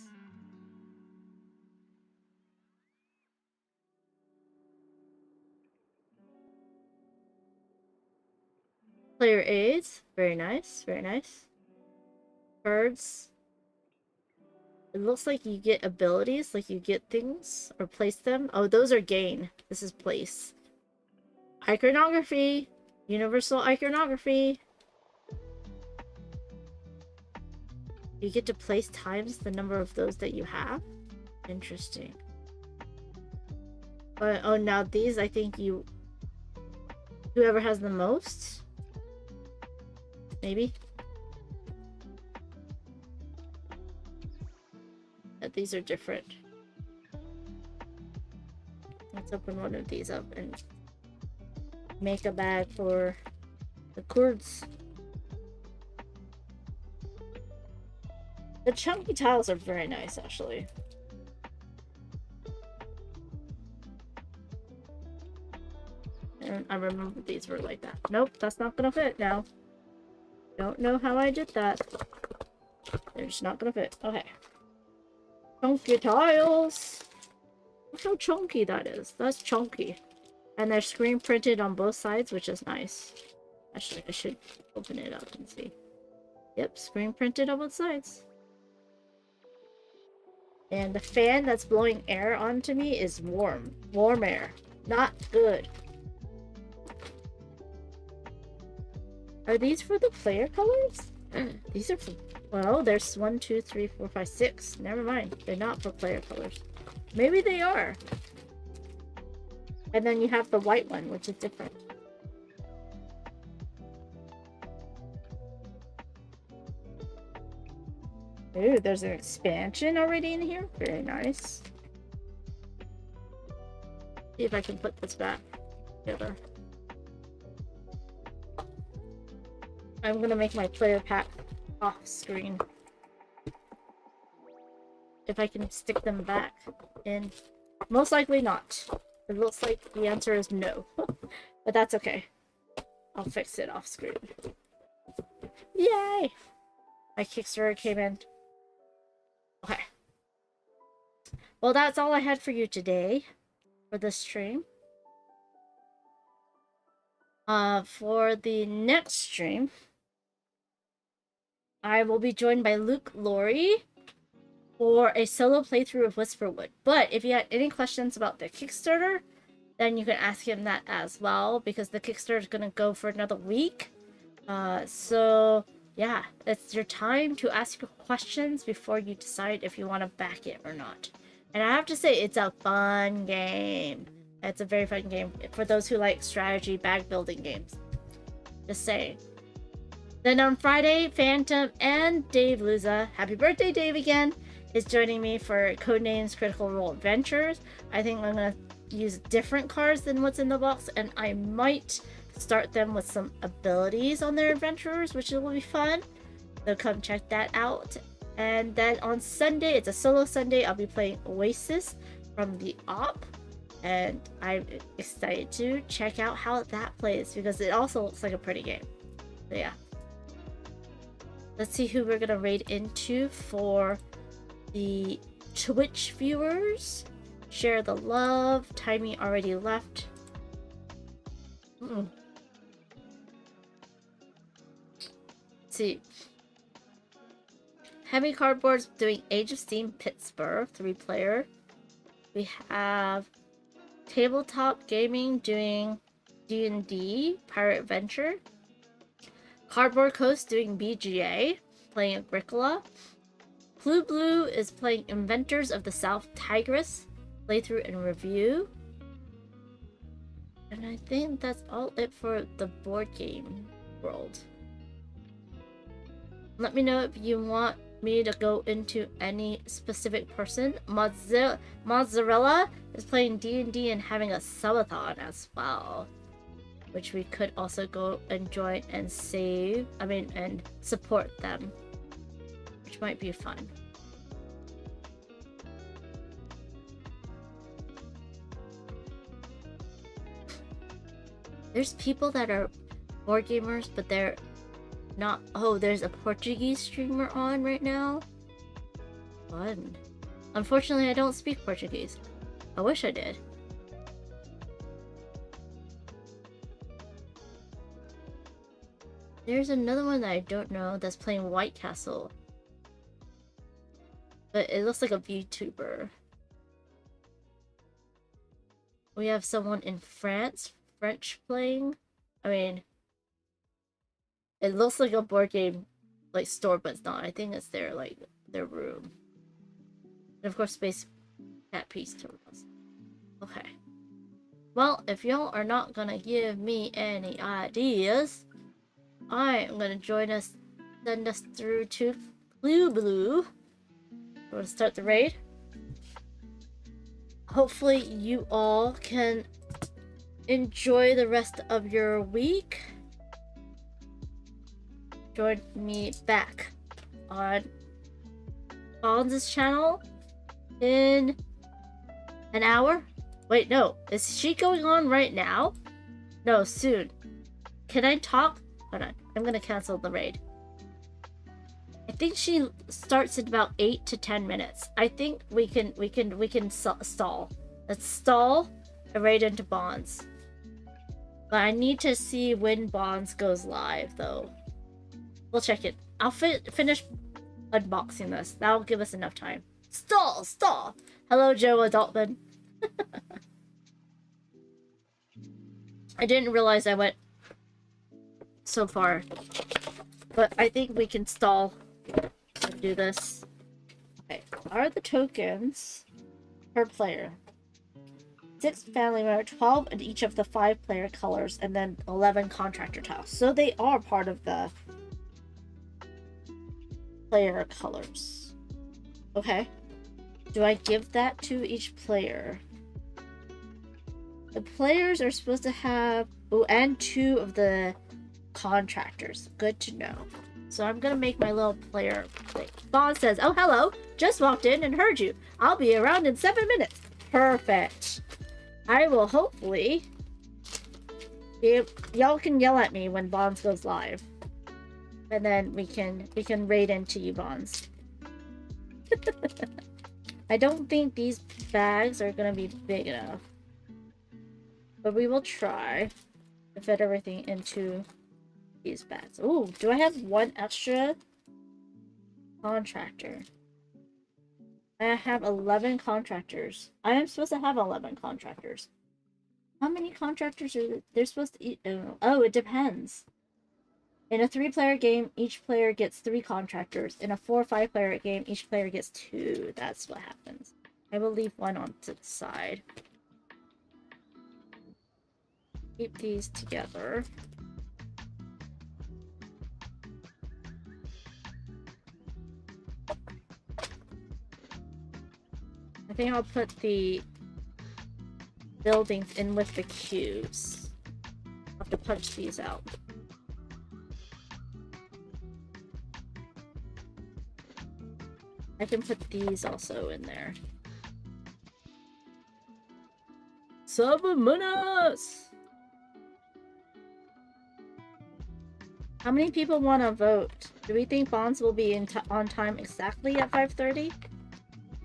Player aids. Very nice. Very nice. Kurds. It looks like you get abilities, like you get things or place them. Oh, those are gain. This is place. Iconography. Universal iconography. You get to place times the number of those that you have. Interesting. Oh, now these, I think you... Whoever has the most? Maybe? These are different. Let's open one of these up and make a bag for the Kurds. The chunky tiles are very nice, actually. And I remember these were like that. Nope, that's not gonna fit now. Don't know how I did that. They're just not gonna fit. Okay. Chunky tiles! Look how chunky that is. That's chunky. And they're screen printed on both sides, which is nice. Actually, I should open it up and see. Yep, screen printed on both sides. And the fan that's blowing air onto me is warm. Warm air. Not good. Are these for the player colors? These are for... Well, there's 1, 2, 3, 4, 5, 6. Never mind. They're not for player colors. Maybe they are. And then you have the white one, which is different. Ooh, there's an expansion already in here. Very nice. See if I can put this back together. I'm gonna make my player pack off screen. If I can stick them back in. Most likely not. It looks like the answer is no. But that's okay. I'll fix it off screen. Yay! My Kickstarter came in. Okay. Well, that's all I had for you today for this stream. For the next stream, I will be joined by Luke Laurie for a solo playthrough of Whisperwood. But if you had any questions about the Kickstarter, then you can ask him that as well, because the Kickstarter is going to go for another week. So yeah, it's your time to ask your questions before you decide if you want to back it or not. And I have to say, it's a fun game. It's a very fun game for those who like strategy bag building games. Just saying. Then on Friday, Phantom and Dave Luza, happy birthday Dave again, is joining me for Codenames Critical Role Adventures. I think I'm going to use different cards than what's in the box, and I might start them with some abilities on their adventurers, which will be fun. So come check that out. And then on Sunday, it's a solo Sunday, I'll be playing Oasis from the Op. And I'm excited to check out how that plays, because it also looks like a pretty game. So yeah. Let's see who we're going to raid into for the Twitch viewers. Share the love. Timey already left. Let's see. Heavy Cardboard's doing Age of Steam Pittsburgh, 3-player. We have Tabletop Gaming doing D&D, Pirate Venture. Cardboard Coast doing BGA, playing Agricola. Blue is playing Inventors of the South Tigris, playthrough and review. And I think that's all it for the board game world. Let me know if you want me to go into any specific person. Mozzarella is playing D&D and having a subathon as well, which we could also go and join and and support them, which might be fun. There's people that are board gamers, but they're not. Oh, there's a Portuguese streamer on right now. Fun. Unfortunately, I don't speak Portuguese. I wish I did. There's another one that I don't know that's playing White Castle. But it looks like a VTuber. We have someone in France, French playing. I mean, it looks like a board game like store, but it's not. I think it's their room. And of course, Space Cat Piece Turtles. Okay. Well, if y'all are not gonna give me any ideas, I am gonna send us through to Blue. We're gonna start the raid. Hopefully you all can enjoy the rest of your week. Join me back on Banz's channel in an hour. Wait, no. Is she going on right now? No, soon. Can I talk? Hold on. I'm gonna cancel the raid. I think she starts in about 8 to 10 minutes. I think we can stall. Let's stall a raid into Banz. But I need to see when Banz goes live, though. We'll check it. I'll finish unboxing this. That'll give us enough time. Stall! Hello, Joe Adultman. I didn't realize I went so far. But I think we can stall and do this. Okay. Are the tokens per player? 6 family member, 12 in each of the 5 player colors, and then 11 contractor tiles. So they are part of the player colors. Okay. Do I give that to each player? The players are supposed to have... Oh, and 2 of the contractors. Good to know. So I'm gonna make my little player thing. Banz says, oh, hello. Just walked in and heard you. I'll be around in 7 minutes. Perfect. I will hopefully... Y'all can yell at me when Banz goes live. And then we can raid into you, Banz. I don't think these bags are gonna be big enough. But we will try to fit everything into these bags. Ooh, do I have 1 extra contractor? I have 11 contractors. I am supposed to have 11 contractors. How many contractors are they're supposed to eat? Oh, it depends. In a 3-player game, each player gets 3 contractors. In a 4 or 5-player game, each player gets 2. That's what happens. I will leave 1 on to the side. Keep these together. I think I'll put the buildings in with the cubes. I'll have to punch these out. I can put these also in there. Subumonas! How many people want to vote? Do we think Banz will be on time exactly at 5:30?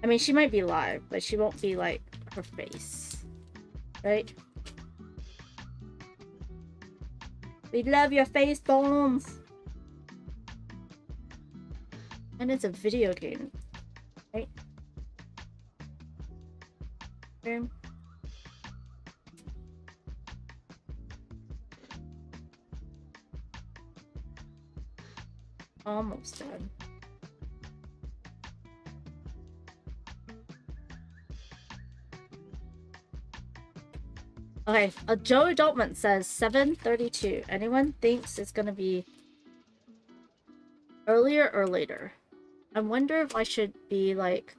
I mean, she might be live, but she won't be, like, her face. Right? We love your face, Banz! And it's a video game. Right? Okay. Almost done. Okay, Joe Adultman says 7:32. Anyone thinks it's gonna be earlier or later? I wonder if I should be, like,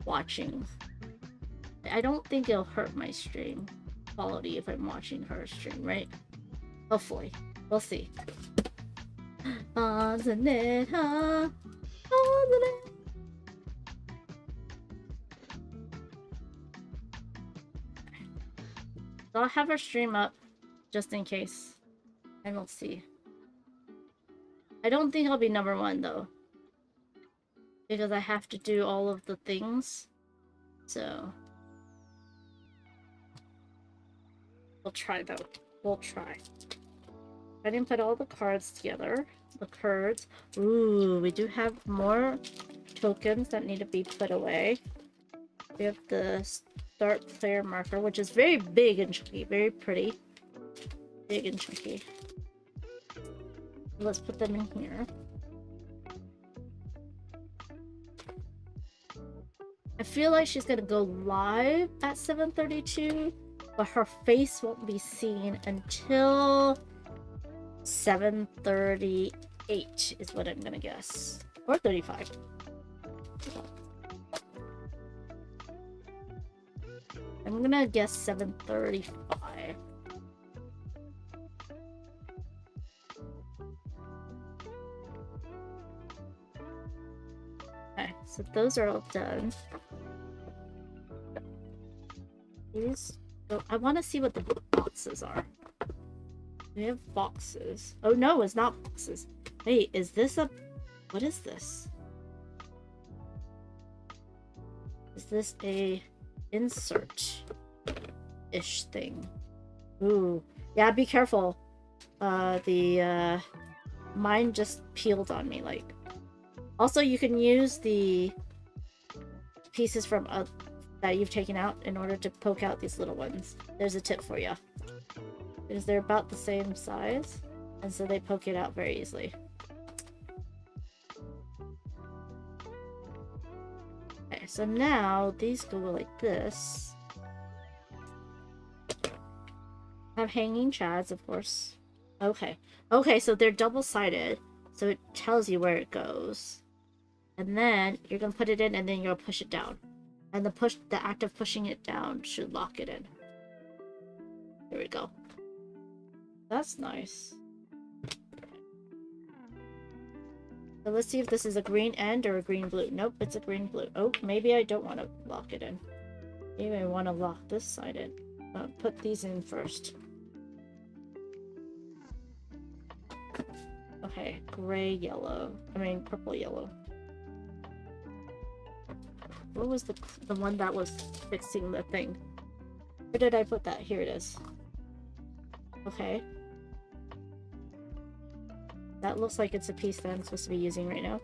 watching. I don't think it'll hurt my stream quality if I'm watching her stream, right? Hopefully. We'll see. Banz and it, huh? Banz and it. So I'll have her stream up just in case. And we'll see. I don't think I'll be number 1 though, because I have to do all of the things. So we'll try though. We'll try. I didn't put all the cards together. The cards. Ooh, we do have more tokens that need to be put away. We have the start player marker, which is very big and chunky, very pretty. Big and chunky. Let's put them in here. I feel like she's gonna go live at 7:32, but her face won't be seen until 7:38 is what I'm gonna guess. Or 35. I'm gonna guess 7:35. Okay, so those are all done. These, oh, I want to see what the boxes are. We have boxes. Oh no, it's not boxes. Wait, is this a... What is this? Is this a insert-ish thing? Ooh. Yeah, be careful. Mine just peeled on me, like... Also, you can use the pieces from that you've taken out in order to poke out these little ones. There's a tip for you. Because they're about the same size, and so they poke it out very easily. Okay, so now these go like this. Have hanging chads, of course. Okay. Okay, so they're double-sided, so it tells you where it goes. And then you're gonna put it in, and then you'll push it down. And the act of pushing it down should lock it in. There we go. That's nice. So let's see if this is a green end or a green blue. Nope, it's a green blue. Oh, maybe I don't want to lock it in. Maybe I want to lock this side in. Put these in first. Okay, gray, yellow. I mean, purple, yellow. What was the one that was fixing the thing? Where did I put that? Here it is. Okay. That looks like it's a piece that I'm supposed to be using right now.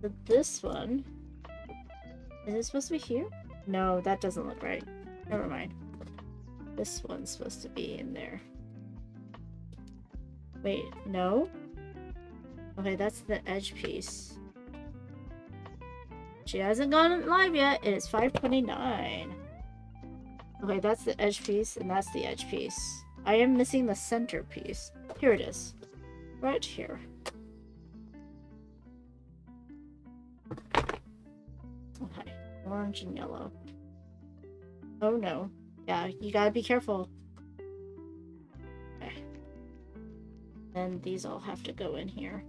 So this one... Is it supposed to be here? No, that doesn't look right. Never mind. This one's supposed to be in there. Wait, no? Okay, that's the edge piece. She hasn't gone live yet. It is 5:29. Okay, that's the edge piece, and that's the edge piece. I am missing the center piece. Here it is. Right here. Okay, orange and yellow. Oh no. Yeah, you gotta be careful. Okay. And these all have to go in here.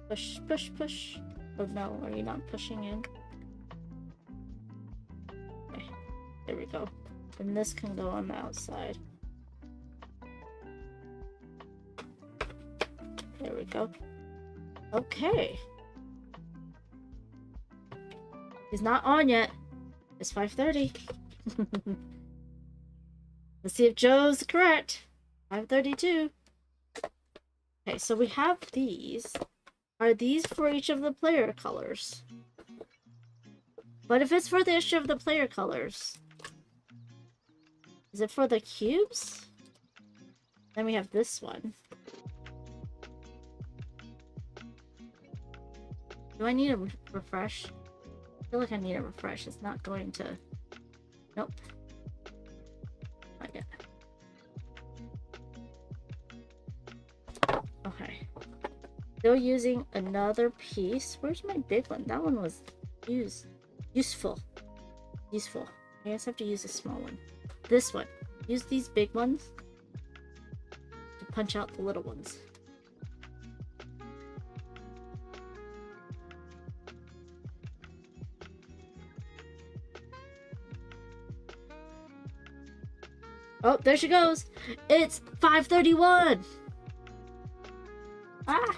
Push, push, push. Oh no, are you not pushing in? Okay, there we go. And this can go on the outside. There we go. Okay. He's not on yet. It's 5:30. Let's see if Joe's correct. 5:32. Okay, so we have these. Are these for each of the player colors? But if it's for the issue of the player colors, is it for the cubes? Then we have this one. Do I need a refresh? I feel like I need a refresh. It's not going to... Nope. Not yet. Okay. Still using another piece. Where's my big one? That one was useful. Useful. I guess I have to use a small one. This one. use these big ones to punch out the little ones. Oh, there she goes. It's 5:31. Ah.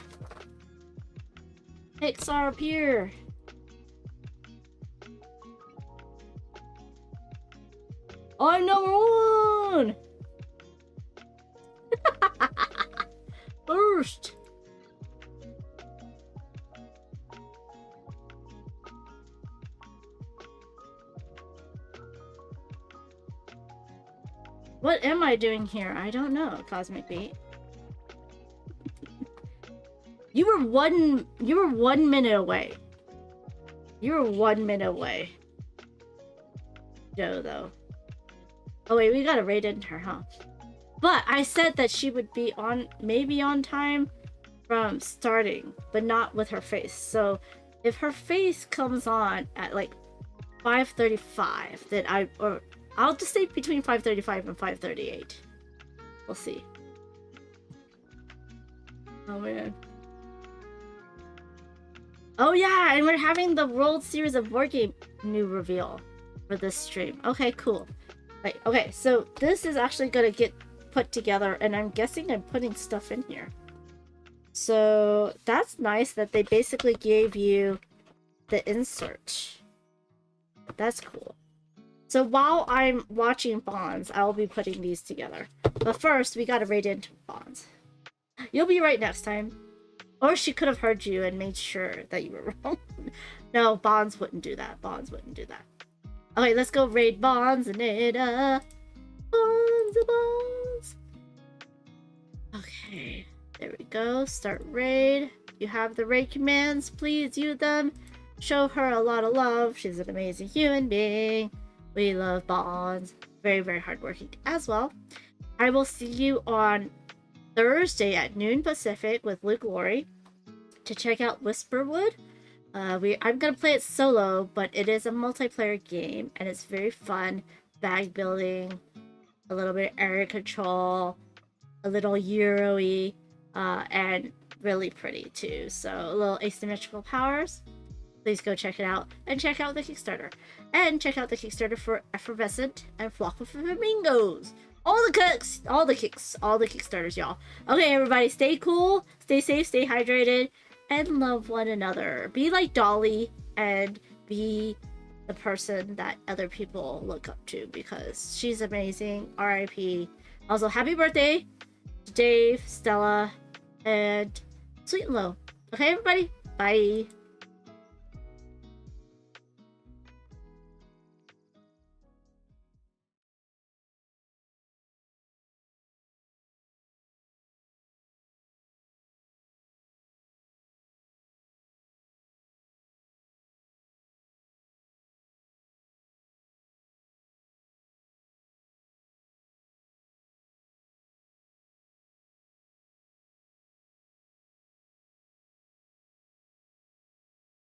Pixar up here. I'm number one. First. What am I doing here? I don't know, Cosmic Beat. You were 1 minute away. You were 1 minute away. Joe, though. Oh wait, we gotta raid into her, huh? But I said that she would be on, maybe on time from starting, but not with her face. So if her face comes on at like 5:35, then I'll just say between 5:35 and 5:38. We'll see. Oh man. Oh yeah, and we're having the World Series of Board Game new reveal for this stream. Okay, cool. Right, okay, so this is actually gonna get put together, and I'm guessing I'm putting stuff in here. So that's nice that they basically gave you the insert. That's cool. So while I'm watching Banz, I'll be putting these together. But first, we gotta raid into Banz. You'll be right next time. Or she could have heard you and made sure that you were wrong. No, Banz wouldn't do that. Banz wouldn't do that. Okay, let's go raid Banz and Banz. Okay, there we go. Start raid. You have the raid commands. Please use them. Show her a lot of love. She's an amazing human being. We love Banz. Very, very hardworking as well. I will see you on Thursday at noon Pacific with Luke Lori to check out Whisperwood. I'm gonna play it solo, but it is a multiplayer game and it's very fun. Bag building, a little bit of area control, a little Euro-y, and really pretty too. So a little asymmetrical powers. Please go check it out and check out the Kickstarter. And check out the Kickstarter for Effervescent and Flock of Flamingos. All the Kickstarters, y'all. Okay, everybody, stay cool, stay safe, stay hydrated, and love one another. Be like Dolly and be the person that other people look up to because she's amazing. R.I.P. Also, happy birthday to Dave, Stella, and Sweet and Low. Okay, everybody, bye.